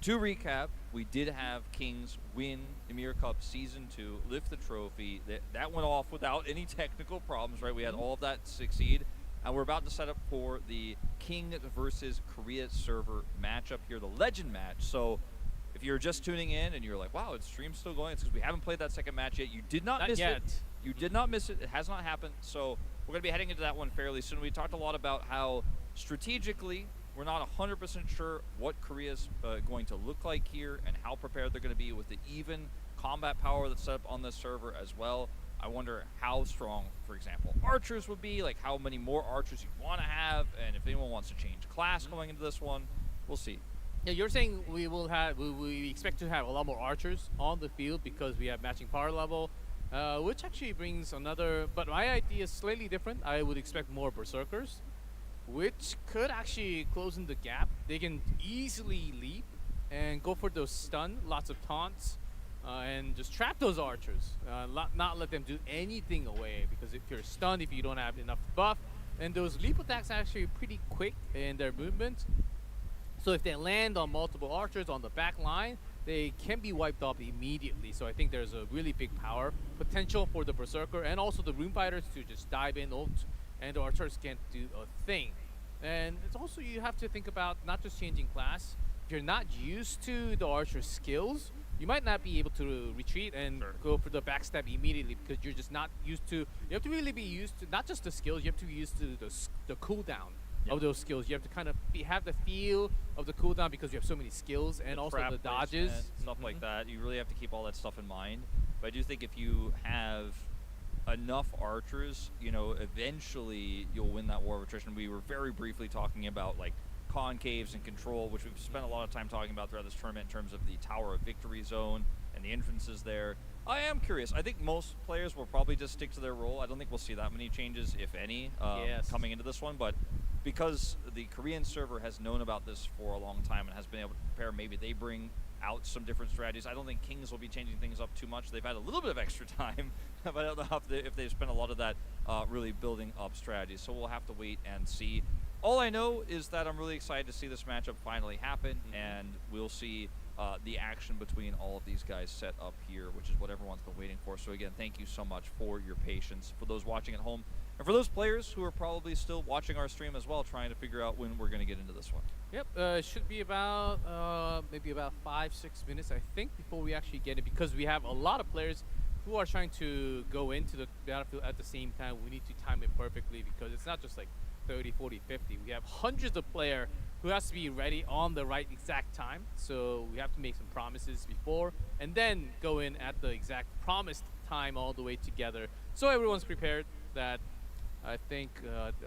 To recap, we did have Kings win YMIR Cup Season 2, lift the trophy. That went off without any technical problems, right? We had all of that succeed. And we're about to set up for the King versus Korea server matchup here, the Legend match. So if you're just tuning in and you're like, wow, it's stream's still going, it's because we haven't played that second match yet. You did not miss it. You did not miss it. It has not happened. So we're going to be heading into that one fairly soon. We talked a lot about how strategically we're not 100% sure what Korea's going to look like here and how prepared they're going to be with the even combat power that's set up on this server as well. I wonder how strong, for example, archers would be, like how many more archers you want to have, and if anyone wants to change class going into this one, we'll see. Yeah, you're saying we expect to have a lot more archers on the field because we have matching power level, which actually brings another, but my idea is slightly different. I would expect more berserkers, which could actually close in the gap. They can easily leap and go for those stun, lots of taunts, and just trap those archers. Not let them do anything away, because if you're stunned, if you don't have enough buff, and those leap attacks are actually pretty quick in their movement. So if they land on multiple archers on the back line, they can be wiped off immediately. So I think there's a really big power potential for the berserker and also the room fighters to just dive in, ult, and the archers can't do a thing. And it's also, you have to think about not just changing class. If you're not used to the archer skills, you might not be able to retreat and go for the backstab immediately, because you're just not used to. You have to really be used to not just the skills, you have to be used to the cooldown of those skills. You have to kind of have the feel of the cooldown, because you have so many skills, and also the dodges, stuff like that. You really have to keep all that stuff in mind. But I do think if you have enough archers, you know, eventually you'll win that war of attrition. We were very briefly talking about like concaves and control, which we've spent a lot of time talking about throughout this tournament in terms of the Tower of Victory zone and the entrances there. I am curious. I think most players will probably just stick to their role. I don't think we'll see that many changes, if any, coming into this one. But because the Korean server has known about this for a long time and has been able to prepare, maybe they bring out some different strategies. I don't think Kings will be changing things up too much. They've had a little bit of extra time, but I don't know if they've spent a lot of that really building up strategies. So we'll have to wait and see. All I know is that I'm really excited to see this matchup finally happen, and we'll see the action between all of these guys set up here, which is what everyone's been waiting for. So again, thank you so much for your patience. For those watching at home, And for those players who are probably still watching our stream as well, trying to figure out when we're going to get into this one. Yep, it should be about maybe about 5-6 minutes, I think, before we actually get it, because we have a lot of players who are trying to go into the battlefield at the same time. We need to time it perfectly because it's not just like 30, 40, 50. We have hundreds of players who has to be ready on the right exact time. So we have to make some promises before and then go in at the exact promised time all the way together. So everyone's prepared. That I think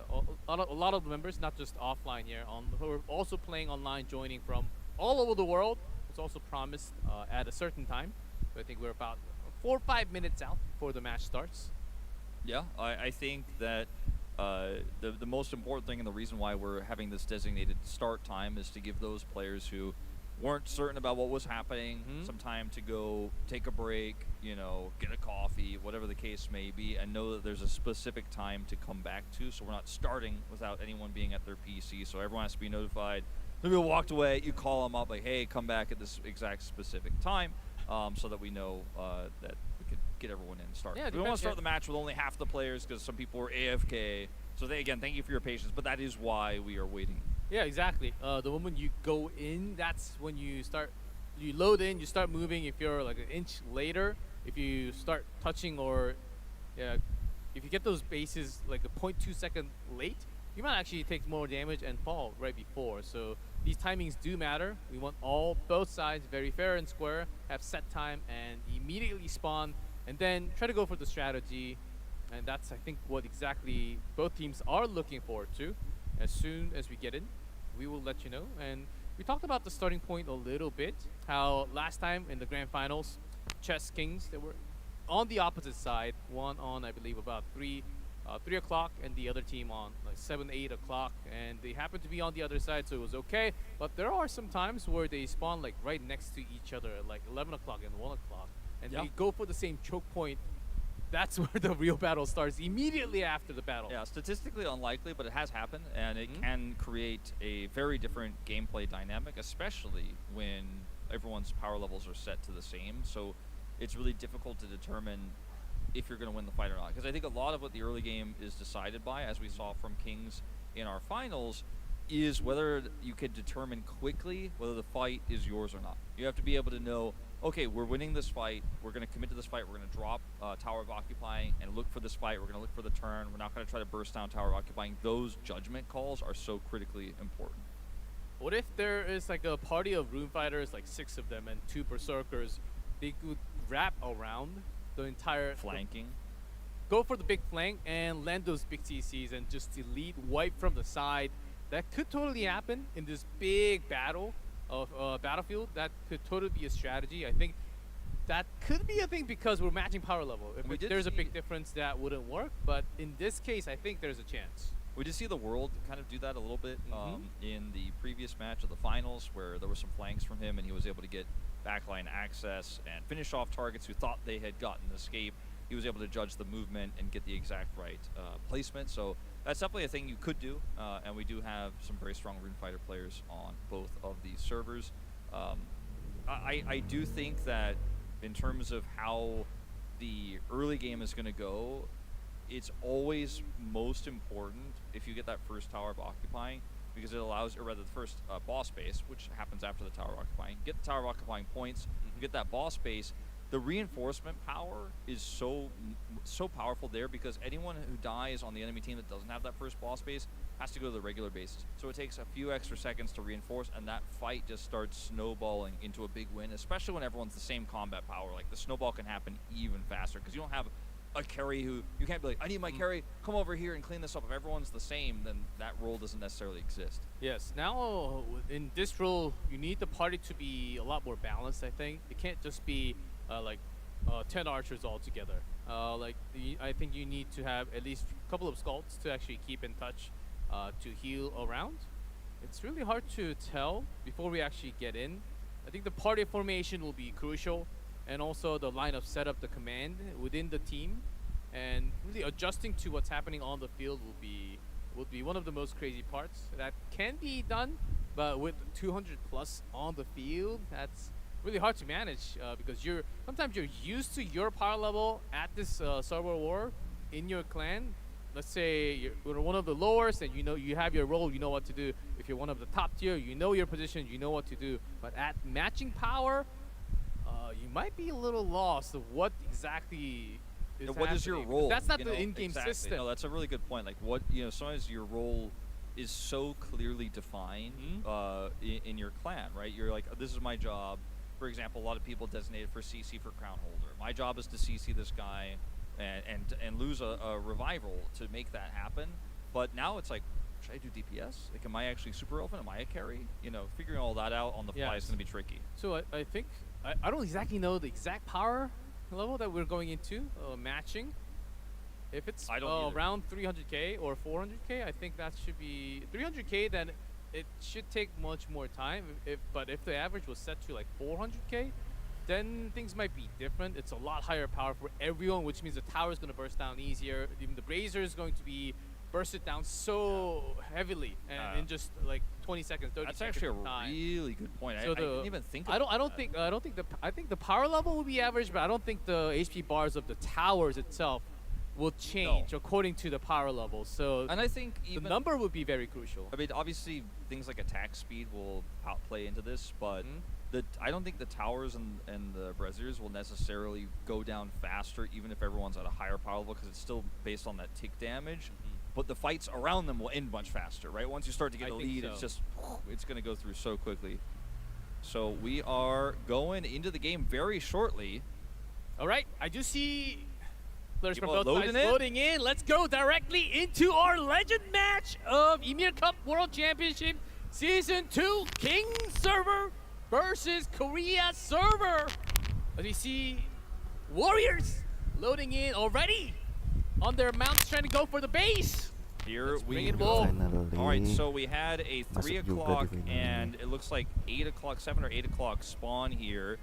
a lot of the members, not just offline here, who are also playing online, joining from all over the world, was also promised at a certain time. So I think we're about 4 or 5 minutes out before the match starts. Yeah, I think that the most important thing and the reason why we're having this designated start time is to give those players who weren't certain about what was happening some time to go take a break, you know, get a coffee, whatever the case may be, and know that there's a specific time to come back to. So we're not starting without anyone being at their PC. So everyone has to be notified. Some people walked away. You call them up like, hey, come back at this exact specific time, so that we know that we could get everyone in and start. Yeah, we don't want to start the match with only half the players because some people were AFK. So again, thank you for your patience, but that is why we are waiting. Yeah, exactly. The moment you go in, that's when you start. You load in, you start moving. If you're like an inch later, if you start touching or, if you get those bases like a 0.2 second late, you might actually take more damage and fall right before. So these timings do matter. We want both sides very fair and square, have set time and immediately spawn, and then try to go for the strategy. And that's, I think, what exactly both teams are looking forward to. As soon as we get in, we will let you know. And we talked about the starting point a little bit, how last time in the grand finals, Chess Kings, they were on the opposite side, one on, I believe, about 3 o'clock, and the other team on like 7, 8 o'clock, and they happened to be on the other side, so it was okay. But there are some times where they spawn like right next to each other, like 11 o'clock and 1 o'clock, and they go for the same choke point. That's where the real battle starts, immediately after the battle. Yeah, statistically unlikely, but it has happened, and it can create a very different gameplay dynamic, especially when everyone's power levels are set to the same. So it's really difficult to determine if you're going to win the fight or not. Because I think a lot of what the early game is decided by, as we saw from Kings in our finals, is whether you can determine quickly whether the fight is yours or not. You have to be able to know, okay, we're winning this fight, we're going to commit to this fight, we're going to drop Tower of Occupying and look for this fight, we're going to look for the turn, we're not going to try to burst down Tower of Occupying. Those judgment calls are so critically important. What if there is like a party of rune fighters, like 6 of them and 2 berserkers, they could wrap around the entire flanking, go for the big flank and land those big CCs and just delete, wipe from the side. That could totally happen in this big battle of battlefield. That could totally be a strategy. I think that could be a thing because we're matching power level. If there's a big difference, that wouldn't work. But in this case, I think there's a chance. We did see the World kind of do that a little bit in the previous match of the finals, where there were some flanks from him and he was able to get backline access and finish off targets who thought they had gotten escape. He was able to judge the movement and get the exact right placement. So that's definitely a thing you could do, and we do have some very strong Rune Fighter players on both of these servers. I do think that in terms of how the early game is going to go, it's always most important if you get that first Tower of Occupying, because it allows, or rather the first boss base, which happens after the Tower of Occupying. Get the Tower of Occupying points, get that boss base. The reinforcement power is so powerful there, because anyone who dies on the enemy team that doesn't have that first boss base has to go to the regular bases. So it takes a few extra seconds to reinforce, and that fight just starts snowballing into a big win, especially when everyone's the same combat power. Like, the snowball can happen even faster, because you don't have a carry who, you can't be like, I need my carry, come over here and clean this up. If everyone's the same, then that role doesn't necessarily exist. Yes, now in this role, you need the party to be a lot more balanced, I think. It can't just be 10 archers all together. I think you need to have at least a couple of sculpts to actually keep in touch to heal around. It's really hard to tell before we actually get in. I think the party formation will be crucial, and also the line of setup, the command within the team, and really adjusting to what's happening on the field will be one of the most crazy parts. That can be done, but with 200 plus on the field, that's really hard to manage because sometimes you're used to your power level at this server war in your clan, let's say you're one of the lowest and you know you have your role, you know what to do. If you're one of the top tier, you know your position, you know what to do. But at matching power, you might be a little lost of what exactly is what is your happening. role? That's not you the know, in-game exactly. system. No, that's a really good point. Like what, sometimes your role is so clearly defined in your clan, right? You're like, this is my job. For example, a lot of people designate it for CC for crown holder. My job is to CC this guy and lose a revival to make that happen. But now it's like, should I do DPS? Like, am I actually super relevant? Am I a carry? Figuring all that out on the fly is going to be tricky. So I think, I don't exactly know the exact power level that we're going into, matching. If it's around 300k or 400k, I think that should be 300k. Then it should take much more time. But if the average was set to like 400k, then things might be different. It's a lot higher power for everyone, which means the tower is going to burst down easier. Even the Razer is going to be bursted down so heavily and in just like 20 seconds, 30 That's seconds. actually a time. really good point. So I didn't even think. I think the power level will be average, but I don't think the HP bars of the towers itself will change according to the power level. So And I think the even number would be very crucial. I mean, obviously, things like attack speed will play into this, but I don't think the towers and the braziers will necessarily go down faster, even if everyone's at a higher power level, because it's still based on that tick damage. But the fights around them will end much faster, right? Once you start to get a lead, it's going to go through so quickly. So we are going into the game very shortly. All right, I do see players from People both sides loading in. Let's go directly into our legend match of YMIR Cup World Championship Season 2 King Server versus Korea Server. As we see Warriors loading in already on their mounts, trying to go for the base. Here we bring it go. home. All right, so we had a 3 Masuk juga o'clock di final. and it looks like 8 o'clock, 7 or 8 o'clock spawn here.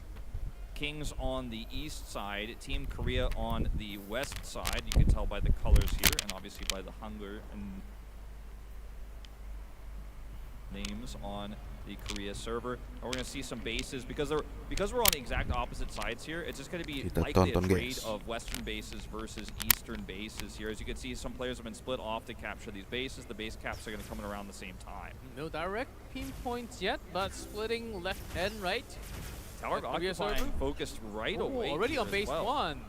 Kings on the east side, Team Korea on the west side. You can tell by the colors here and obviously by the hunger and names on the Korea server. And we're going to see some bases because we're on the exact opposite sides here. It's just going to be Kita likely a tonton, trade guys. of western bases versus eastern bases here. As you can see, some players have been split off to capture these bases. The base caps are going to come in around the same time. No direct pinpoints yet, but splitting left and right. Tower Korea occupying server? focused right Oh, away. already here on as base well. 1.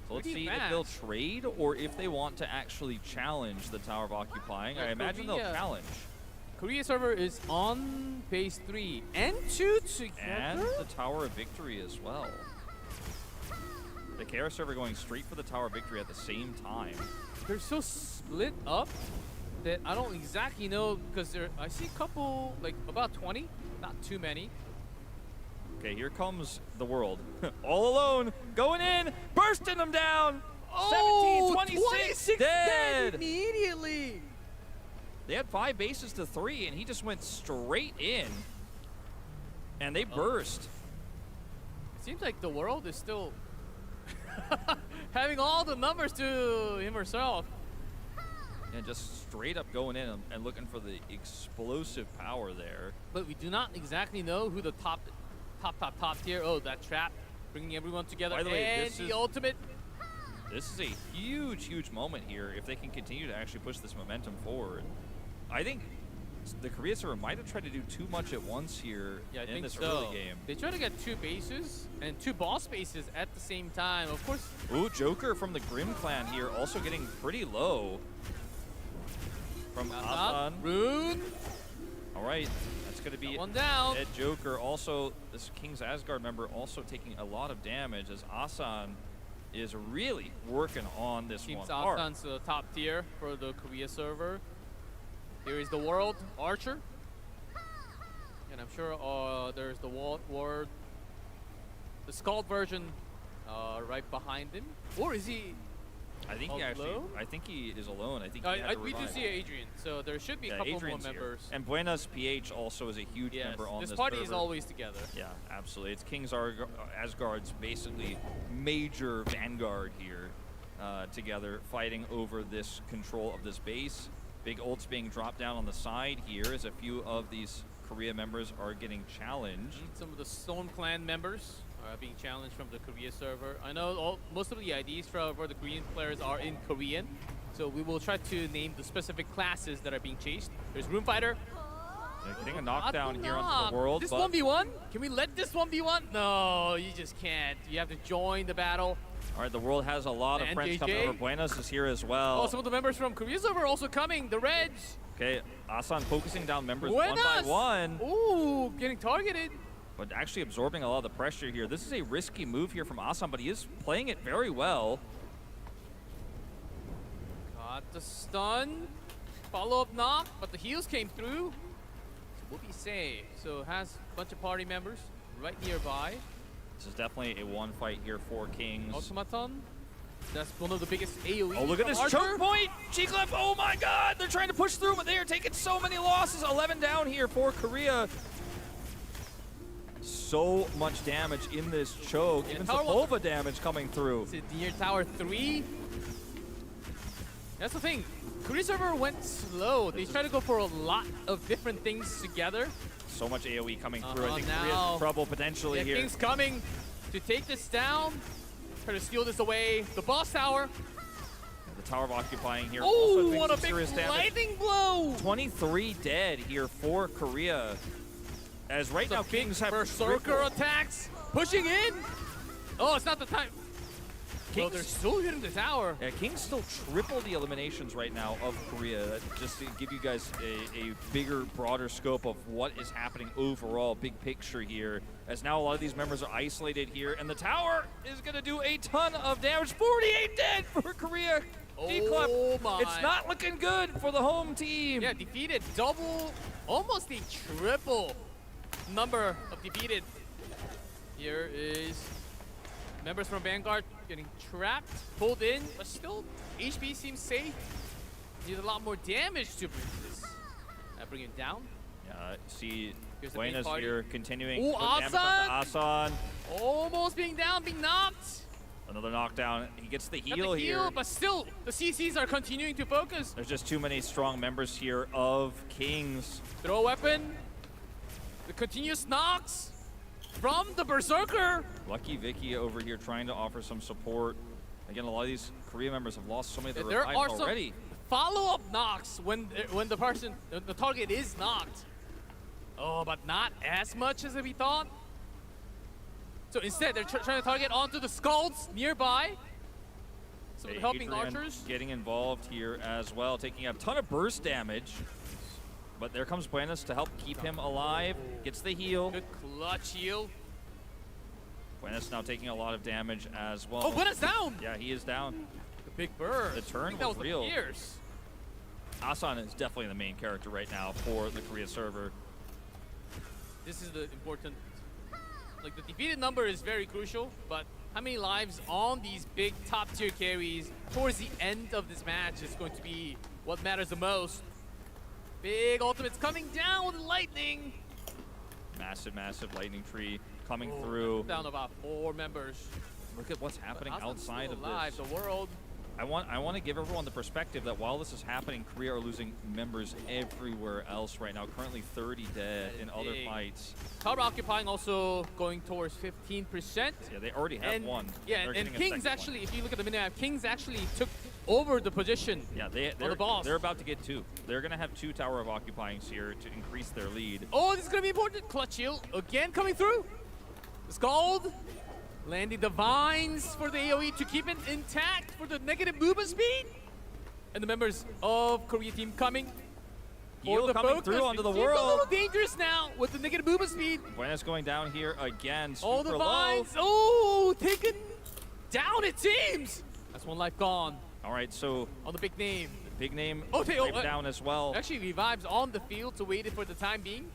So let's Pretty see if they'll fast. trade or if they want to actually challenge the Tower of Occupying. I imagine they'll Korea. challenge. Korea server is on base 3 and 2 together. And the Tower of Victory as well. The KR server going straight for the Tower of Victory at the same time. They're so split up that I don't exactly know, because I see a couple, like about 20, not too many. Okay, here comes the world. All alone, going in, bursting them down. 17, 26, dead. Immediately. They had 5 bases to 3, and he just went straight in. And they burst. It seems like the world is still having all the numbers to him herself. And just straight up going in and looking for the explosive power there. But we do not exactly know who the top tier. Oh, that trap, bringing everyone together. By the way, and this the is- ultimate. This is a huge, huge moment here if they can continue to actually push this momentum forward. I think the Korea server might have tried to do too much at once here Yeah, I in think this so. early game. They try to get 2 bases and 2 boss bases at the same time. Of course, Ooh, Joker from the Grim clan here also getting pretty low. From Asan. Rune. All right, that's going to be One down. Dead Joker. Also, this King's Asgard member also taking a lot of damage as Asan is really working on this Keeps one hard. Asan's the top tier for the Korea server. Here is the World Archer. And I'm sure there's the Ward, the Scald version right behind him. Or is he? I think he actually. Alone? I think he is alone. I think he had to we do revive. see Adrian, so there should be a Yeah, couple Adrian's more here. members. And Buenas PH also is a huge Yes, member on this party is server. always together. Yeah, absolutely. It's King's Asgard's basically major vanguard here together, fighting over this control of this base. Big ults being dropped down on the side here as a few of these Korea members are getting challenged. Some of the Storm Clan members are being challenged from the Korea server. I know most of the IDs for the Korean players are in Korean, So we will try to name the specific classes that are being chased. There's Room Fighter. They're getting a knockdown here onto Knock. the world. This but 1v1? Can we let this 1v1? No, you just can't. You have to join the battle. all right, the world has a lot of And friends coming JJ. over. Buenos is here as well. Oh, some of the members from Korea's over also coming. The Reds. Okay, Asan focusing down members one by Buenas. one, Ooh, getting targeted. but actually absorbing a lot of the pressure here. This is a risky move here from Asan, but he is playing it very well. Got the stun. Follow-up knock, but the heals came through. So we'll be safe. So has a bunch of party members right nearby. This is definitely a one fight here for Kings. Automaton. That's one of the biggest AoE. Oh, look at from this Archer. choke point! G-Clip, oh my god! They're trying to push through, but they are taking so many losses. 11 down here for Korea. So much damage in this choke. Yeah, Even tower Sepulva damage coming through. Is it near Tower 3? That's the thing. Korea server went slow. They tried to go for a lot of different things together. So much AoE coming through. I think now. Korea's in trouble potentially Yeah, here. King's coming to take this down. Try to steal this away. The boss tower. The Tower of Occupying here. also Oh, doing what a some big serious damage. lightning blow! 23 dead here for Korea. As right now, Big Kings have Berserker triple- attacks. Pushing in. Oh, it's not the time. Well, Kings- they're still hitting the tower. Yeah, Kings still triple the eliminations right now of Korea. That just to give you guys a bigger, broader scope of what is happening overall, big picture here. As now a lot of these members are isolated here, and the tower is going to do a ton of damage. 48 dead for Korea. D-Club. Oh my. It's not looking good for the home team. Yeah, defeated double, almost a triple number of defeated. Here is members from Vanguard getting trapped, pulled in, but still HP seems safe. Need a lot more damage to bring this. Bring it down. See Here's the main Buenas party. here continuing. Ooh, to put damage onto Asan. Almost being down, being knocked. Another knockdown. He gets the Got heal the here. heal, but still, the CCs are continuing to focus. There's just too many strong members here of Kings. Throw a weapon. The continuous knocks from the Berserker. Lucky Vicky over here trying to offer some support. Again, a lot of these Korea members have lost so many of their There are revives some already. follow-up knocks when the person, the target is knocked. Oh, but not as much as we thought. So instead, they're trying to target onto the skulls nearby. So Okay, helping Adrian archers. getting involved here as well, taking a ton of burst damage. But there comes Buenas to help keep him alive. Gets the heal. Good clutch heal. Buenas now taking a lot of damage as well. Oh, Buenas down. Yeah, he is down. The big bird. The turn I think that was was real. The Pierce. Asan is definitely the main character right now for the Korea server. This is the important. Like, the defeated number is very crucial, but how many lives on these big top-tier carries towards the end of this match is going to be what matters the most. Big ultimates coming down with lightning. Massive, massive lightning tree coming Oh, through. Down about 4 members. Look at what's happening But Asan's outside still of alive. this. The world. I want to give everyone the perspective that while this is happening, Korea are losing members everywhere else right now. Currently 30 dead in other Big. fights. Tower occupying also going towards 15%. Yeah, they already have And one. yeah, They're and getting a Kings second one. actually, if you look at the minimap, Kings actually took over the position. Yeah, the boss. they're about to get 2. They're gonna have 2 Tower of Occupyings here to increase their lead. Oh, this is gonna be important. Clutch heal again coming through. The Scald landing the vines for the AoE to keep it intact for the negative movement speed. And the members of Korea team coming. Heal for the coming focus. through onto It the seems a world. little dangerous now with the negative movement speed. Buenas going down here again. All Super the low. vines. Oh, taken down it seems. That's one life gone All right, so on the big name. big name Okay, wiped down as well. Actually revives on the field to wait it for the time being.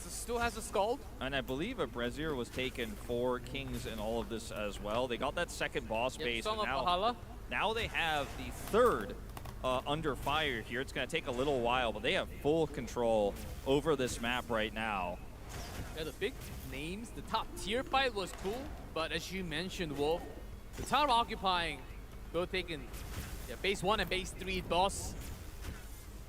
Still has a Scald. And I believe a Brazier was taken for Kings in all of this as well. They got that second boss Yep, base, Song and of Valhalla. now they have the third under fire here. It's going to take a little while, but they have full control over this map right now. Yeah, the big names, the top tier fight was cool, but as you mentioned, Wolf, the tower occupying, both taken, base 1 and base 3 boss,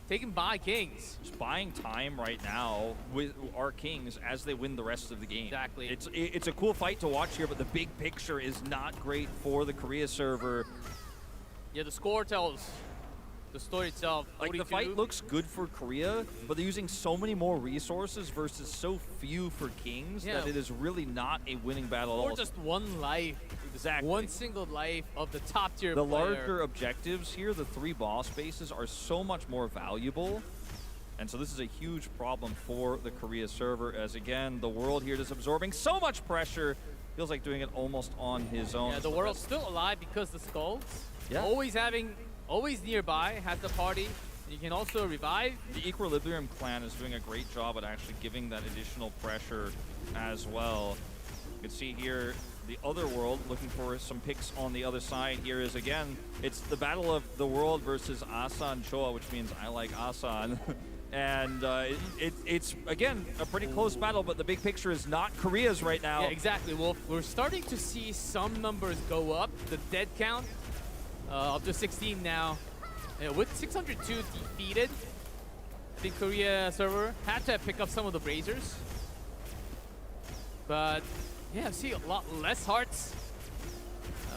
taken by Kings. Just buying time right now with our Kings as they win the rest of the game. Exactly. It's a cool fight to watch here, but the big picture is not great for the Korea server. Yeah, the score tells the story itself. Like, the 42. fight looks good for Korea, but they're using so many more resources versus so few for Kings Yeah. that it is really not a winning battle at Or all. just one life. Exactly. One single life of the top tier The player. larger objectives here, the 3 boss bases, are so much more valuable. And so this is a huge problem for the Korea server, as again, the world here just absorbing so much pressure. Feels like doing it almost on his own. Yeah, the world's still alive because the skulls. Yeah. Always nearby, has the party. You can also revive. The Equilibrium clan is doing a great job at actually giving that additional pressure as well. You can see here the other world looking for some picks on the other side. Here is, again, it's the battle of the world versus Asan Choa, which means I like Asan. And it's, again, a pretty close battle, but the big picture is not Korea's right now. Yeah, exactly. Well, we're starting to see some numbers go up. The dead count up to 16 now. With 602 defeated, I think Korea server had to pick up some of the Brazers. But yeah, I see a lot less hearts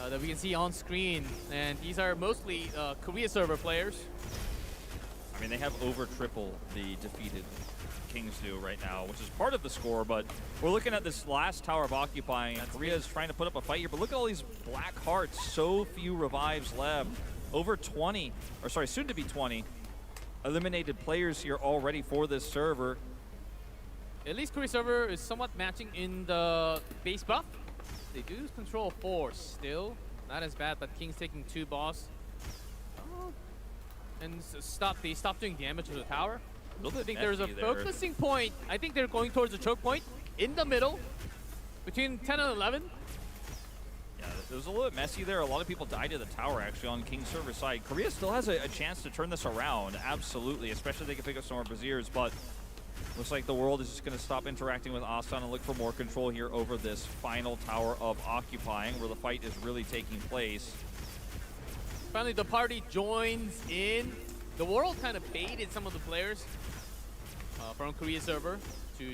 that we can see on screen. And these are mostly Korea server players. I mean, they have over triple the defeated Kings do right now, which is part of the score, but we're looking at this last Tower of Occupying, and Korea is trying to put up a fight here, but look at all these black hearts, so few revives left. Over 20, or sorry, soon to be 20, eliminated players here already for this server. At least Korea server is somewhat matching in the base buff. They do control 4 still. Not as bad, but King's taking 2 boss. And they stop doing damage to the tower. I think there's a focusing point. I think they're going towards the choke point in the middle between 10 and 11. Yeah, it was a little bit messy there. A lot of people died to the tower, actually, on King's server side. Korea still has a chance to turn this around, absolutely, especially if they can pick up some more Braziers, but looks like the world is just going to stop interacting with Asan and look for more control here over this final Tower of Occupying, where the fight is really taking place. Finally, the party joins in. The world kind of baited some of the players from Korea server to,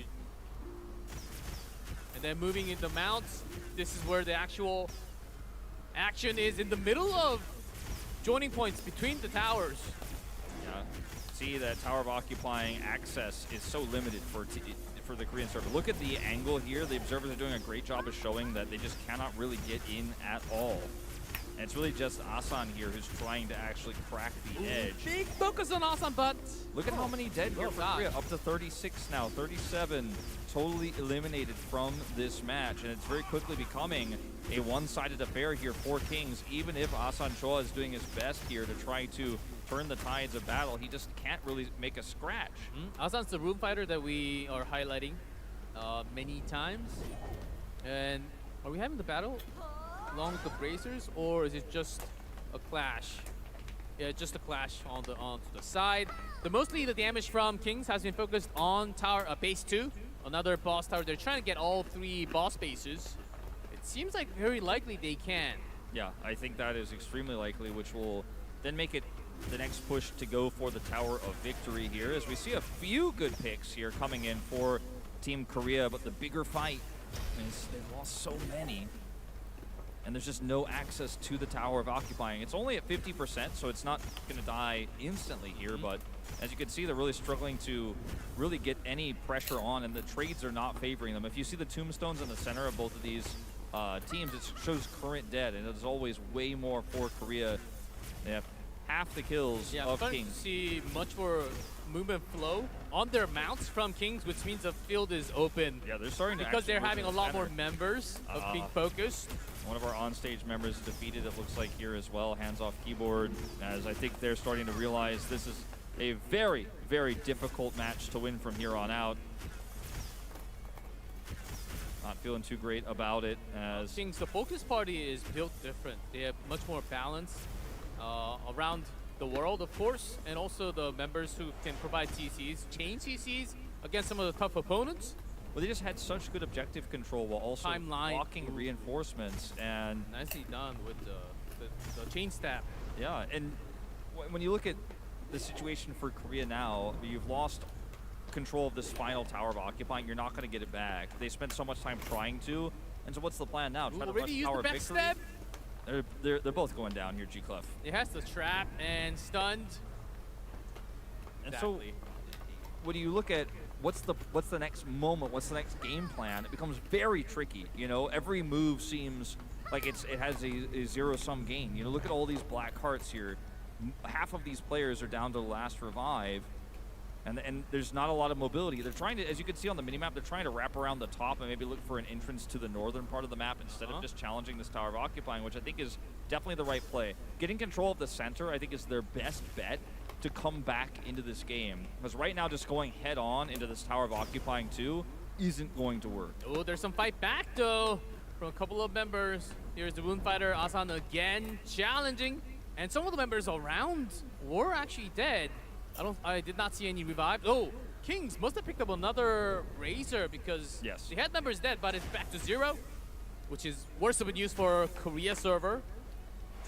and then moving into mounts. This is where the actual action is, in the middle of joining points between the towers. Yeah, see that Tower of Occupying access is so limited for the Korean server. Look at the angle here. The observers are doing a great job of showing that they just cannot really get in at all. And it's really just Asan here who's trying to actually crack the edge. Big focus on Asan, but look at how many dead here for God. Korea. Up to 36 now, 37 totally eliminated from this match. And it's very quickly becoming a one-sided affair here for Kings. Even if Asan Choa is doing his best here to try to turn the tides of battle, he just can't really make a scratch. Asan's the room fighter that we are highlighting many times. And are we having the battle along with the Bracers, or is it just a clash? Yeah, just a clash onto the side. Mostly the damage from Kings has been focused on tower base 2, another boss tower. They're trying to get all 3 boss bases. It seems like very likely they can. Yeah, I think that is extremely likely, which will then make it the next push to go for the Tower of Victory here, as we see a few good picks here coming in for Team Korea, but the bigger fight is they've lost so many. And there's just no access to the Tower of Occupying. It's only at 50%, so it's not going to die instantly here, but as you can see, they're really struggling to really get any pressure on, and the trades are not favoring them. If you see the tombstones in the center of both of these teams, it shows current dead, and it's always way more for Korea. They have half the kills of starting Kings. to see much more movement flow on their mounts from Kings, which means the field is open. Yeah, they're starting to because they're actually having a move in lot the more center. members of being focused. One of our on-stage members defeated, it looks like, here as well. Hands off keyboard, as I think they're starting to realize this is a very, very difficult match to win from here on out. Not feeling too great about it, as Kings, the focus party is built different. They have much more balance around the world, of course, and also the members who can provide CCs, chain CCs against some of the tough opponents. well, they just had such good objective control while also blocking reinforcements, and Nicely done with the chain stab. yeah, and when you look at the situation for Korea now, you've lost control of this final Tower of Occupying. You're not going to get it back. They spent so much time trying to, and so what's the plan now? Try to Already rush used Tower the of Victory? backstab. They're both going down here, G-Clef. It has the trap and stunned. Exactly. When you look at what's the next moment, what's the next game plan, it becomes very tricky. You know, every move seems like it has a zero-sum game. You know, look at all these black hearts here. Half of these players are down to the last revive, and there's not a lot of mobility. They're trying to, as you can see on the minimap, they're trying to wrap around the top and maybe look for an entrance to the northern part of the map instead of just challenging this Tower of Occupying, which I think is definitely the right play. Getting control of the center, I think, is their best bet to come back into this game. Because right now, just going head on into this Tower of Occupying 2 isn't going to work. Oh, there's some fight back though from a couple of members. Here's the Wound Fighter, Asan again challenging. And some of the members around were actually dead. I did not see any revive. Oh, Kings must have picked up another Razer because they had members dead, but it's back to 0, which is worse of a news for Korea server.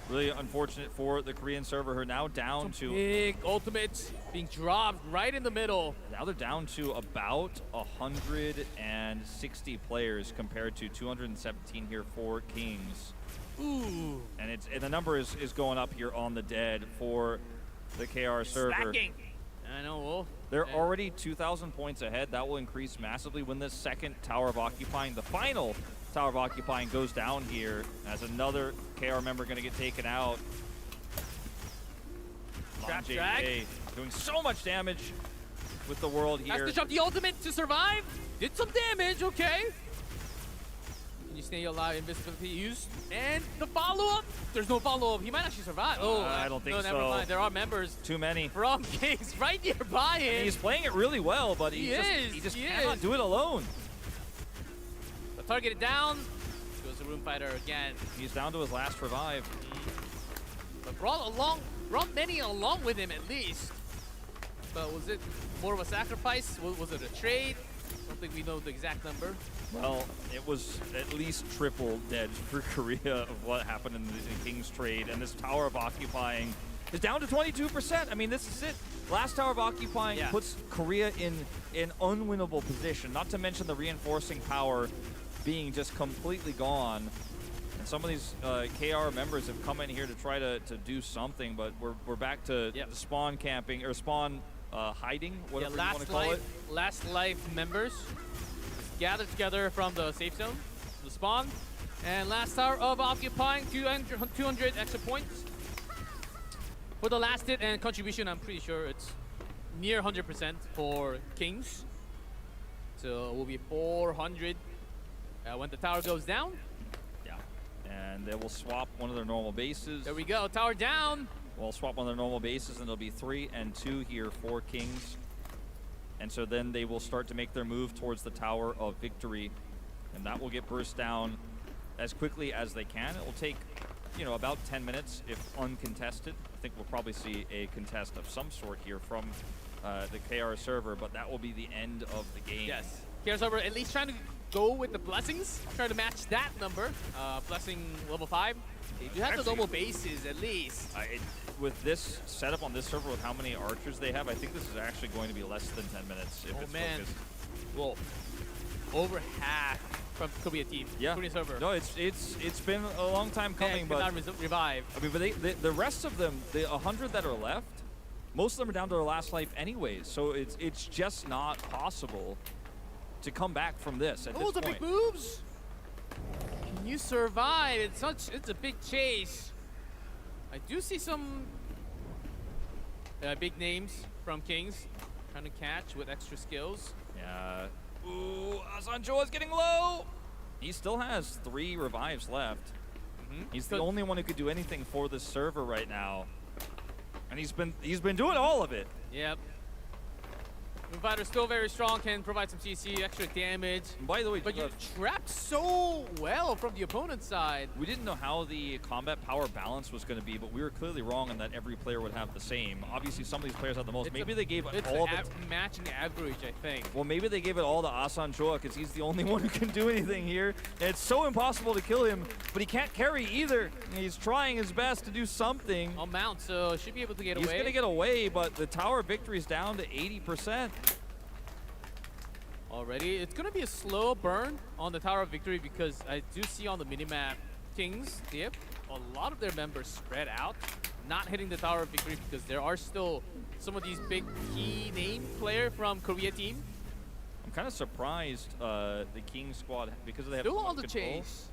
Really unfortunate for the Korean server, who are now down to big ultimates being dropped right in the middle. Now they're down to about 160 players compared to 217 here for Kings. Ooh. And the number is going up here on the dead for the KR server. Stacking. I know, Wolf. They're already 2,000 points ahead. That will increase massively when this second Tower of Occupying, the final Tower of Occupying, goes down here as another KR member going to get taken out. Trap JK drag. doing so much damage with the world here. Has to drop the ultimate to survive. Did some damage, okay. Can you stay alive? Invisibility used. And the follow-up. There's no follow-up. He might actually survive. Oh, I don't think so. No, never mind. There are members. Too many. From Kings right nearby him. And he's playing it really well, but he just cannot do it alone. The targeted down. Goes the Room Fighter again. He's down to his last revive. But brought many along with him at least. But was it more of a sacrifice? Was it a trade? I don't think we know the exact number. Well, it was at least triple dead for Korea of what happened in the King's trade, and this Tower of Occupying is down to 22%. I mean, this is it. Last Tower of Occupying puts Korea in an unwinnable position, not to mention the reinforcing power being just completely gone. And some of these KR members have come in here to try to do something, but we're back to the spawn camping, or spawn hiding, whatever you want to call it. Last life members gathered together from the safe zone, the spawn, and last Tower of Occupying 200 extra points. For the last hit and contribution, I'm pretty sure it's near 100% for Kings. So it will be 400 when the tower goes down. Yeah, and they will swap one of their normal bases. There we go, tower down. We'll swap one of their normal bases, and it'll be 3 and 2 here for Kings. And so then they will start to make their move towards the Tower of Victory, and that will get burst down as quickly as they can. It will take, you know, about 10 minutes if uncontested. I think we'll probably see a contest of some sort here from the KR server, but that will be the end of the game. Yes, KR server at least trying to go with the blessings, try to match that number. Blessing level 5. They do have the normal bases at least. With this setup on this server, with how many archers they have, I think this is actually going to be less than 10 minutes if it's focused. Well, over half from Korea team. Yeah. Korean server. No, it's been a long time coming, but revive. I mean, but the rest of them, the 100 that are left, most of them are down to their last life anyways. So it's just not possible to come back from this at this point. The big moves. Can you survive? It's a big chase. I do see some big names from Kings trying to catch with extra skills. Yeah. Ooh, Asanjo is getting low. He still has 3 revives left. He's the only one who could do anything for this server right now, and he's been doing all of it. Yep. Fighter still very strong, can provide some CC, extra damage. And by the way, but you trapped so well from the opponent's side. We didn't know how the combat power balance was going to be, but we were clearly wrong in that every player would have the same. Obviously, some of these players have the most. Maybe they gave all of it. Matching average, I think. Well, maybe they gave it all to Asan Choa because he's the only one who can do anything here. And it's so impossible to kill him, but he can't carry either. He's trying his best to do something. On mount, so should be able to get away. He's going to get away, but the Tower of Victory is down to 80%. Already, it's going to be a slow burn on the Tower of Victory because I do see on the minimap Kings, they have a lot of their members spread out, not hitting the Tower of Victory because there are still some of these big key name player from Korea team. I'm kind of surprised the King squad, because they have Still so much on the control, chase.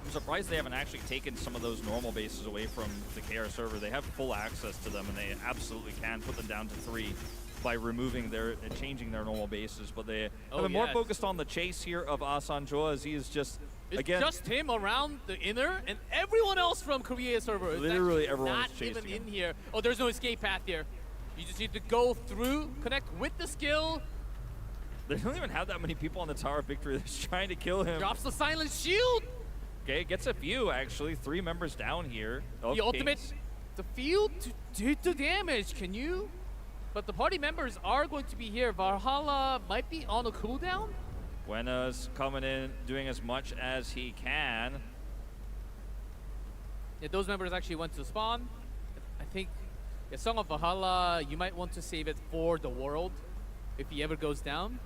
I'm surprised they haven't actually taken some of those normal bases away from the KR server. They have full access to them, and they absolutely can put them down to 3 by removing their changing their normal bases. But they have been more focused on the chase here of Asanjo, as he is just It's again just him around the inner, and everyone else from Korea server is Literally actually everyone not is chasing even in him. here. Oh, there's no escape path here. You just need to go through, connect with the skill. they don't even have that many people on the Tower of Victory that's trying to kill him. Drops the silent shield. Okay, gets a few actually. 3 members down here. The ultimate, the field to do the damage. Can you? But the party members are going to be here. Valhalla might be on a cooldown. Buena's coming in, doing as much as he can. Yeah, those members actually went to spawn. I think yeah, Song of Valhalla, you might want to save it for the world if he ever goes down.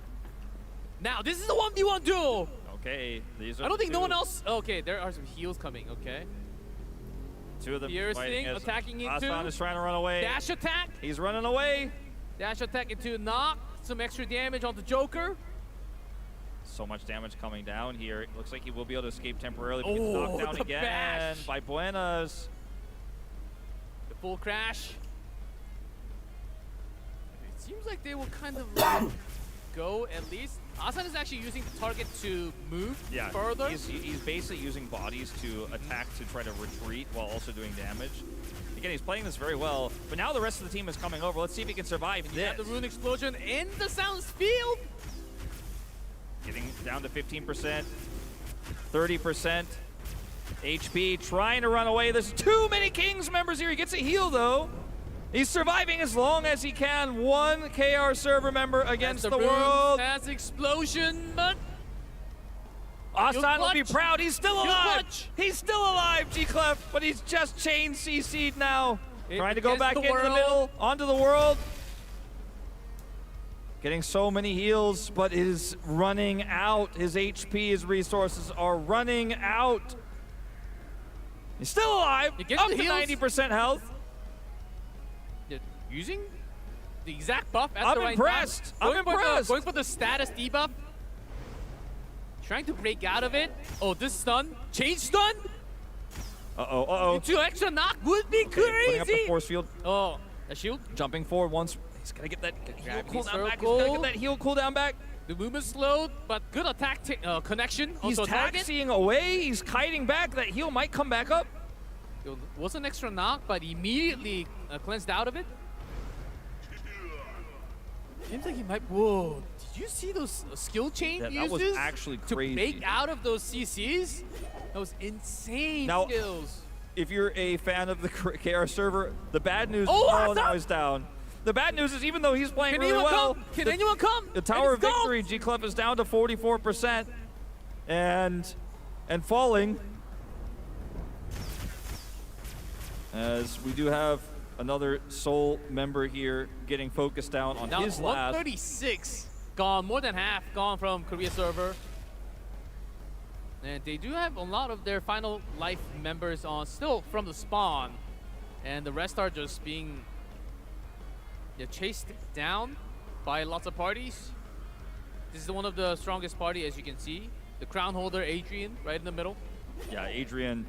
Now, this is the 1v1 duel. Okay, these are I don't think no two- one else. Okay, there are some heals coming. Okay. 2 of them Piercing, fighting as attacking into. Aslan is trying to run away. Dash attack. He's running away. Dash attack into knock. Some extra damage on the Joker. So much damage coming down here. It looks like he will be able to escape temporarily, but gets Oh, knocked down the again bash. by Buenas. The full crash. It seems like they will kind of let it go at least. Asan is actually using the target to move further. He's basically using bodies to attack to try to retreat while also doing damage. Again, he's playing this very well, but now the rest of the team is coming over. Let's see if he can survive You this. have the rune explosion in the Silence Field. Getting down to 15%, 30% HP, trying to run away. There's too many Kings members here. He gets a heal, though. He's surviving as long as he can. 1 KR server member against the world. Has explosion, but Asan will be clutch. proud. He's still You'll alive. clutch. He's still alive, G-Clef, but he's just chain CC'd now. Trying to go against back the into the world. middle, onto the world. Getting so many heals, but is running out. His HP, his resources are running out. He's still alive, He gets up the to heals. 90% health. yeah, using the exact buff at I'm the right impressed. time. I'm Going for the- impressed. Going for the status debuff. Trying to break out of it. Oh, this stun. Change stun. Uh-oh, uh-oh. Into extra knock would be Putting up the crazy. force field, Oh, a shield. jumping forward once. He's gonna get that heal Gravity cooldown back. He's circle. gonna get that heal cooldown back. The movement slowed, but good attack connection. He's Also target. taxiing away. He's kiting back. That heal might come back up. It was an extra knock, but immediately cleansed out of it. Seems like he might. Whoa! Did you see those skill chain Yeah, that uses was actually to crazy. break out of those CCs? That was insane Now- skills. If you're a fan of the KR server, the bad news Oh, now Arthur! he's down. The bad news is even though he's playing Can really anyone well, come? Can anyone come? the Tower of And it's gone. Victory, G-Clef is down to 44% and falling. As we do have another Soul member here getting focused down on Now his last. 136 gone, more than half gone from Korea server. And they do have a lot of their final life members on still from the spawn. And the rest are just being chased down by lots of parties. This is one of the strongest party, as you can see. The crown holder, Adrian, right in the middle. Yeah, Adrian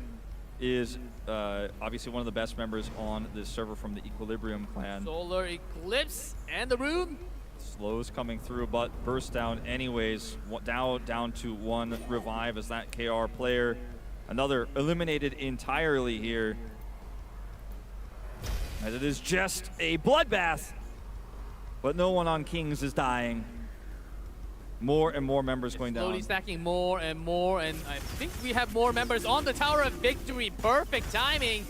is obviously one of the best members on this server from the Equilibrium clan. Solar Eclipse and the rune. Slows coming through, but burst down anyways. Down to 1 revive as that KR player. Another eliminated entirely here. As it is just a bloodbath. But no one on Kings is dying. More and more members going Slowly down. stacking more and more, and I think we have more members on the Tower of Victory. Perfect timing.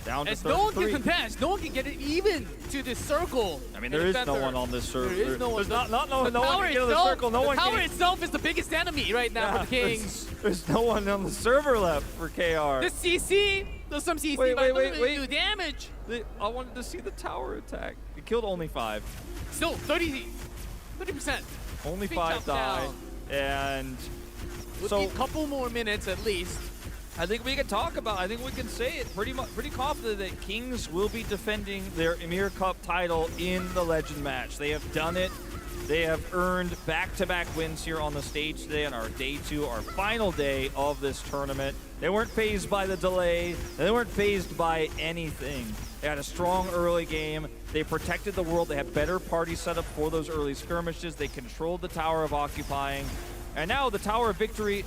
Down to As no one can 33. contest, no one can get it even to this circle. I mean, there is no Center. one on this server. There is no one. There's not no The one tower can get in the itself- circle. No the one tower can. itself is the biggest enemy right now for the Kings. There's no one on the server left for KR. The CC does some CC, Wait, but wait, it doesn't wait, really wait. do damage. I wanted to see the tower attack. It killed only 5. Still 30%. Only Big 5 jump died. down. And We'll so need a couple more minutes at least. I think we can talk about. I think we can say it pretty confident that Kings will be defending their YMIR Cup title in the Legend match. They have done it. They have earned back-to-back wins here on the stage today on our day 2, our final day of this tournament. They weren't fazed by the delay. They weren't fazed by anything. They had a strong early game. They protected the world. They had better party setup for those early skirmishes. They controlled the Tower of Occupying. And now the Tower of Victory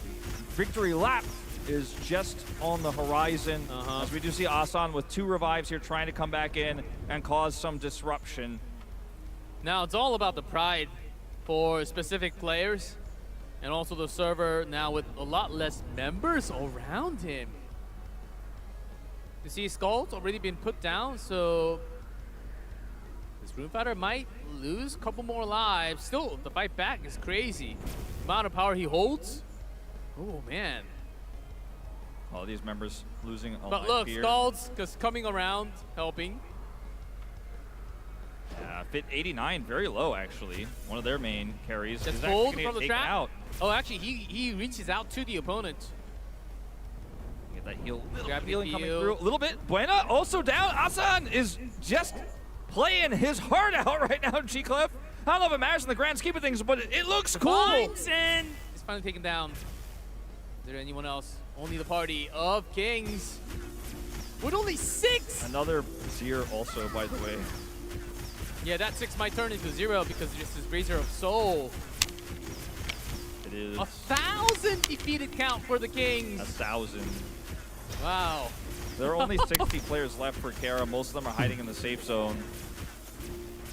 lap is just on the horizon. As we do see Asan with 2 revives here trying to come back in and cause some disruption. Now it's all about the pride for specific players and also the server now with a lot less members around him. You see Skull's already been put down, so this Rune Fighter might lose a couple more lives. Still, the fight back is crazy. The amount of power he holds. Oh man. All these members losing a But life look, here. Skull's just coming around, helping. Fit 89, very low actually. One of their main carries. Just is pulled actually from the taken trap. out. Oh, actually, he reaches out to the opponent. Get that heal, little Grab the healing coming heal. through. A little bit. Buena also down. Asan is just playing his heart out right now, G-Clef. I don't know if it matters in the grand scheme of things, but it looks cool. Finds and is finally taken down. Is there anyone else? Only the party of Kings. With only 6! Another Seer also, by the way. Yeah, that 6 might turn into 0 because just this Razor of Soul. It is 1,000 defeated count for the Kings. 1,000. Wow. There are only 60 players left for Kara. Most of them are hiding in the safe zone.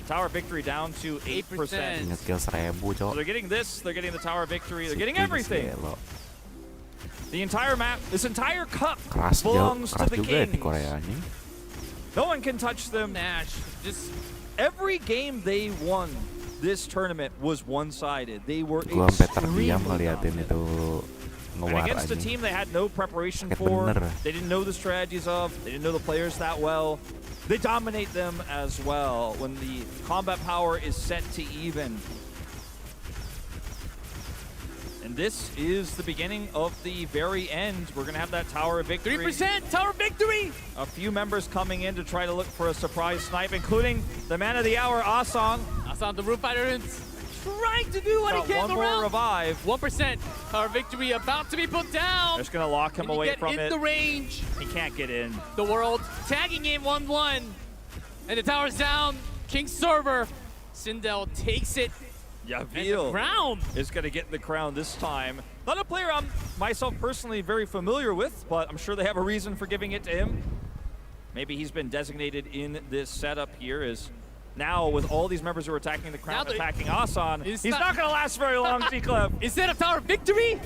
Tower Victory down to 8%. Ingat kill 1000, So cok. they're getting this, they're getting the Tower Victory, they're getting Sekian everything. selo. The entire map, this entire cup Keras belongs to keras the juga ya di Kings. Korea anjing. No one can touch them. Nash just Every game they won this tournament was one-sided. They were Gua sampai extremely terdiam ngeliatin dominant. itu And ngewar against a anjing. team they had no preparation Sakit for, bener. they didn't know the strategies of, they didn't know the players that well. They dominate them as well when the combat power is set to even. And this is the beginning of the very end. We're going to have that Tower of Victory. 3% Tower Victory! A few members coming in to try to look for a surprise snipe, including the man of the hour, Asang. Asan, the Rune Fighter, is trying to do what Got he can one more around. revive. 1% Tower Victory about to be put down. Just going to lock him Can he away get from in it. the range? He can't get in. The world tagging in 1-1. And the tower's down. King server. Sindel takes it. And the Yavil crown. is going to get the crown this time. Not a player I'm myself personally very familiar with, but I'm sure they have a reason for giving it to him. Maybe he's been designated in this setup here as now with all these members who are attacking the crown, Now attacking Asan, Is he's that- not going to last very long, G-Clef. Instead of Tower Victory,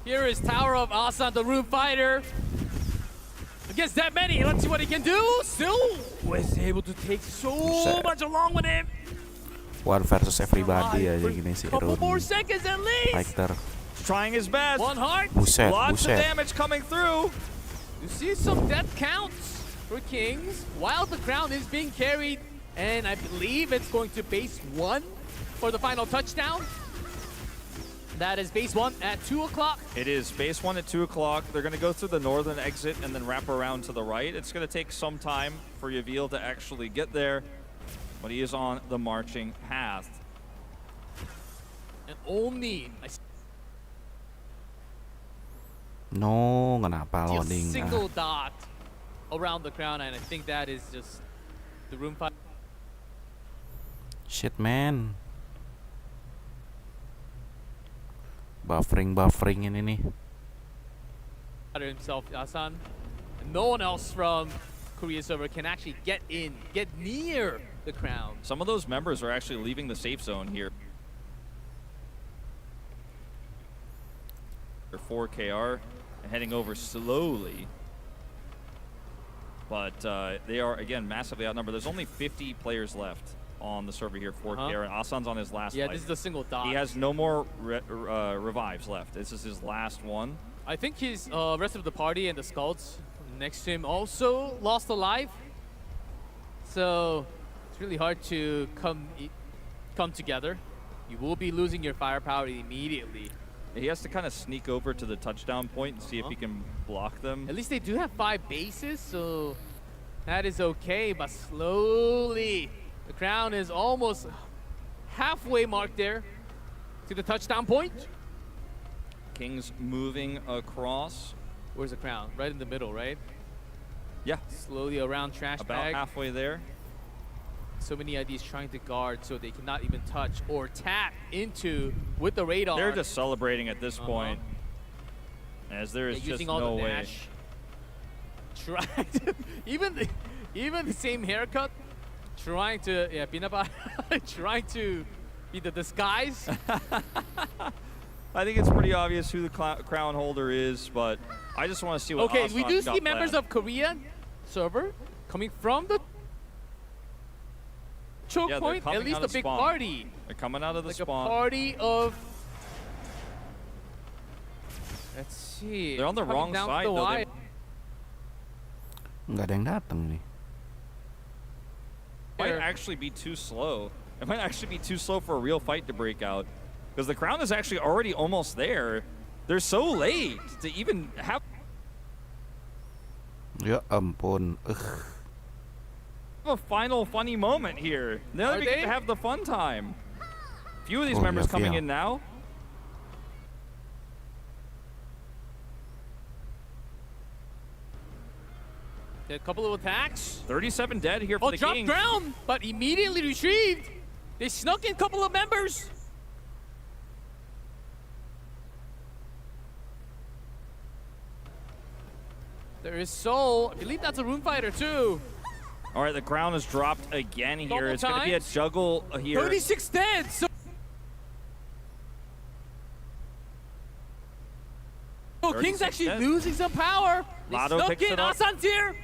here is Tower of Asan, the Rune Fighter. Against that many, let's see what he can do. Still was able to take so Buset. much along with him. One versus everybody Survive aja for gini sih couple more Rune seconds at least. Fighter. He's trying his best. One heart. Buset, Lots of buset. damage coming through. You see some death counts for Kings while the crown is being carried. And I believe it's going to base 1 for the final touchdown. That is base 1 at 2 o'clock. It is base 1 at 2 o'clock. They're going to go through the northern exit and then wrap around to the right. It's going to take some time for Yavil to actually get there, but he is on the marching path. And only I No, kenapa see a loading? single dot around the crown, and I think that is just the Rune Shit man. Buffering ini nih. Fighter himself, Asan. And no one else from Korea server can actually get near the crown. Some of those members are actually leaving the safe zone here. For KR and heading over slowly. But they are, again, massively outnumbered. There's only 50 players left on the server here for KR, and Asan's on his last Yeah, life. this is the single dot. He has no more revives left. This is his last one. I think his rest of the party and the scouts next to him also lost a life. So it's really hard to come together. You will be losing your firepower immediately. He has to kind of sneak over to the touchdown point and see if he can block them. At least they do have 5 bases, so that is okay. But slowly, the Crown is almost halfway marked there to the touchdown point. Kings moving across. Where's the Crown? Right in the middle, right? Yeah, Slowly around trash about bag. halfway there. So many IDs trying to guard so they cannot even touch or tap into with the radar. They're just celebrating at this point, as there is just using all no the way. dash. Trying to, even the same haircut, trying to trying to be the disguise. I think it's pretty obvious who the crown holder is, but I just want to see what. Okay, we do Asan's got see members planned. of Korean server coming from the choke Yeah, they're point. coming At least out a of big spawn. party, They're coming out of the like spawn. a party of. Let's see. They're on the coming wrong down side, the though. wire. Nggak ada yang datang nih. Might actually be too slow. It might actually be too slow for a real fight to break out, because the crown is actually already almost there. They're so late to even have Ya ampun. a final funny moment here. Now Are we get they? to have the fun time. Few of these Oh, members yeah, coming yeah. in now. A couple of attacks. 37 dead here for Oh, the dropped Kings. ground, but immediately retrieved. They snuck in a couple of members. There is Soul. I believe that's a Rune Fighter too. All right, the crown is dropped again here. Double It's going to be a times. juggle here. 36 dead. So Oh, 36 King's actually dead. losing some power. They Lotto snuck picks in. it up. Asan's here.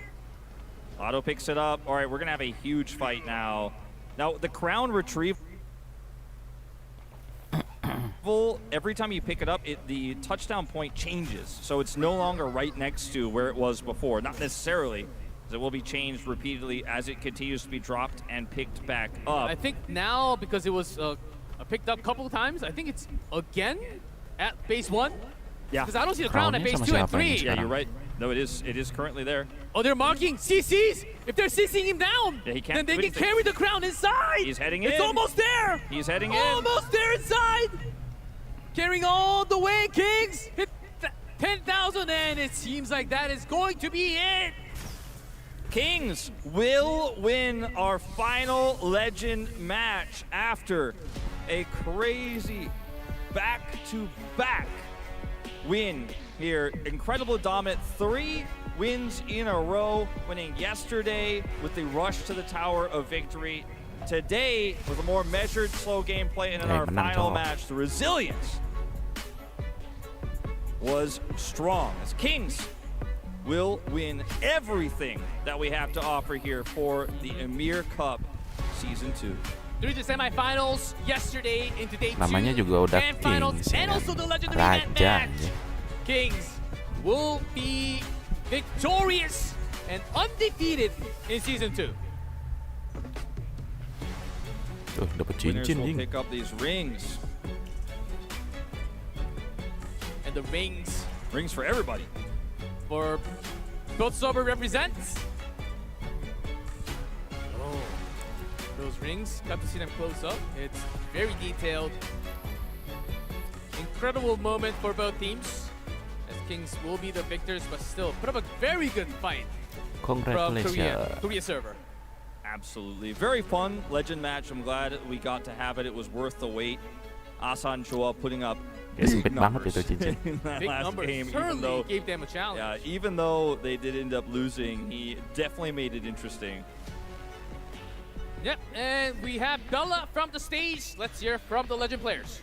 Lotto picks it up. All right, we're going to have a huge fight now. Now, the crown retrieval, every time you pick it up, the touchdown point changes. So it's no longer right next to where it was before. Not necessarily, because it will be changed repeatedly as it continues to be dropped and picked back up. I think now, because it was picked up a couple of times, I think it's again at base 1. Yeah. Because I don't see the crown at Crownnya base sama 2 and siapa ini 3. Yeah, you're right. No, it is currently there. Oh, they're marking CCs. If they're CCing him down, Yeah, he can't then they do can anything. carry the crown inside. He's heading It's in. almost there. He's heading in. Almost there inside. Carrying all the way, Kings. Hit 10,000, and it seems like that is going to be it. Kings will win our final legend match after a crazy back-to-back win here. Incredible dominant, 3 wins in a row, winning yesterday with the rush to the Tower of Victory. Today, with a more measured, slow gameplay, and in Hey, our menang, final cowok. match, the resilience was strong. As Kings will win everything that we have to offer here for the YMIR Cup Season 2. Through the semifinals yesterday into day 2 Namanya juga udah and finals, Kings, ya and kan? also the legendary Raja, match. ya. Kings will be victorious and undefeated in Season 2. Tuh, dapat Winners cincin will Jing. pick up these rings. And the rings Rings for everybody. for both Sober represents. Oh, those rings, got to see them close up. It's very detailed. Incredible moment for both teams, as Kings will be the victors, but still put up a very good fight from Congratulations. Korea server. Absolutely. Very fun legend match. I'm glad we got to have it. It was worth the wait. Asan Chua putting up Ya, big sempit banget numbers itu cincin. in that Big last numbers game, even certainly though, gave them a challenge. yeah, even though they did end up losing, he definitely made it interesting. Yep, and we have Bella from the stage. Let's hear from the legend players.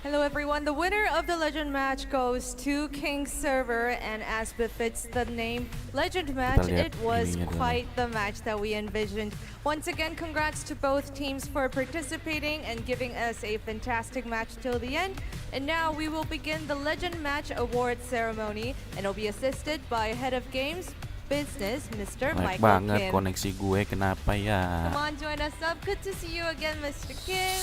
Hello everyone, the winner of the Legend match goes to King Server, and as befits the name Legend match, lihat it was ininya dulu. quite the match that we envisioned. Once again, congrats to both teams for participating and giving us a fantastic match till the end. And now we will begin the Legend match award ceremony, and it'll be assisted by Head of Games, business, Mr. Jelek Michael banget Kim. koneksi gue, kenapa ya? Come on, join us up. Good to see you again, Mr. Kim.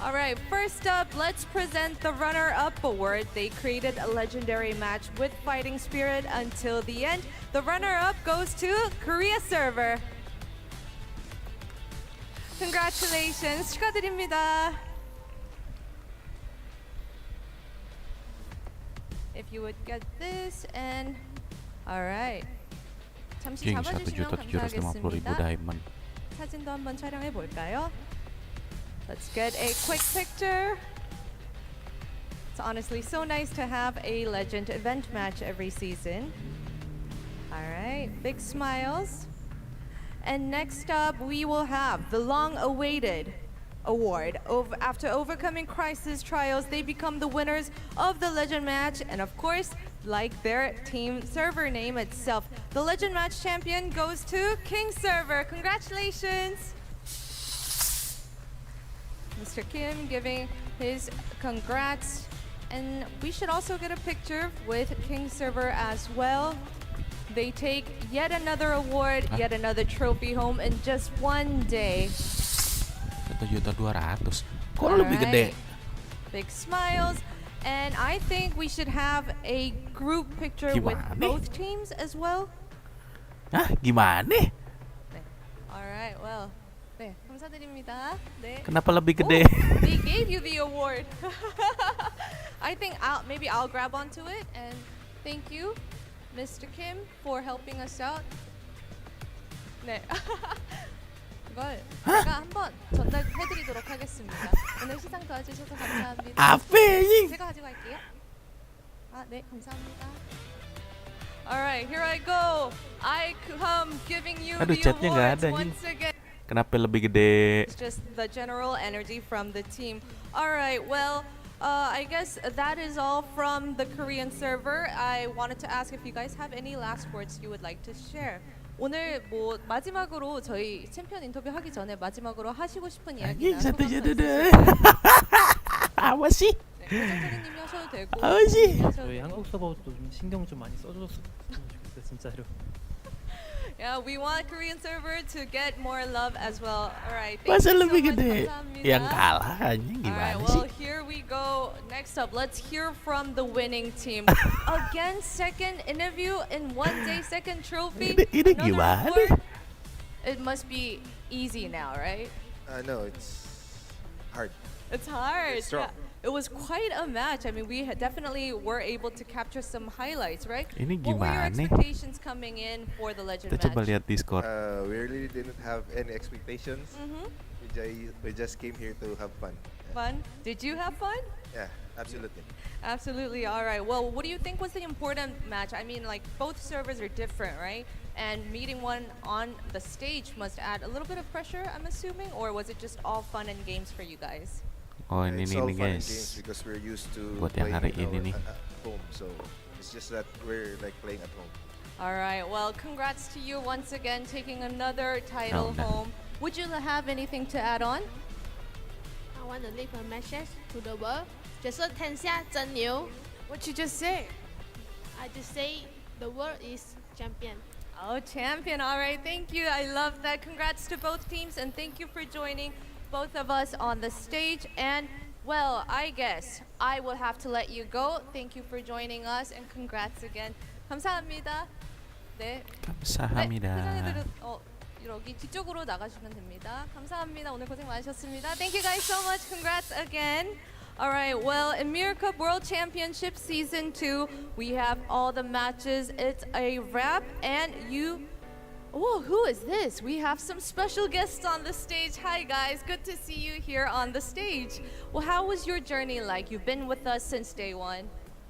All right, first up, let's present the runner-up award. They created a legendary match with fighting spirit until the end. The runner-up goes to Korea Server. Congratulations. 축하드립니다. If you would get this and all right. 잠시 킹 잡아주시면 1,750,000 감사하겠습니다. 다이먼. 사진도 한번 촬영해 볼까요? Let's get a quick picture. It's honestly so nice to have a legend event match every season. All right, big smiles. And next up, we will have the long-awaited award. After overcoming crisis trials, they become the winners of the legend match. And of course, like their team server name itself, the legend match champion goes to King Server. Congratulations! Mr. Kim giving his congrats. And we should also get a picture with King Server as well. They take yet another award, yet another trophy home in just one day. 1.200.000. Kok lebih gede? Big smiles. And I think we should have a group picture with Gimana? both teams as well. Hah, gimana? 네. All right, well. 네, 감사드립니다. 네. Kenapa lebih Oh, gede? they gave you the award. I think maybe I'll grab onto it and thank you, Mr. Kim, for helping us out. 네. 이걸 제가 한번 전달해드리도록 하겠습니다. 오늘 시상 도와주셔서 감사합니다. Apa ini? 제가 가지고 갈게요. 네, 감사합니다. Alright, here I go. I come giving you Aduh, the chatnya nggak awards ada, once again. Kenapa lebih gede? It's just the general energy from the team. Alright, well, I guess that is all from the Korean server. I wanted to ask if you guys have any last words you would like to share. 오늘 뭐 마지막으로 저희 챔피언 인터뷰 하기 전에 마지막으로 하시고 싶은 이야기나 소감도 있으세요? Apa sih? 네, 회장님이 하셔도 되고 아, 씨. 저희 한국 서버도 좀 신경 좀 많이 써줬으면 좋겠어요, 진짜로. Yeah, we want Korean server to get more love as well. Alright, thank Masa you so lebih much. gede? 감사합니다. Yang kalah hanya Alright, gimana well, sih? here we go. Next up, let's hear from the winning team. Again, second interview in one day, second trophy. Ini another gimana? award. It must be easy now, right? No, it's hard. It's hard. It's strong. Yeah. It was quite a match. I mean, we definitely were able to capture some highlights, right? Ini What were your gimana? expectations coming in for the legend Kita coba match? lihat Discord. We really didn't have any expectations. Mm-hmm. We just came here to have fun. Fun. Did you have fun? Yeah, absolutely. Absolutely. All right. Well, what do you think was the important match? I mean, like both servers are different, right? And meeting one on the stage must add a little bit of pressure, I'm assuming, or was it just all fun and games for you guys? Oh ini It's nih all fun and games guys. because we're used to Buat yang hari playing, ini nih. at home. So it's just that we're like playing at home. All right. Well, congrats to you once again taking another title Oh, no. home. Would you have anything to add on? I want to leave a message to the world. 就是天下真牛. What you just say? I just say the world is champion. Oh, champion. All right. Thank you. I love that. Congrats to both teams and thank you for joining both of us on the stage. And well, I guess I will have to let you go. Thank you for joining us and congrats again. 감사합니다. 네. 감사합니다. 여기 뒤쪽으로 나가시면 됩니다. 감사합니다. 오늘 고생 많으셨습니다. Thank you guys so much. Congrats again. All right, well, in YMIR Cup World Championship Season 2, we have all the matches. It's a wrap, and oh, who is this? We have some special guests on the stage. Hi, guys. Good to see you here on the stage. Well, how was your journey like? You've been with us since day one.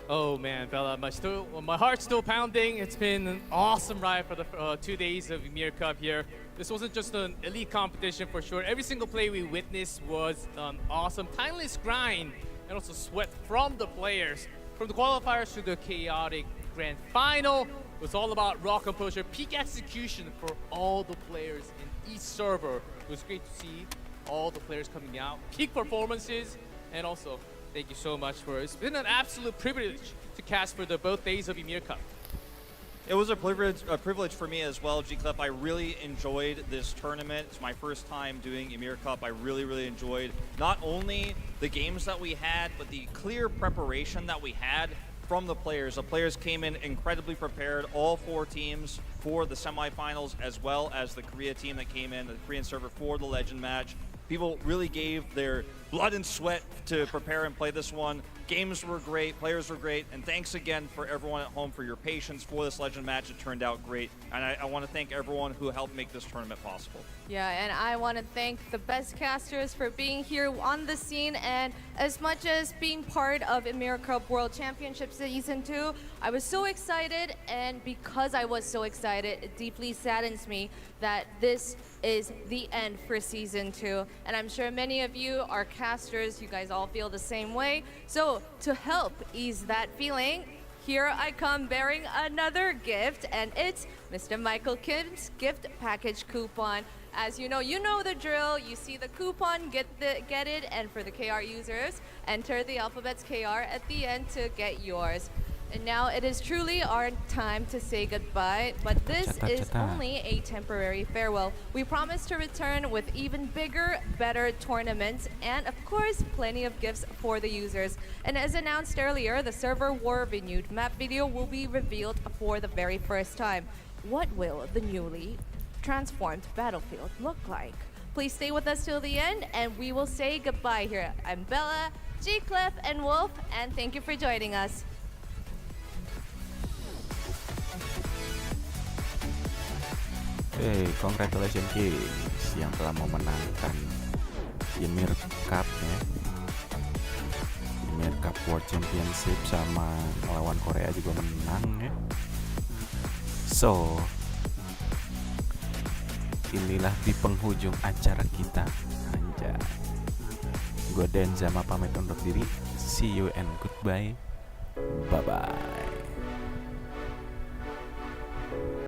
Oh man, Bella, my heart's still pounding. It's been an awesome ride for the 2 days of YMIR Cup here. This wasn't just an elite competition for sure. Every single play we witnessed was an awesome, timeless grind, and also sweat from the players. From the qualifiers to the chaotic grand final, it was all about raw composure, peak execution for all the players in each server. It was great to see all the players coming out, peak performances, and also thank you so much it's been an absolute privilege to cast for the both days of YMIR Cup. It was a privilege for me as well, G-Clip. I really enjoyed this tournament. It's my first time doing YMIR Cup. I really enjoyed not only the games that we had, but the clear preparation that we had from the players. The players came in incredibly prepared, all 4 teams for the semifinals, as well as the Korea team that came in, the Korean server for the Legend match. People really gave their blood and sweat to prepare and play this one. Games were great, players were great, and thanks again for everyone at home for your patience for this Legend match. It turned out great, and I want to thank everyone who helped make this tournament possible. Yeah, and I want to thank the best casters for being here on the scene, and as much as being part of YMIR Cup World Championship Season 2, I was so excited, and because I was so excited, it deeply saddens me that this is the end for Season 2. And I'm sure many of you are casters, you guys all feel the same way. So to help ease that feeling, here I come bearing another gift, and it's Mr. Michael Kim's gift package coupon. As you know the drill. You see the coupon, get it, and for the KR users, enter the alphabets KR at the end to get yours. And now it is truly our time to say goodbye, but this is only a temporary farewell. We promise to return with even bigger, better tournaments, and of course, plenty of gifts for the users. And as announced earlier, the server war renewed map video will be revealed for the very first time. What will the newly transformed battlefield look like? Please stay with us till the end, and we will say goodbye here. I'm Bella, G-Cliff, and Wolf, and thank you for joining us. Hey, congratulations Kings yang telah memenangkan YMIR Cup ya. YMIR Cup World Championship sama lawan Korea juga menang ya. So, inilah di penghujung acara kita. Anjay. Gue Denzama pamit undur diri. See you and goodbye. Bye bye.